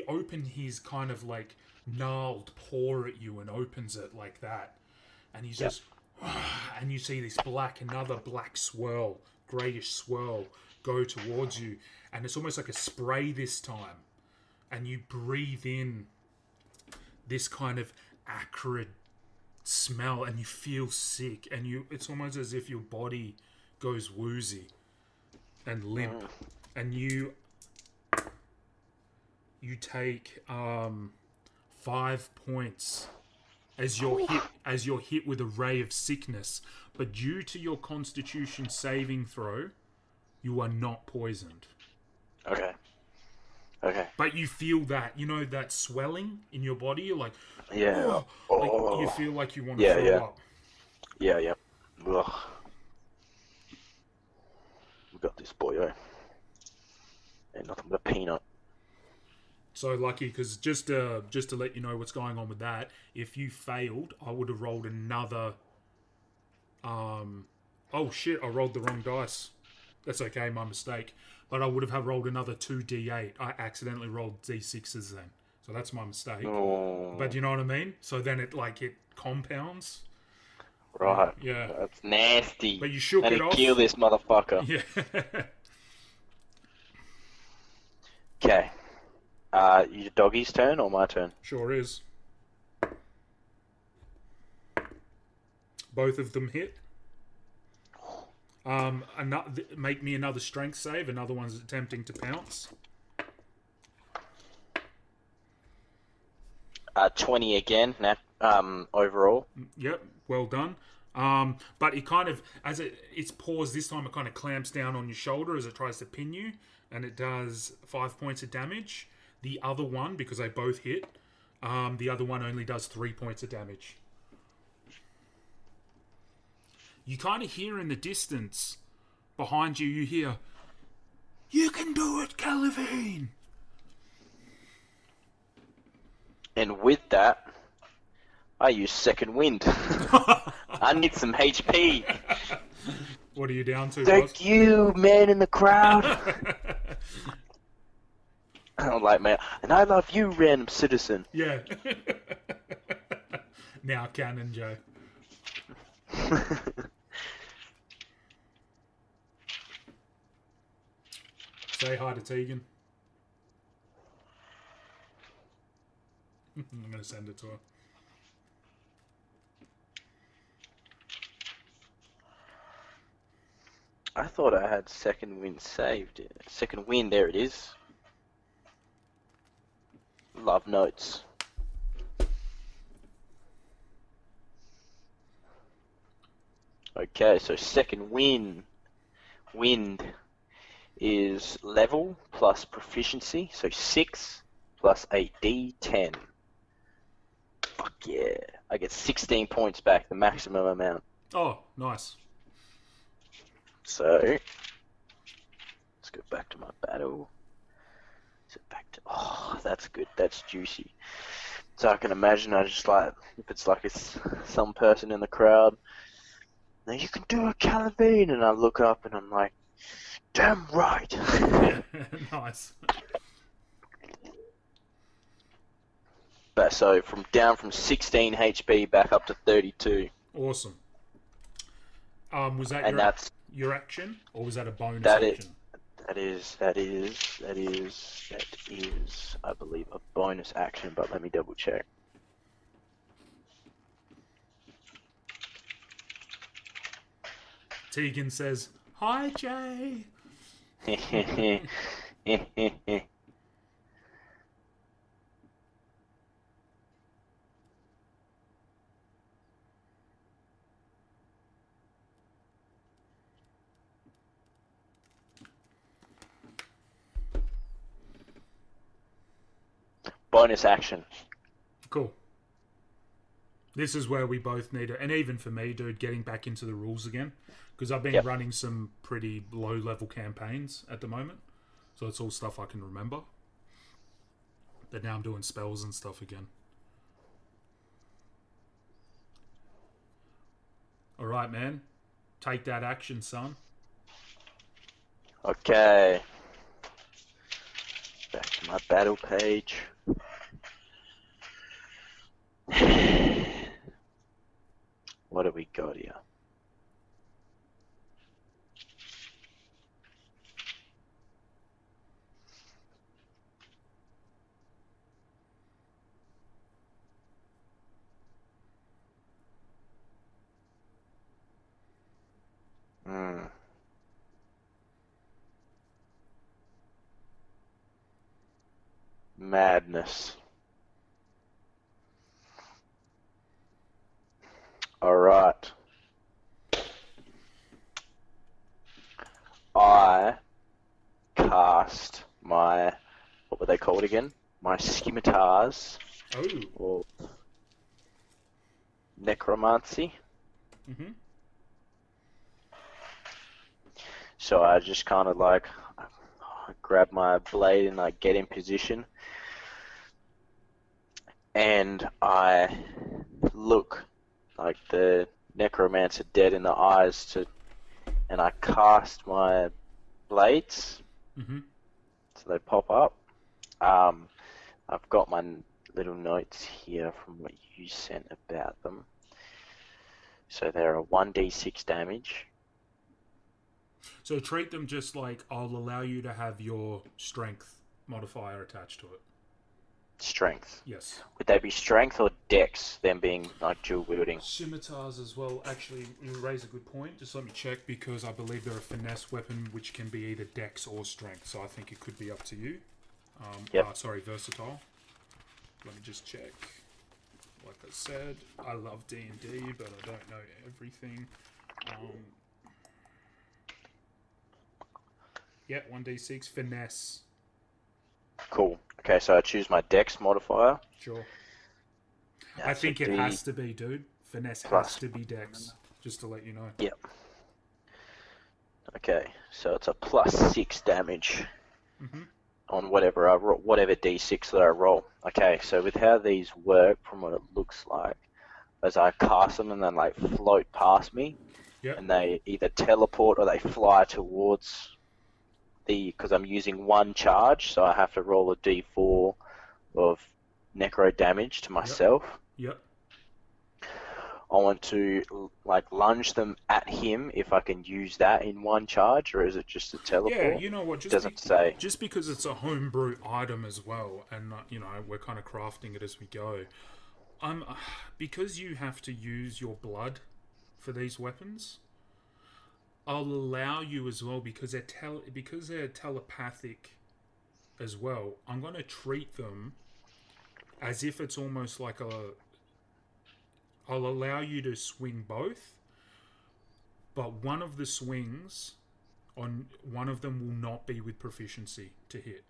opened his kind of like gnarled paw at you and opens it like that. And he's just and you see this another black swirl, greyish swirl go towards you, and it's almost like a spray this time. And you breathe in this kind of acrid smell and you feel sick, and it's almost as if your body goes woozy and limp, and you take 5 points as you're hit with a ray of sickness, but due to your Constitution saving throw, you are not poisoned. Okay. But you feel that, that swelling in your body. You're like, Yeah. like you feel like you want to throw up. Yeah. Ugh. We got this, boyo. Ain't nothing but a peanut. So lucky, because just to let you know what's going on with that, if you failed, I would have rolled another. Oh shit! I rolled the wrong dice. That's okay, my mistake. But I would have rolled another 2d8. I accidentally rolled d6s then, so that's my mistake. Oh. But you know what I mean? So then it compounds. Right. Yeah. That's nasty. But you shook it off. Kill this motherfucker. Yeah. Okay. Your doggy's turn or my turn? Sure is. Both of them hit. Make me another strength save. Another one's attempting to pounce. 20 again. Overall. Yep, well done. But it kind of, as it's paused this time, it kind of clamps down on your shoulder as it tries to pin you, and it does 5 points of damage. The other one, because they both hit, the other one only does 3 points of damage. You kind of hear in the distance, behind you, you hear, "You can do it, Calavene!" And with that, I use second wind. I need some HP. What are you down to, Thank boss? you, man in the crowd. I'm like, man, and I love you, random citizen. Yeah. Now Cannon Joe. Say hi to Tegan. I'm going to send it to her. I thought I had second wind saved. Second wind, there it is. Love notes. Okay, so second wind is level plus proficiency, so 6 plus a d10. Fuck yeah. I get 16 points back, the maximum amount. Oh, nice. So, let's go back to my battle. Oh, that's good. That's juicy. So I can imagine if it's like it's some person in the crowd. Now you can do a Calavene, and I look up and I'm like, damn right. Yeah, nice. But so down from 16 HP back up to 32. Awesome. Was that your action, or was that a bonus action? That is, I believe, a bonus action, but let me double check. Tegan says, "Hi, Jay." Bonus action. Cool. This is where we both need it, and even for me, dude, getting back into the rules again, because I've been running some pretty low-level campaigns at the moment, so it's all stuff I can remember. But now I'm doing spells and stuff again. All right, man. Take that action, son. Okay. Back to my battle page. What do we got here? Madness. Alright. I cast my, what were they called again? My scimitars, Oh. or necromancy. Mm-hmm. So I just kind of like grab my blade and like get in position, and I look like the necromancer dead in the eyes and I cast my blades, Mm-hmm. so they pop up. I've got my little notes here from what you sent about them. So they're a 1d6 damage. So treat them just like I'll allow you to have your strength modifier attached to it. Strength. Yes. Would they be strength or dex, them being like dual wielding? Scimitars as well. Actually, you raise a good point. Just let me check, because I believe they're a finesse weapon, which can be either dex or strength. So I think it could be up to you. Yep. Versatile. Let me just check. Like I said, I love D&D, but I don't know everything. Yeah, 1d6 finesse. Cool. Okay, so I choose my dex modifier. Sure. Yeah, I think so it D has to be, dude. Finesse plus. has to be dex. Just to let you know. Yep. Okay, so it's a +6 damage Mm-hmm. on whatever I roll, whatever d6 that I roll. Okay, so with how these work, from what it looks like, as I cast them and then like float past me, Yep. and they either teleport or they fly towards because I'm using one charge, so I have to roll a d4 of necro damage to myself. Yep. I want to like lunge them at him if I can use that in one charge, or is it just a teleport? Yeah, you know what? Doesn't say. Just because it's a homebrew item as well, and we're kind of crafting it as we go. Because you have to use your blood for these weapons, I'll allow you as well, because they're telepathic as well. I'm going to treat them as if it's almost like I'll allow you to swing both, but one of the swings on one of them will not be with proficiency to hit.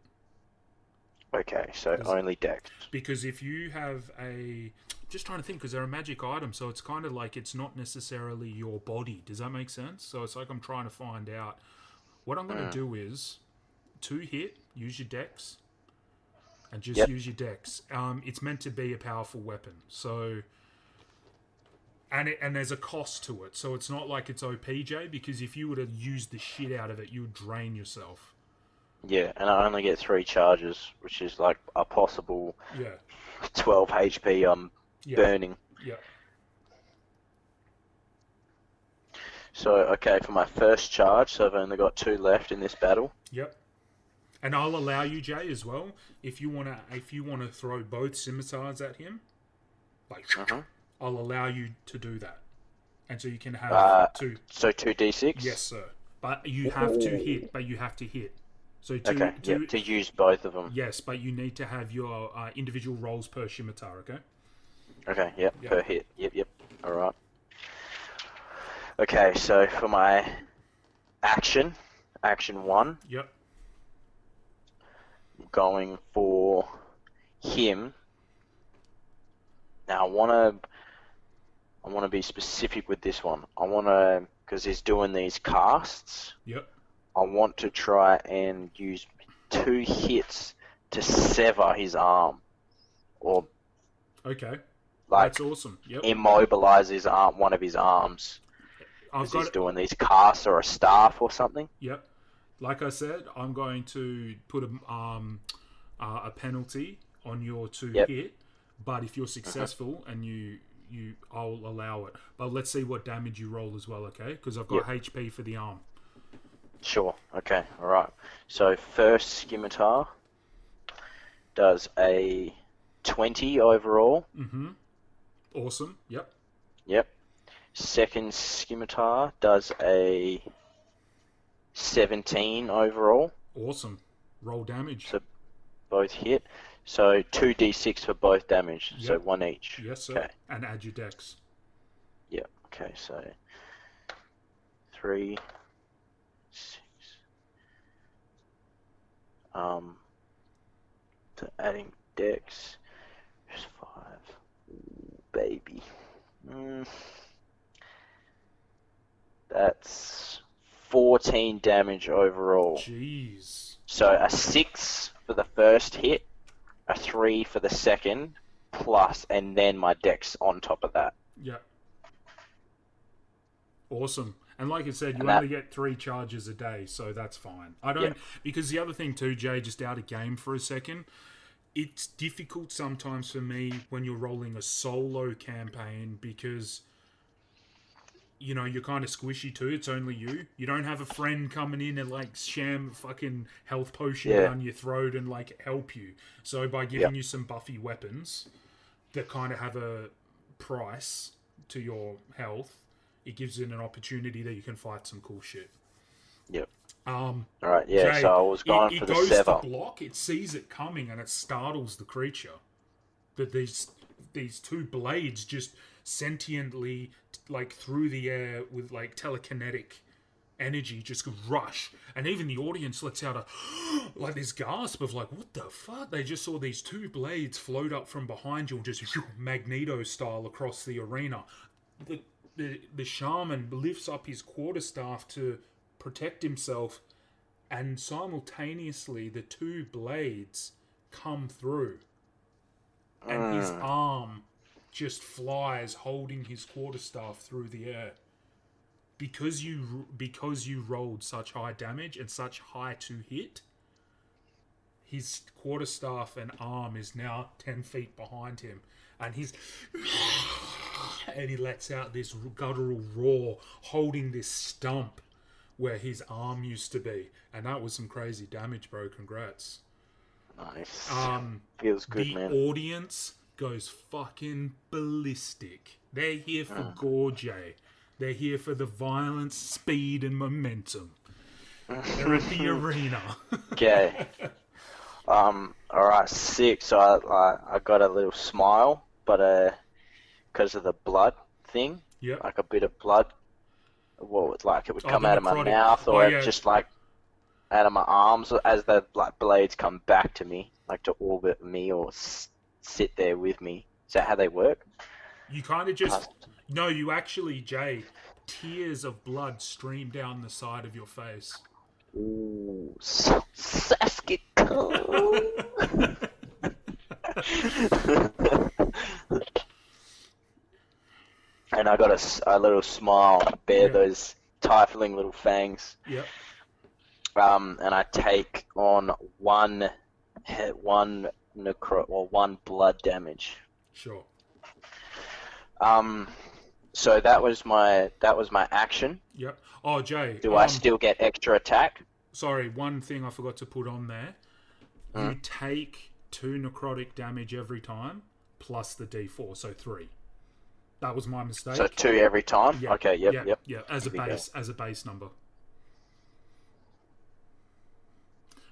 Okay, so only dex. Because if you have just trying to think, because they're a magic item, so it's kind of like it's not necessarily your body. Does that make sense? So it's like I'm trying to find out. What I'm going to do is 2 hit, use your dex, and just use your dex. It's meant to be a powerful weapon, so. And there's a cost to it, so it's not like it's OPJ, because if you were to use the shit out of it, you would drain yourself. Yeah, and I only get 3 charges, which is like a possible 12 HP burning. Yeah. So, okay, for my first charge, so I've only got 2 left in this battle. Yep. And I'll allow you, Jay, as well, if you wanna throw both scimitars at him, like I'll allow you to do that. And so you can have 2. So 2d6? Yes, sir. But you have to hit. So to use both of them. Yes, but you need to have your individual rolls per scimitar, okay? Okay, yep, per hit. Yep. Alright. Okay, so for my action 1. Yep. I'm going for him. Now I want to be specific with this one. I want to, because he's doing these casts. Yep. I want to try and use 2 hits to sever his arm, or okay, like that's awesome. Yep. Immobilize his arm, one of his arms. He's doing these casts or a staff or something. Yep. Like I said, I'm going to put a penalty on your 2 hit, but if you're successful and I'll allow it. But let's see what damage you roll as well, okay? Because I've got HP for the arm. Sure. Okay. All right. So first scimitar does a 20 overall. Mm-hmm. Awesome. Yep. Second scimitar does a 17 overall. Awesome. Roll damage. So both hit. So 2d6 for both damage. So 1 each. Yes, sir. Okay. And add your dex. Yep. Okay, so 3, 6. To adding dex, there's 5. Ooh, baby. That's 14 damage overall. Jeez. So a 6 for the first hit, a 3 for the second, plus, and then my dex on top of that. Yep. Awesome. And like I said, you And only get 3 charges a day, so that's fine. I don't... Yeah. Because the other thing too, Jay, just out of game for a second, it's difficult sometimes for me when you're rolling a solo campaign because, you know, you're kind of squishy too. It's only you. You don't have a friend coming in and, like, sham fucking health potion down your throat and, like, help you. So by giving you some buffy weapons that kind of have a price to your health, it gives it an opportunity that you can fight some cool shit. Yep. Alright, yeah, Jay, so I was going for the goes sever. to block, it sees it coming, and it startles the creature. That these 2 blades just sentiently, like, through the air with, like, telekinetic energy just rush. And even the audience lets out a, like, this gasp of, like, what the fuck? They just saw these 2 blades float up from behind you and just Magneto style across the arena. The shaman lifts up his quarterstaff to protect himself, and simultaneously the 2 blades come through, and his arm just flies holding his quarterstaff through the air. Because you rolled such high damage and such high to hit, his quarterstaff and arm is now 10 feet behind him, and he lets out this guttural roar holding this stump where his arm used to be. And that was some crazy damage, bro. Congrats. Nice. Feels good, the man. audience goes fucking ballistic. They're here for gore, Jay. They're here for the violence, speed, and momentum. They're at the arena. Okay. Alright, 6. So I got a little smile, but because of the blood thing, Yep. like a bit of blood, what like it would come the out of my necrotic. mouth, Oh, or yeah. just like out of my arms as the like blades come back to me, like to orbit me or sit there with me. Is that how they work? You kind of just... No, you actually, Jay, tears of blood stream down the side of your face. Ooh, Saskatoon. And I got a little smile, bare those tiefling little fangs. Yep. And I take on one blood damage. Sure. So that was my action. Yep. Oh, Jay. Do I still get extra attack? Sorry, one thing I forgot to put on there. You take 2 necrotic damage every time, plus the D4, so 3. That was my mistake. So 2 every time? Yeah, Okay, yep. Yeah, as a base number.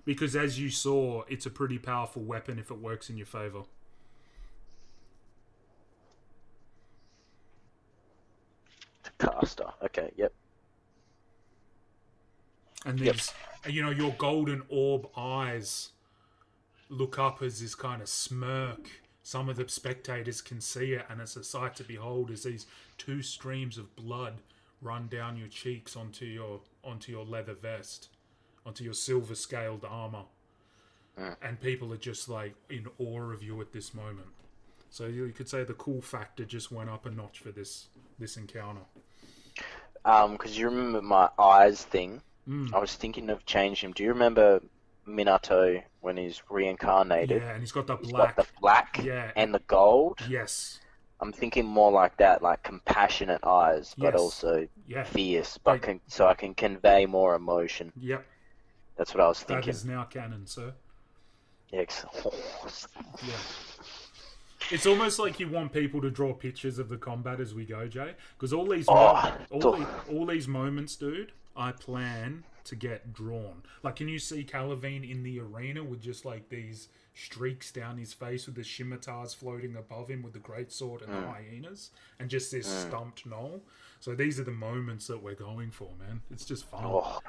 Because as you saw, it's a pretty powerful weapon if it works in your favour. Caster. Okay, yep. And these, you know, your golden orb eyes look up as this kind of smirk. Some of the spectators can see it, and it's a sight to behold as these 2 streams of blood run down your cheeks onto your leather vest, onto your silver scaled armor. And people are just like in awe of you at this moment. So you could say the cool factor just went up a notch for this encounter. Because you remember my eyes thing. I was thinking of changing him. Do you remember Minato when he's reincarnated? Yeah, and he's got the He's black. got the black and the gold. Yes. I'm thinking more like that, like compassionate eyes, but Yes. also Yeah. fierce, but so I can convey more emotion. Yep. That's what I was thinking. That is now canon, sir. Excellent. Yeah. It's almost like you want people to draw pictures of the combat as we go, Jay, because all these moments, dude, I plan to get drawn. Like, can you see Calavene in the arena with just like these streaks down his face with the scimitars floating above him with the greatsword and the hyenas and just this stumped knoll? So these are the moments that we're going for, man. It's just fun. Oh,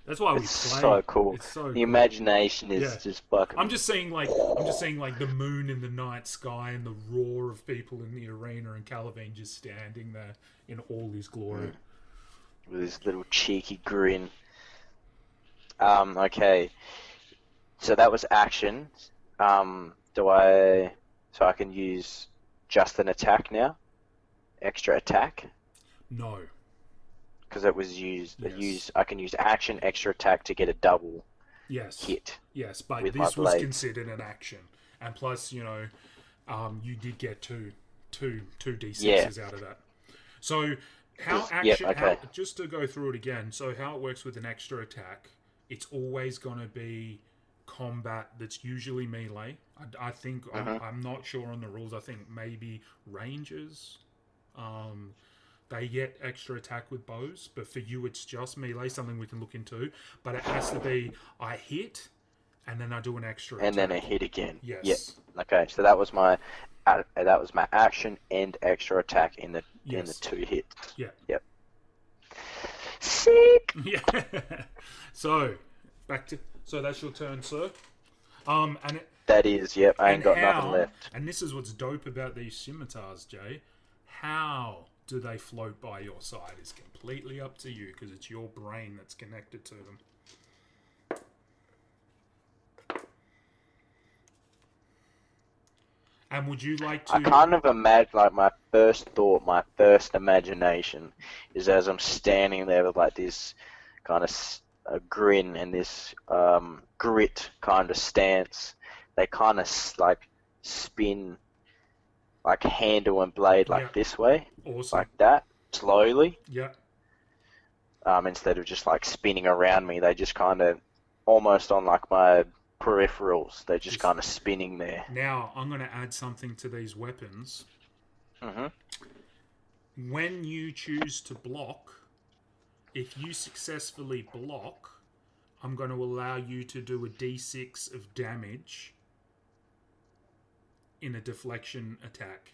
That's why we it's play. so cool. It's so the cool. imagination is just fucking. I'm just seeing like the moon in the night sky and the roar of people in the arena and Calavene just standing there in all his glory. With his little cheeky grin. Okay. So that was action. So I can use just an attack now? Extra attack? No. Because it was used. Yes. I can use action, extra attack to get a double hit. Yes, but with this my was blade. considered an action, and plus, you did get two d6s out of that. So just to go through it again. So how it works with an extra attack, it's always going to be combat that's usually melee. I think I'm not sure on the rules. I think maybe rangers. They get extra attack with bows, but for you it's just melee, something we can look into. But it has to be I hit, and then I do an extra attack. And then a hit again. Yes. Yeah. Okay, so that was my action and extra attack in the 2 hits. Yeah. Yep. Sick. Yeah. So that's your turn, sir. That is, yep. I ain't got nothing left. And this is what's dope about these scimitars, Jay. How do they float by your side is completely up to you because it's your brain that's connected to them. And would you like to... I kind of imagine, like, my first imagination is as I'm standing there with, like, this kind of a grin and this grit kind of stance. They kind of, like, spin, like, handle and blade, like, this way. Awesome. Like that, slowly. Yeah. Instead of just, like, spinning around me, they just kind of, almost on, like, my peripherals, they're just kind of spinning there. Now, I'm going to add something to these weapons. Mm-hmm. When you choose to block, if you successfully block, I'm going to allow you to do a d6 of damage in a deflection attack.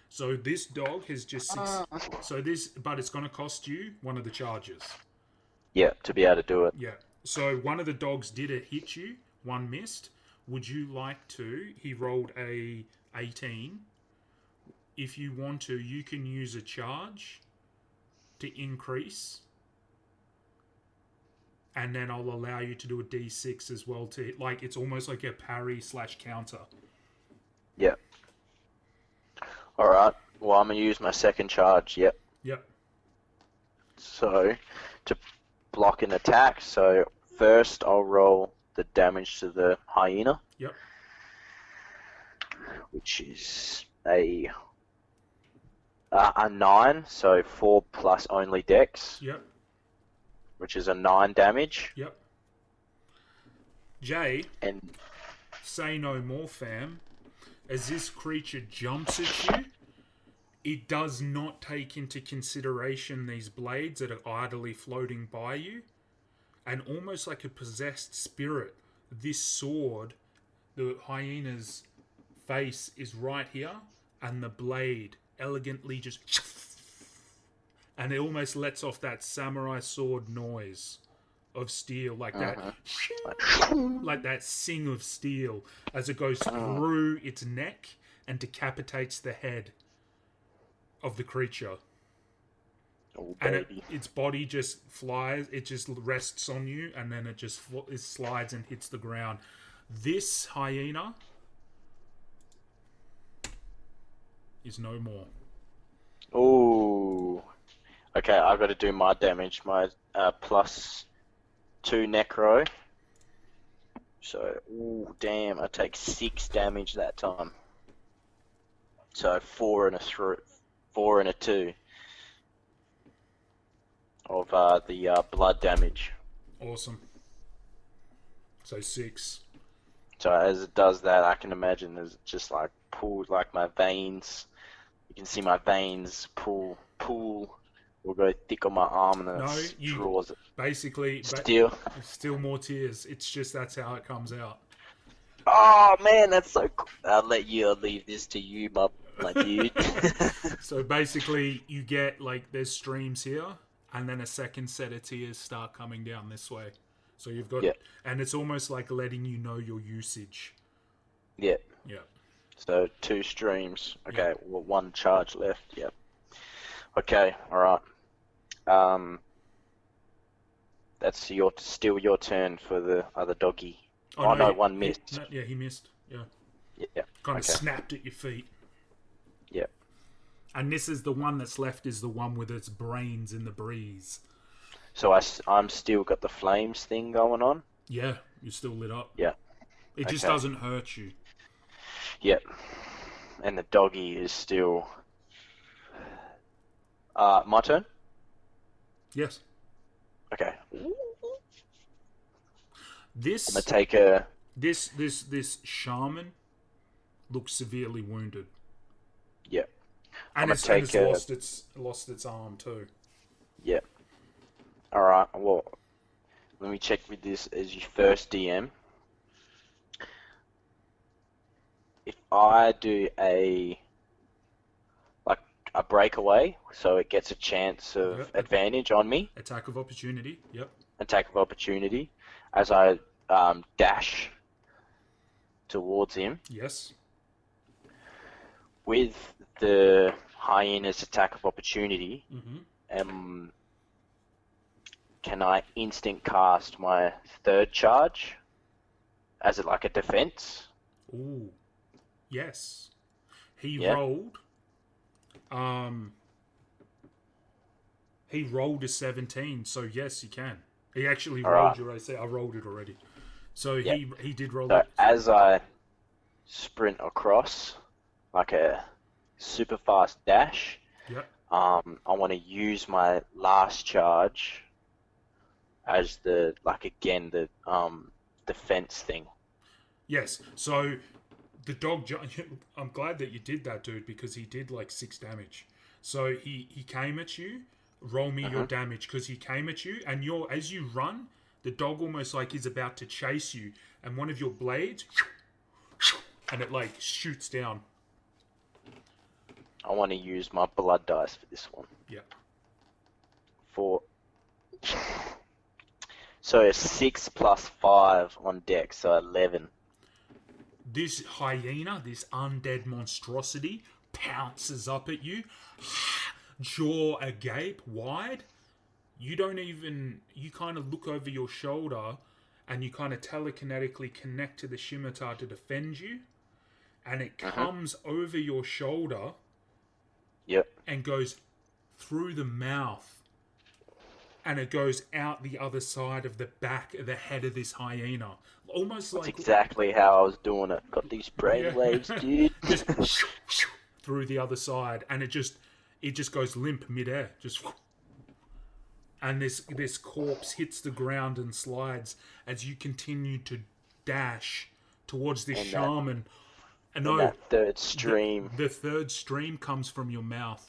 So this dog has just... but it's going to cost you one of the charges. Yeah, to be able to do it. Yeah. So one of the dogs did hit you, one missed. Would you like to? He rolled a 18. If you want to, you can use a charge to increase. And then I'll allow you to do a d6 as well to... Like, it's almost like a parry/counter. Yep. Alright. Well, I'm going to use my second charge. Yep. Yep. So, to block an attack, so first I'll roll the damage to the hyena. Yep. Which is a 9, so 4 plus only dex. Yep. Which is a 9 damage. Yep. Jay, and say no more, fam. As this creature jumps at you, it does not take into consideration these blades that are idly floating by you. And almost like a possessed spirit, this sword, the hyena's face is right here, and the blade elegantly just... And it almost lets off that samurai sword noise of steel, like that, like that sing of steel as it goes through its neck and decapitates the head of the creature. Oh, and its body just flies, it just rests on you, and then it slides and hits the ground. This hyena is no more. Ooh. Okay, I've got to do my damage, my plus 2 necro. So, ooh, damn, I take 6 damage that time. So 4 and a 2 of the blood damage. Awesome. So 6. So as it does that, I can imagine there's just like pulled, like my veins. You can see my veins pull will go thick on my arm and then No, it you draws it. basically Still. more tears. It's just that's how it comes out. Oh man, that's so cool. I'll leave this to you, my dude. So basically, you get like there's streams here, and then a second set of tears start coming down this way. So you've got, and it's almost like letting you know your usage. Yeah. Yeah. So 2 streams. Okay, well, 1 charge left. Yep. Okay, all right. That's still your turn for the other doggy. Oh no, 1 missed. He missed. Yeah. Yeah. Kind of snapped at your feet. Yeah. And this is the one that's left. Is the one with its brains in the breeze. So I'm still got the flames thing going on. Yeah, you're still lit up. Yeah. It just doesn't hurt you. Yep. And the doggy is still... my turn? Yes. Okay. This... I'm gonna take a... This shaman looks severely wounded. Yep. And it's lost its arm too. Yep. Alright, well... Let me check with this as your first DM. If I do a breakaway, so it gets a chance of advantage on me. Attack of opportunity. Yep. Attack of opportunity, as I dash towards him. Yes. With the hyena's attack of opportunity, can I instant cast my 3rd charge as like a defense? Ooh. Yes. He rolled. He rolled a 17, so yes, you can. He actually rolled your AC. I rolled it already. So he did roll it. As I sprint across, like a super fast dash, I want to use my last charge as the defense thing. Yes. So the dog. I'm glad that you did that, dude, because he did like 6 damage. So he came at you. Roll me your damage because he came at you, and as you run, the dog almost like is about to chase you, and one of your blades, and it like shoots down. I want to use my blood dice for this one. Yeah. So a 6 plus 5 on deck, so 11. This hyena, this undead monstrosity, pounces up at you, jaw agape, wide. You kind of look over your shoulder and you kind of telekinetically connect to the scimitar to defend you, and it comes over your shoulder and goes through the mouth, and it goes out the other side of the back of the head of this hyena. Almost That's like... exactly how I was doing it. Got these brain waves, dude. Just through the other side, and it just goes limp midair. And this corpse hits the ground and slides as you continue to dash towards this shaman. And that 3rd stream. The 3rd stream comes from your mouth.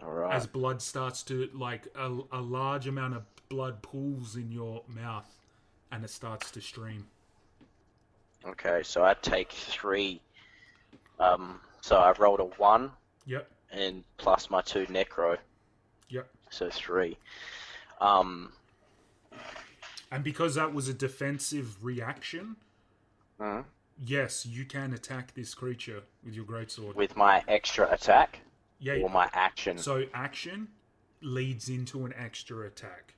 Alright. As blood starts to, like, a large amount of blood pools in your mouth, and it starts to stream. Okay, so I take 3. So I rolled a 1. Yep. And plus my 2 necro. Yep. So 3. And because that was a defensive reaction, yes, you can attack this creature with your greatsword. With my extra attack? Yeah. Or my action? So action leads into an extra attack.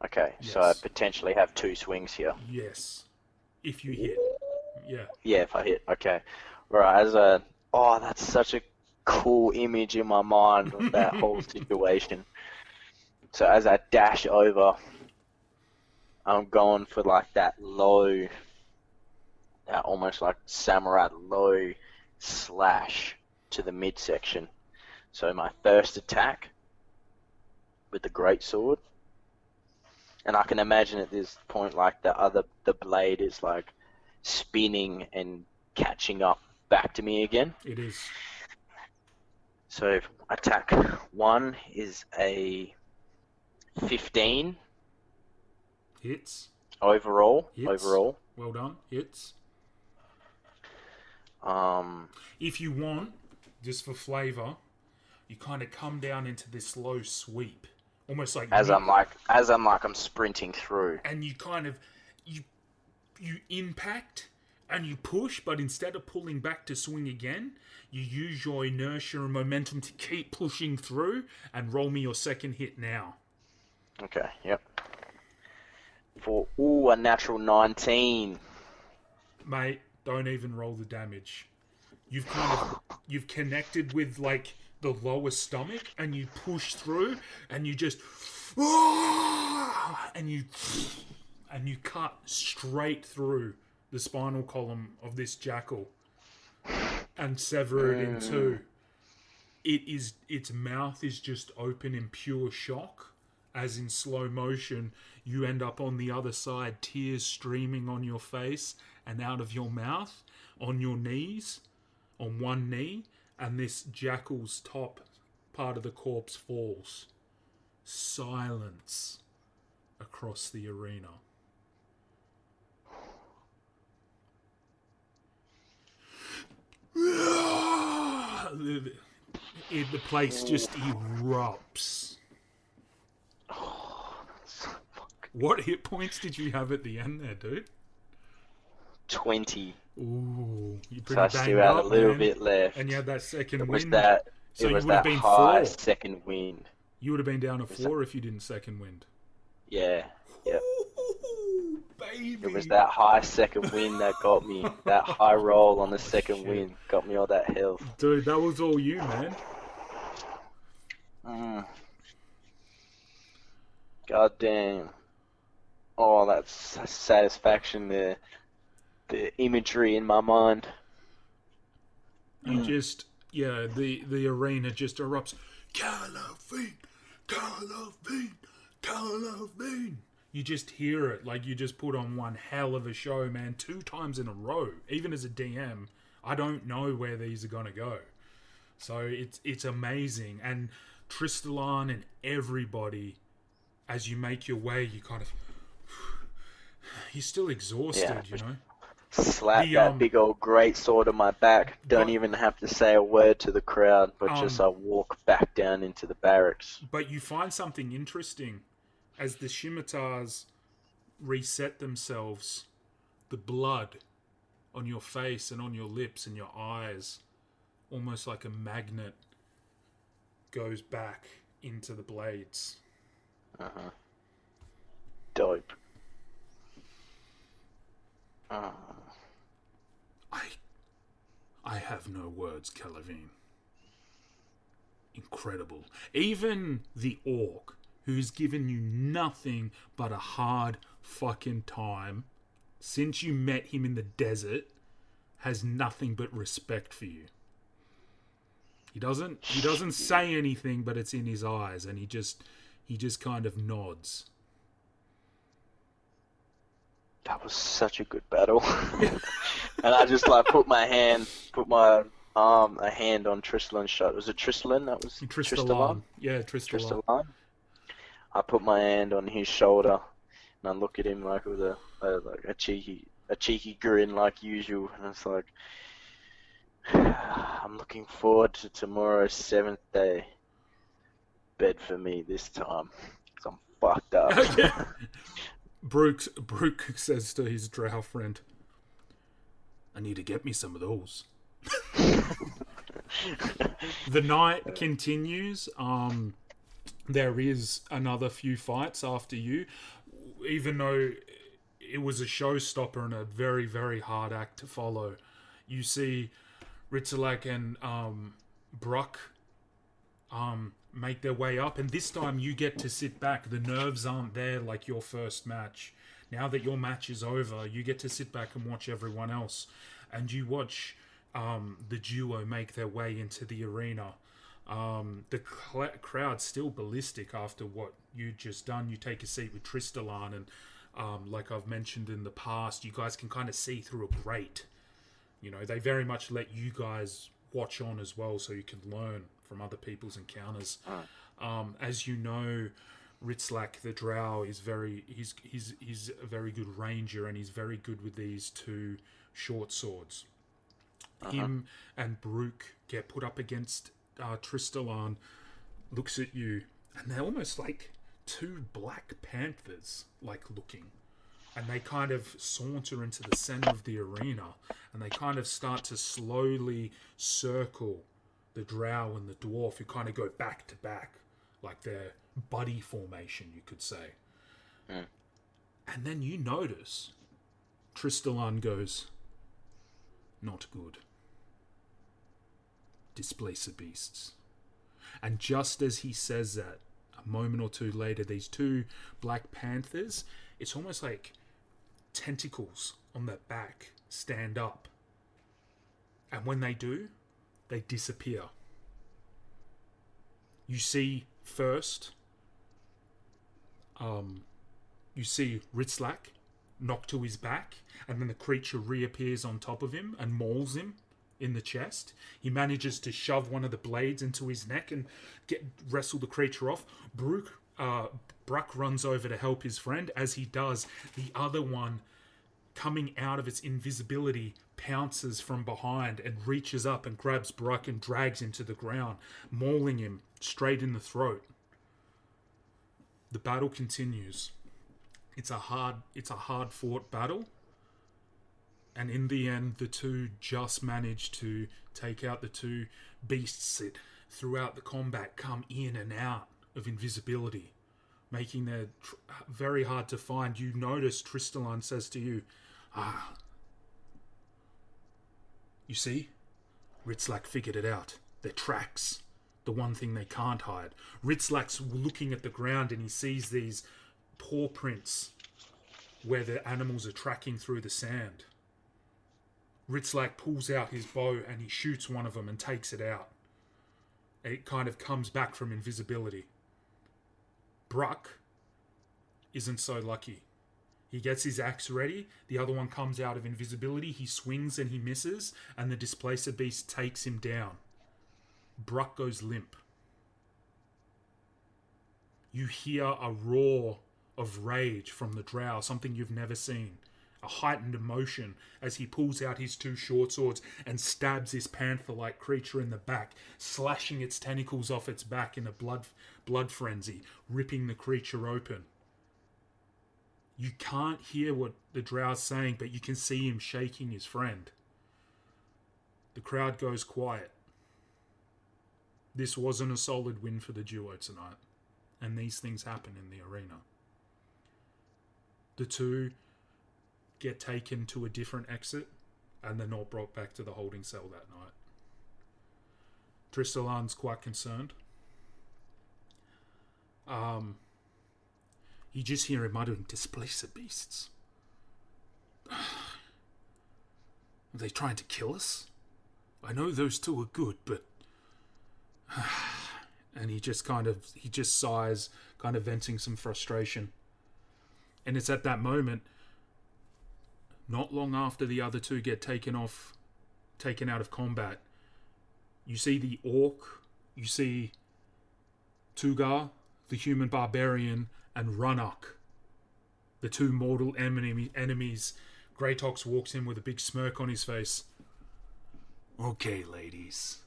Okay, yes. So I potentially have 2 swings here. Yes. If you hit. Yeah. Yeah, if I hit. Okay. Right, that's such a cool image in my mind of that whole situation. So as I dash over, I'm going for like that low, almost like samurai low slash to the midsection. So my first attack with the greatsword, and I can imagine at this point like the blade is like spinning and catching up back to me again. It is. So attack 1 is a 15 Hits. overall. Hits. Overall. Well done. Hits. Um, If you want, just for flavour, you kind of come down into this low sweep, almost like I'm sprinting through. and you kind of you impact and you push, but instead of pulling back to swing again, you use your inertia and momentum to keep pushing through. And roll me your second hit now. Okay, yep. For a natural 19. Mate, don't even roll the damage. You've connected with like the lower stomach, and you push through, and you just and you cut straight through the spinal column of this jackal and sever it in two. Its mouth is just open in pure shock. As in slow motion, you end up on the other side, tears streaming on your face and out of your mouth, on your knees, on one knee, and this jackal's top part of the corpse falls. Silence across the arena. The place just erupts. What hit points did you have at the end there, dude? 20. Ooh, you pretty So I still had a little bit left. And you had that second It was wind. that. So It was you would have that been high 4. second wind. You would have been down to 4 if you didn't second wind. Yeah. Yep. Ooh, baby. It was that high second wind that got me. That high roll on the second Shit. wind got me all that health. Dude, that was all you, man. God damn. Oh, that's satisfaction there. The imagery in my mind. You just, the arena just erupts. Calavene, Calavene, Calavene. You just hear it, like you just put on one hell of a show, man, 2 times in a row. Even as a DM, I don't know where these are going to go. So it's amazing. And Tristalan and everybody, as you make your way, you kind of... You're still exhausted, you know? Slap that big old great sword on my back. Don't even have to say a word to the crowd, but just I walk back down into the barracks. But you find something interesting. As the scimitars reset themselves, the blood on your face and on your lips and your eyes, almost like a magnet, goes back into the blades. Dope. I have no words, Calavene. Incredible. Even the orc, who's given you nothing but a hard fucking time since you met him in the desert, has nothing but respect for you. He doesn't say anything, but it's in his eyes, and he just kind of nods. That was such a good battle. And I just put a hand on Tristalan's shoulder. Was it Tristalan? That was Tristalan. Yeah, Tristalan. I put my hand on his shoulder, and I look at him with a cheeky grin like usual, and it's like, I'm looking forward to tomorrow's 7th day. Bed for me this time, 'cause I'm fucked up. Brooke says to his drow friend, I need to get me some of those. The night continues. There is another few fights after you, even though it was a showstopper and a very, very hard act to follow. You see Ritzalak and Bruck make their way up, and this time you get to sit back. The nerves aren't there like your first match. Now that your match is over, you get to sit back and watch everyone else, and you watch the duo make their way into the arena. The crowd's still ballistic after what you just done. You take a seat with Tristalan, and like I've mentioned in the past, you guys can kind of see through a grate. You know, they very much let you guys watch on as well, so you can learn from other people's encounters. As you know, Ritzlak the Drow is he's a very good ranger, and he's very good with these two short swords. Him and Brooke get put up against Tristalan, looks at you, and they're almost like two black panthers, like looking. And they kind of saunter into the center of the arena, and they kind of start to slowly circle the drow and the dwarf, who kind of go back to back, like their buddy formation, you could say. And then you notice Tristalan goes, "Not good. Displacer beasts." And just as he says that, a moment or two later, these two black panthers, it's almost like tentacles on their back stand up. And when they do, they disappear. You see first, you see Ritzlak knocked to his back, and then the creature reappears on top of him and mauls him in the chest. He manages to shove one of the blades into his neck and wrestle the creature off. Bruck runs over to help his friend. As he does, the other one, coming out of its invisibility, pounces from behind and reaches up and grabs Bruck and drags him to the ground, mauling him straight in the throat. The battle continues. It's a hard fought battle. And in the end, the two just manage to take out the two beasts that throughout the combat come in and out of invisibility, making them very hard to find. You notice Tristalan says to you, you see? Ritzlak figured it out. Their tracks. The one thing they can't hide. Ritzlak's looking at the ground and he sees these paw prints where the animals are tracking through the sand. Ritzlak pulls out his bow and he shoots one of them and takes it out. It kind of comes back from invisibility. Bruck isn't so lucky. He gets his axe ready, the other one comes out of invisibility, he swings and he misses, and the Displacer Beast takes him down. Bruck goes limp. You hear a roar of rage from the drow, something you've never seen. A heightened emotion as he pulls out his two short swords and stabs this panther-like creature in the back, slashing its tentacles off its back in a blood frenzy, ripping the creature open. You can't hear what the drow's saying, but you can see him shaking his friend. The crowd goes quiet. This wasn't a solid win for the duo tonight, and these things happen in the arena. The two get taken to a different exit, and they're not brought back to the holding cell that night. Tristalan's quite concerned. You just hear him muttering, "Displacer beasts. Are they trying to kill us? I know those two are good, but..." And he just sighs, kind of venting some frustration. And it's at that moment, not long after the other two get taken out of combat, you see the orc, you see Tugar, the human barbarian, and Runnock, the two mortal enemies. Greytox walks in with a big smirk on his face. "Okay, ladies,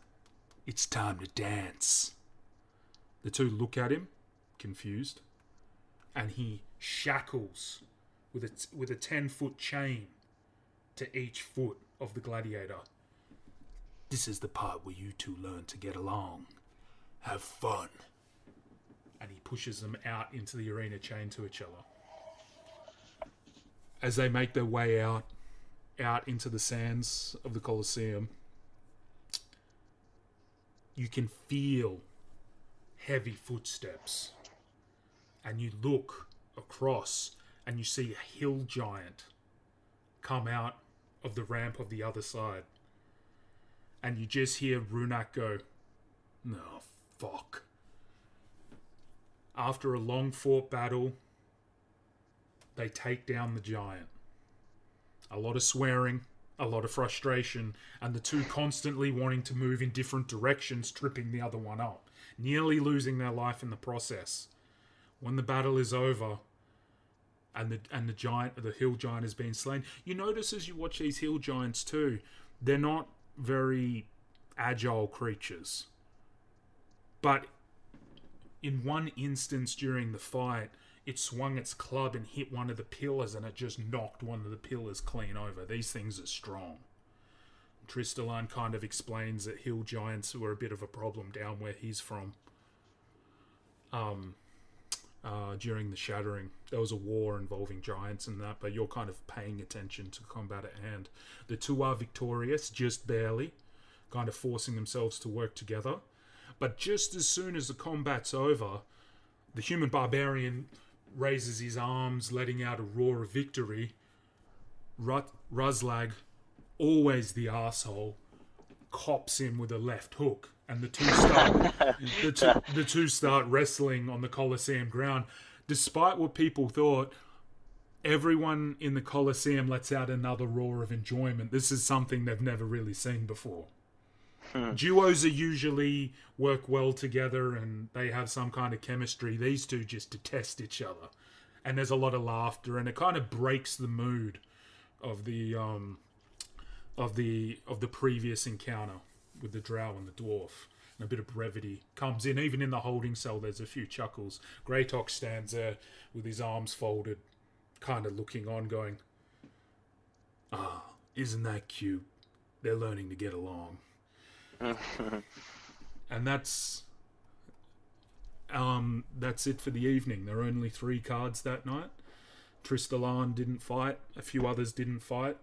it's time to dance." The two look at him, confused, and he shackles with a 10-foot chain to each foot of the gladiator. "This is the part where you two learn to get along. Have fun." And he pushes them out into the arena, chained to each other. As they make their way out into the sands of the Colosseum, you can feel heavy footsteps. And you look across and you see a hill giant come out of the ramp of the other side. And you just hear Runak go, "Oh, fuck." After a long fought battle, they take down the giant. A lot of swearing, a lot of frustration, and the two constantly wanting to move in different directions, tripping the other one up, nearly losing their life in the process. When the battle is over, and the hill giant has been slain, you notice as you watch these hill giants too, they're not very agile creatures. But in one instance during the fight, it swung its club and hit one of the pillars, and it just knocked one of the pillars clean over. These things are strong. Tristalan kind of explains that hill giants were a bit of a problem down where he's from. During the Shattering, there was a war involving giants and that, but you're kind of paying attention to combat at hand. The two are victorious, just barely, kind of forcing themselves to work together. But just as soon as the combat's over, the human barbarian raises his arms, letting out a roar of victory. Ruzlag, always the arsehole, cops him with a left hook, and the two start wrestling on the Colosseum ground. Despite what people thought, everyone in the Colosseum lets out another roar of enjoyment. This is something they've never really seen before. Duos are usually work well together and they have some kind of chemistry. These two just detest each other, and there's a lot of laughter, and it kind of breaks the mood of the previous encounter with the drow and the dwarf. And a bit of brevity comes in. Even in the holding cell, there's a few chuckles. Greytok stands there with his arms folded, kind of looking on, going, isn't that cute? They're learning to get along. And that's it for the evening. There are only 3 cards that night. Tristalan didn't fight. A few others didn't fight.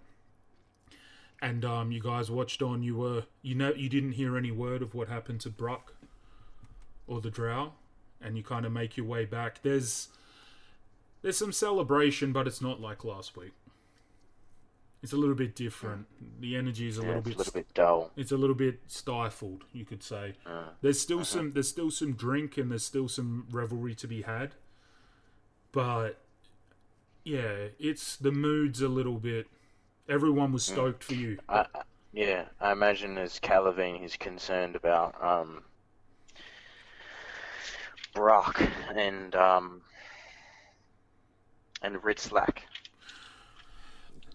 And you guys watched on. You didn't hear any word of what happened to Bruck or the drow, and you kind of make your way back. There's some celebration, but it's not like last week. It's a little bit different. The energy is a little bit dull. It's a little bit stifled, you could say. There's still some drink and there's still some revelry to be had. But yeah, the mood's a little bit. Everyone was stoked for you. I imagine as Calavene, he's concerned about Brock and Ritzlak.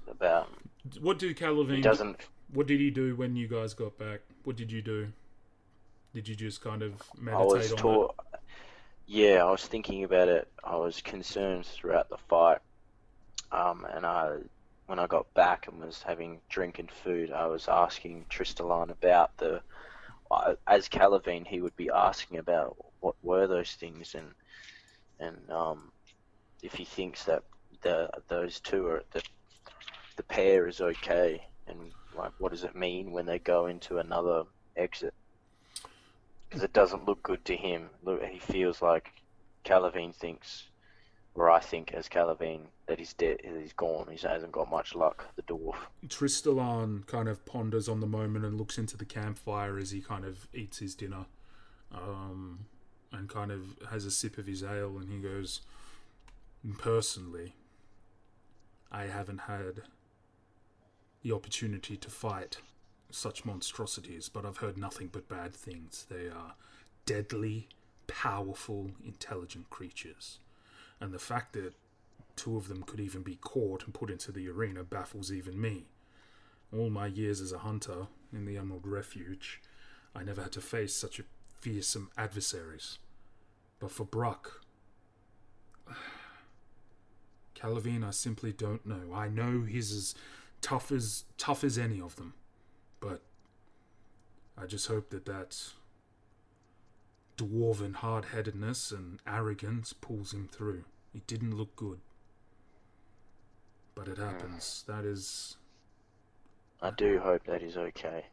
About what did Calavene? What did he do when you guys got back? What did you do? Did you just kind of meditate on it? Yeah, I was thinking about it. I was concerned throughout the fight, and when I got back and was having drink and food, I was asking Tristalan about as Calavene, he would be asking about what were those things, and if he thinks that those two are the pair is okay, and like what does it mean when they go into another exit? Because it doesn't look good to him. Look, he feels like Calavene thinks, or I think as Calavene, that he's dead, he's gone, he hasn't got much luck, the dwarf. Tristalan kind of ponders on the moment and looks into the campfire as he kind of eats his dinner, and kind of has a sip of his ale, and he goes, personally, I haven't had the opportunity to fight such monstrosities, but I've heard nothing but bad things. They are deadly, powerful, intelligent creatures. And the fact that 2 of them could even be caught and put into the arena baffles even me. All my years as a hunter in the Emerald Refuge, I never had to face such a fearsome adversaries. But for Bruck, Calavene, I simply don't know. I know he's as tough as any of them, but I just hope that dwarven hard-headedness and arrogance pulls him through. It didn't look good, but it happens. That is. I do hope that he's okay.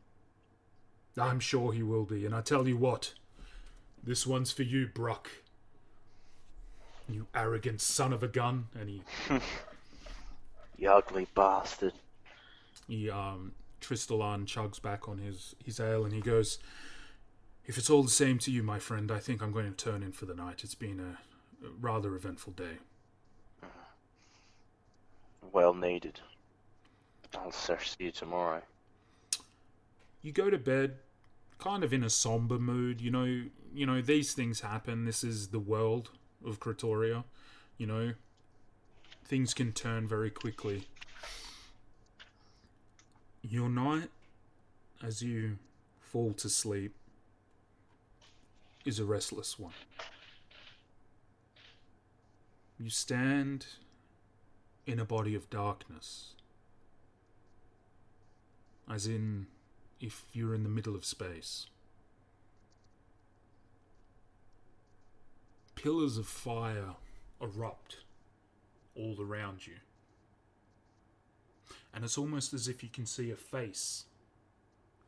I'm sure he will be, and I tell you what, this one's for you, Bruck. You arrogant son of a gun. And he... You ugly bastard. Tristalan chugs back on his ale and he goes, if it's all the same to you, my friend, I think I'm going to turn in for the night. It's been a rather eventful day. Well needed. I'll see you tomorrow. You go to bed kind of in a somber mood. You know, these things happen. This is the world of Kratoria. You know, things can turn very quickly. Your night, as you fall to sleep, is a restless one. You stand in a body of darkness, as in if you're in the middle of space. Pillars of fire erupt all around you. And it's almost as if you can see a face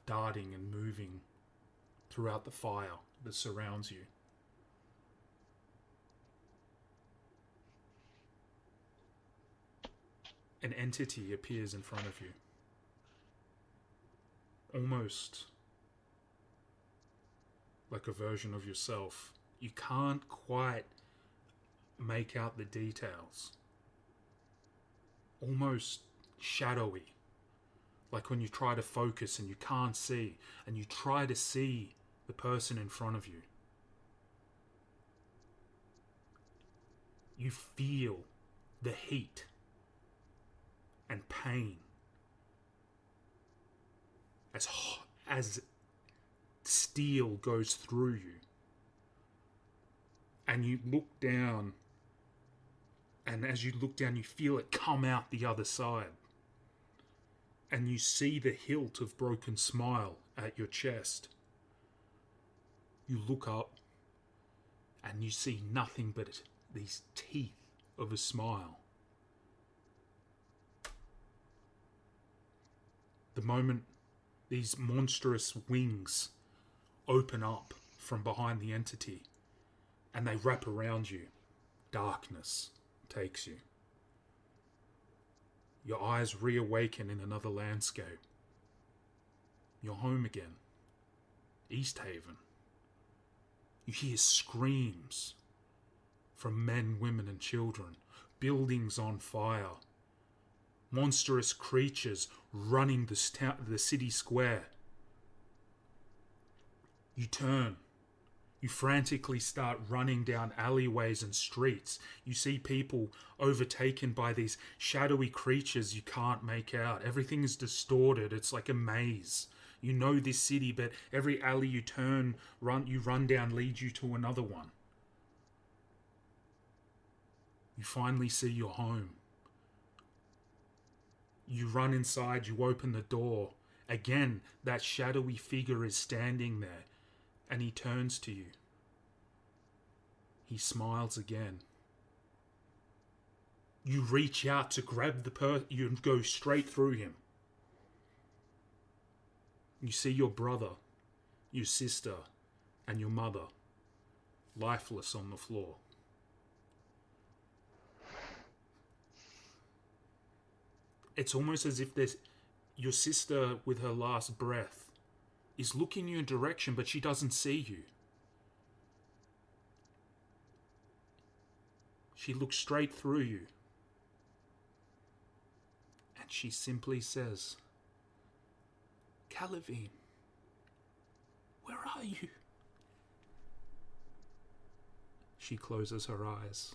darting and moving throughout the fire that surrounds you. An entity appears in front of you. Almost like a version of yourself. You can't quite make out the details. Almost shadowy. Like when you try to focus and you can't see, and you try to see the person in front of you. You feel the heat and pain as steel goes through you. And you look down, and as you look down, you feel it come out the other side. And you see the hilt of Broken Smile at your chest. You look up, and you see nothing but these teeth of a smile. The moment these monstrous wings open up from behind the entity, and they wrap around you, darkness takes you. Your eyes reawaken in another landscape. You're home again. East Haven. You hear screams from men, women, and children. Buildings on fire. Monstrous creatures running the city square. You turn. You frantically start running down alleyways and streets. You see people overtaken by these shadowy creatures you can't make out. Everything is distorted. It's like a maze. You know this city, but every alley you run down leads you to another one. You finally see your home. You run inside, you open the door. Again, that shadowy figure is standing there, and he turns to you. He smiles again. You reach out to grab you go straight through him. You see your brother, your sister, and your mother, lifeless on the floor. It's almost as if your sister, with her last breath, is looking you in direction, but she doesn't see you. She looks straight through you. And she simply says, "Calavene, where are you?" She closes her eyes.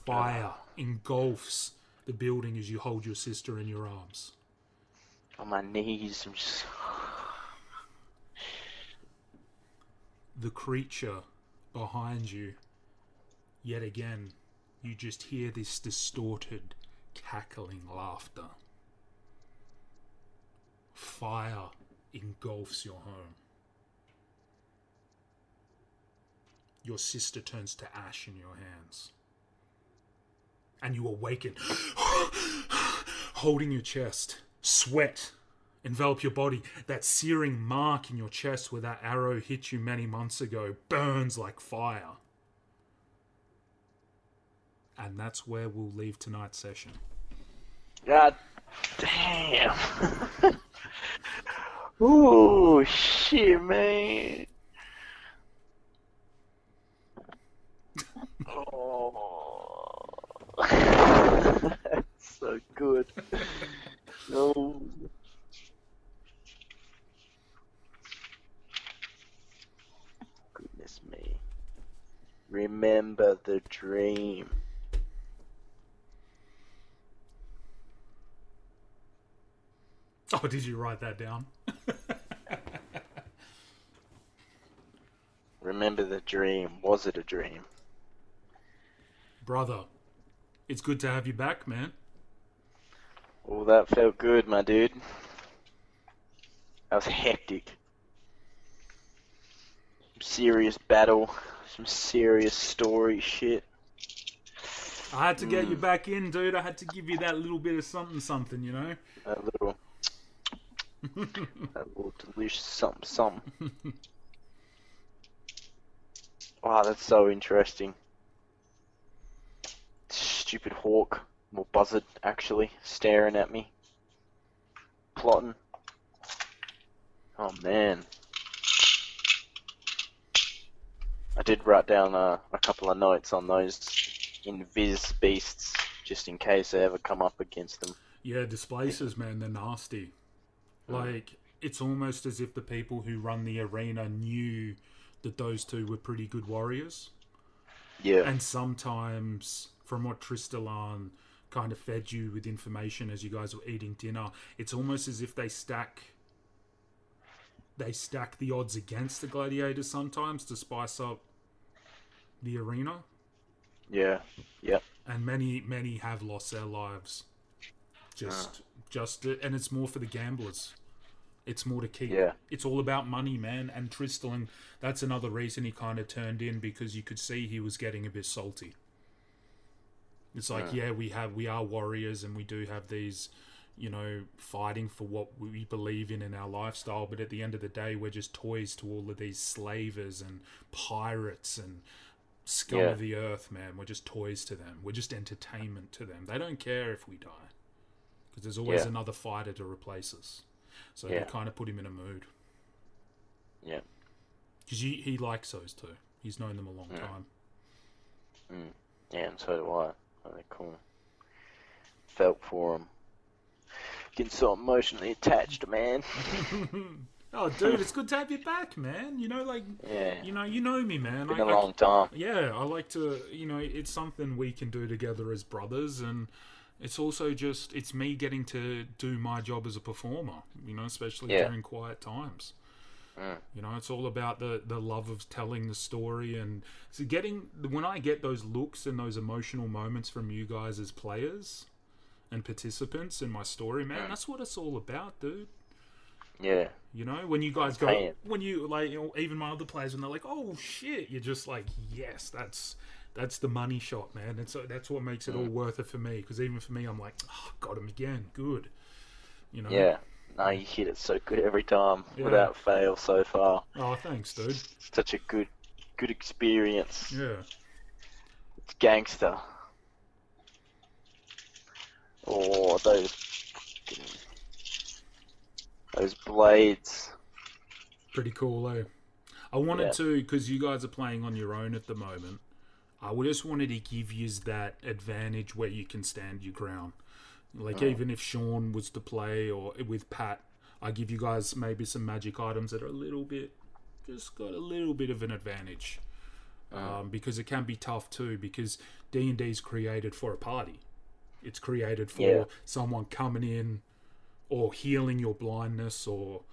Fire engulfs the building as you hold your sister in your arms. On my knees, I'm just... The creature behind you, yet again, you just hear this distorted, cackling laughter. Fire engulfs your home. Your sister turns to ash in your hands. And you awaken, holding your chest. Sweat envelop your body. That searing mark in your chest where that arrow hit you many months ago burns like fire. And that's where we'll leave tonight's session. God damn. Ooh, shit, man. Oh. so good. No. Goodness me. Remember the dream. Oh, did you write that down? Remember the dream. Was it a dream? Brother, it's good to have you back, man. Oh, that felt good, my dude. That was hectic. Some serious battle. Some serious story shit. I had to get you back in, dude. I had to give you that little bit of something, you know? That little delicious something. Wow, that's so interesting. Stupid hawk, or buzzard, actually, staring at me. Plotting. Oh, man. I did write down a couple of notes on those invis beasts, just in case I ever come up against them. Yeah, displacers, man, they're nasty. Like, it's almost as if the people who run the arena knew that those two were pretty good warriors. Yeah. And sometimes, from what Tristalan kind of fed you with information as you guys were eating dinner, it's almost as if they stack the odds against the gladiators sometimes to spice up the arena. Yeah. Yep. And many have lost their lives. And it's more for the gamblers. It's more to keep. Yeah. It's all about money, man. And Tristan, that's another reason he kind of turned in, because you could see he was getting a bit salty. It's like, yeah, we are warriors and we do have these, you know, fighting for what we believe in our lifestyle. But at the end of the day, we're just toys to all of these slavers and pirates and scum of the earth, man. We're just toys to them. We're just entertainment to them. They don't care if we die, because there's always another fighter to replace us. So they kind of put him in a mood. Yeah. Because he likes those two. He's known them a long time. Yeah, and so do I. Oh, they're cool. Felt for them. Getting so emotionally attached, man. Oh, dude, it's good to have you back, man. You know, like, you know me, man. Been a long time. Yeah, I like to, you know, it's something we can do together as brothers, and it's also just, it's me getting to do my job as a performer, you know, especially during quiet times. You know, it's all about the love of telling the story, and so when I get those looks and those emotional moments from you guys as players and participants in my story, man, that's what it's all about, dude. Yeah. You know, when you guys go, when you, like, you know, even my other players, when they're like, oh shit, you're just like, yes, that's the money shot, man. And so that's what makes it all worth it for me, because even for me, I'm like, oh, got him again, good. You know? Yeah. No, you hit it so good every time, without fail so far. Oh, thanks, dude. Such a good experience. Yeah. It's gangster. Oh, those blades. Pretty cool, eh? I wanted to, because you guys are playing on your own at the moment, I just wanted to give you that advantage where you can stand your ground. Like, even if Sean was to play, or with Pat, I give you guys maybe some magic items that are just got a little bit of an advantage. Because it can be tough too, because D&D is created for a party. It's created for someone coming in, or healing your blindness, or,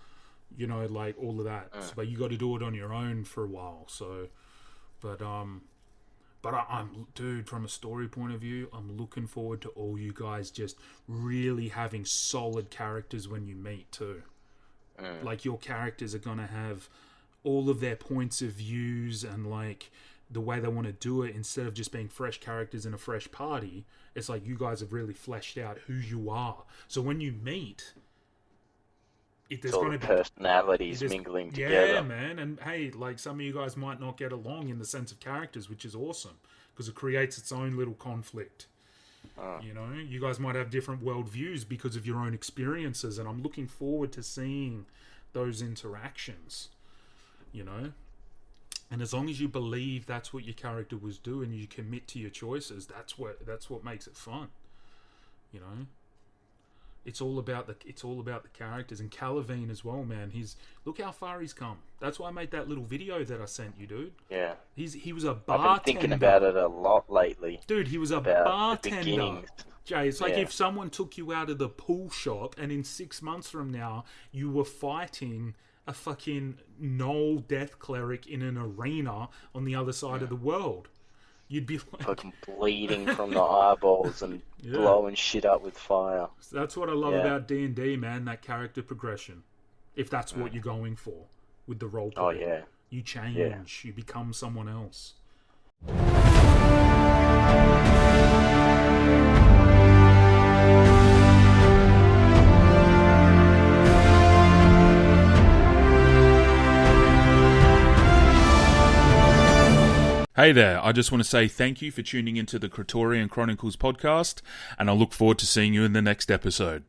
you know, like, all of that. But you got to do it on your own for a while. So, but I'm, dude, from a story point of view, I'm looking forward to all you guys just really having solid characters when you meet too. Like, your characters are going to have all of their points of views and, like, the way they want to do it, instead of just being fresh characters in a fresh party. It's like you guys have really fleshed out who you are. So when you meet, there's all going the to be personalities mingling together. Yeah, man. And hey, like, some of you guys might not get along in the sense of characters, which is awesome, because it creates its own little conflict. You know, you guys might have different worldviews because of your own experiences, and I'm looking forward to seeing those interactions, you know. And as long as you believe that's what your character was doing, you commit to your choices, that's what makes it fun. You know, it's all about the characters, and Calavene as well, man. Look how far he's come. That's why I made that little video that I sent you, dude. Yeah. He was a I've bartender. been thinking about it a lot lately. Dude, he was a about the bartender. beginnings. Jay, it's like Yeah. if someone took you out of the pool shop and in 6 months from now you were fighting a fucking Gnoll death cleric in an arena on the other side of the world. You'd be like... Fucking bleeding from the eyeballs and blowing shit up with fire. That's what I love about D&D, man, that character progression. If that's what you're going for with the role play. Oh, yeah. You change, you become someone else. Hey there, I just want to say thank you for tuning into the Kratorian Chronicles podcast, and I look forward to seeing you in the next episode.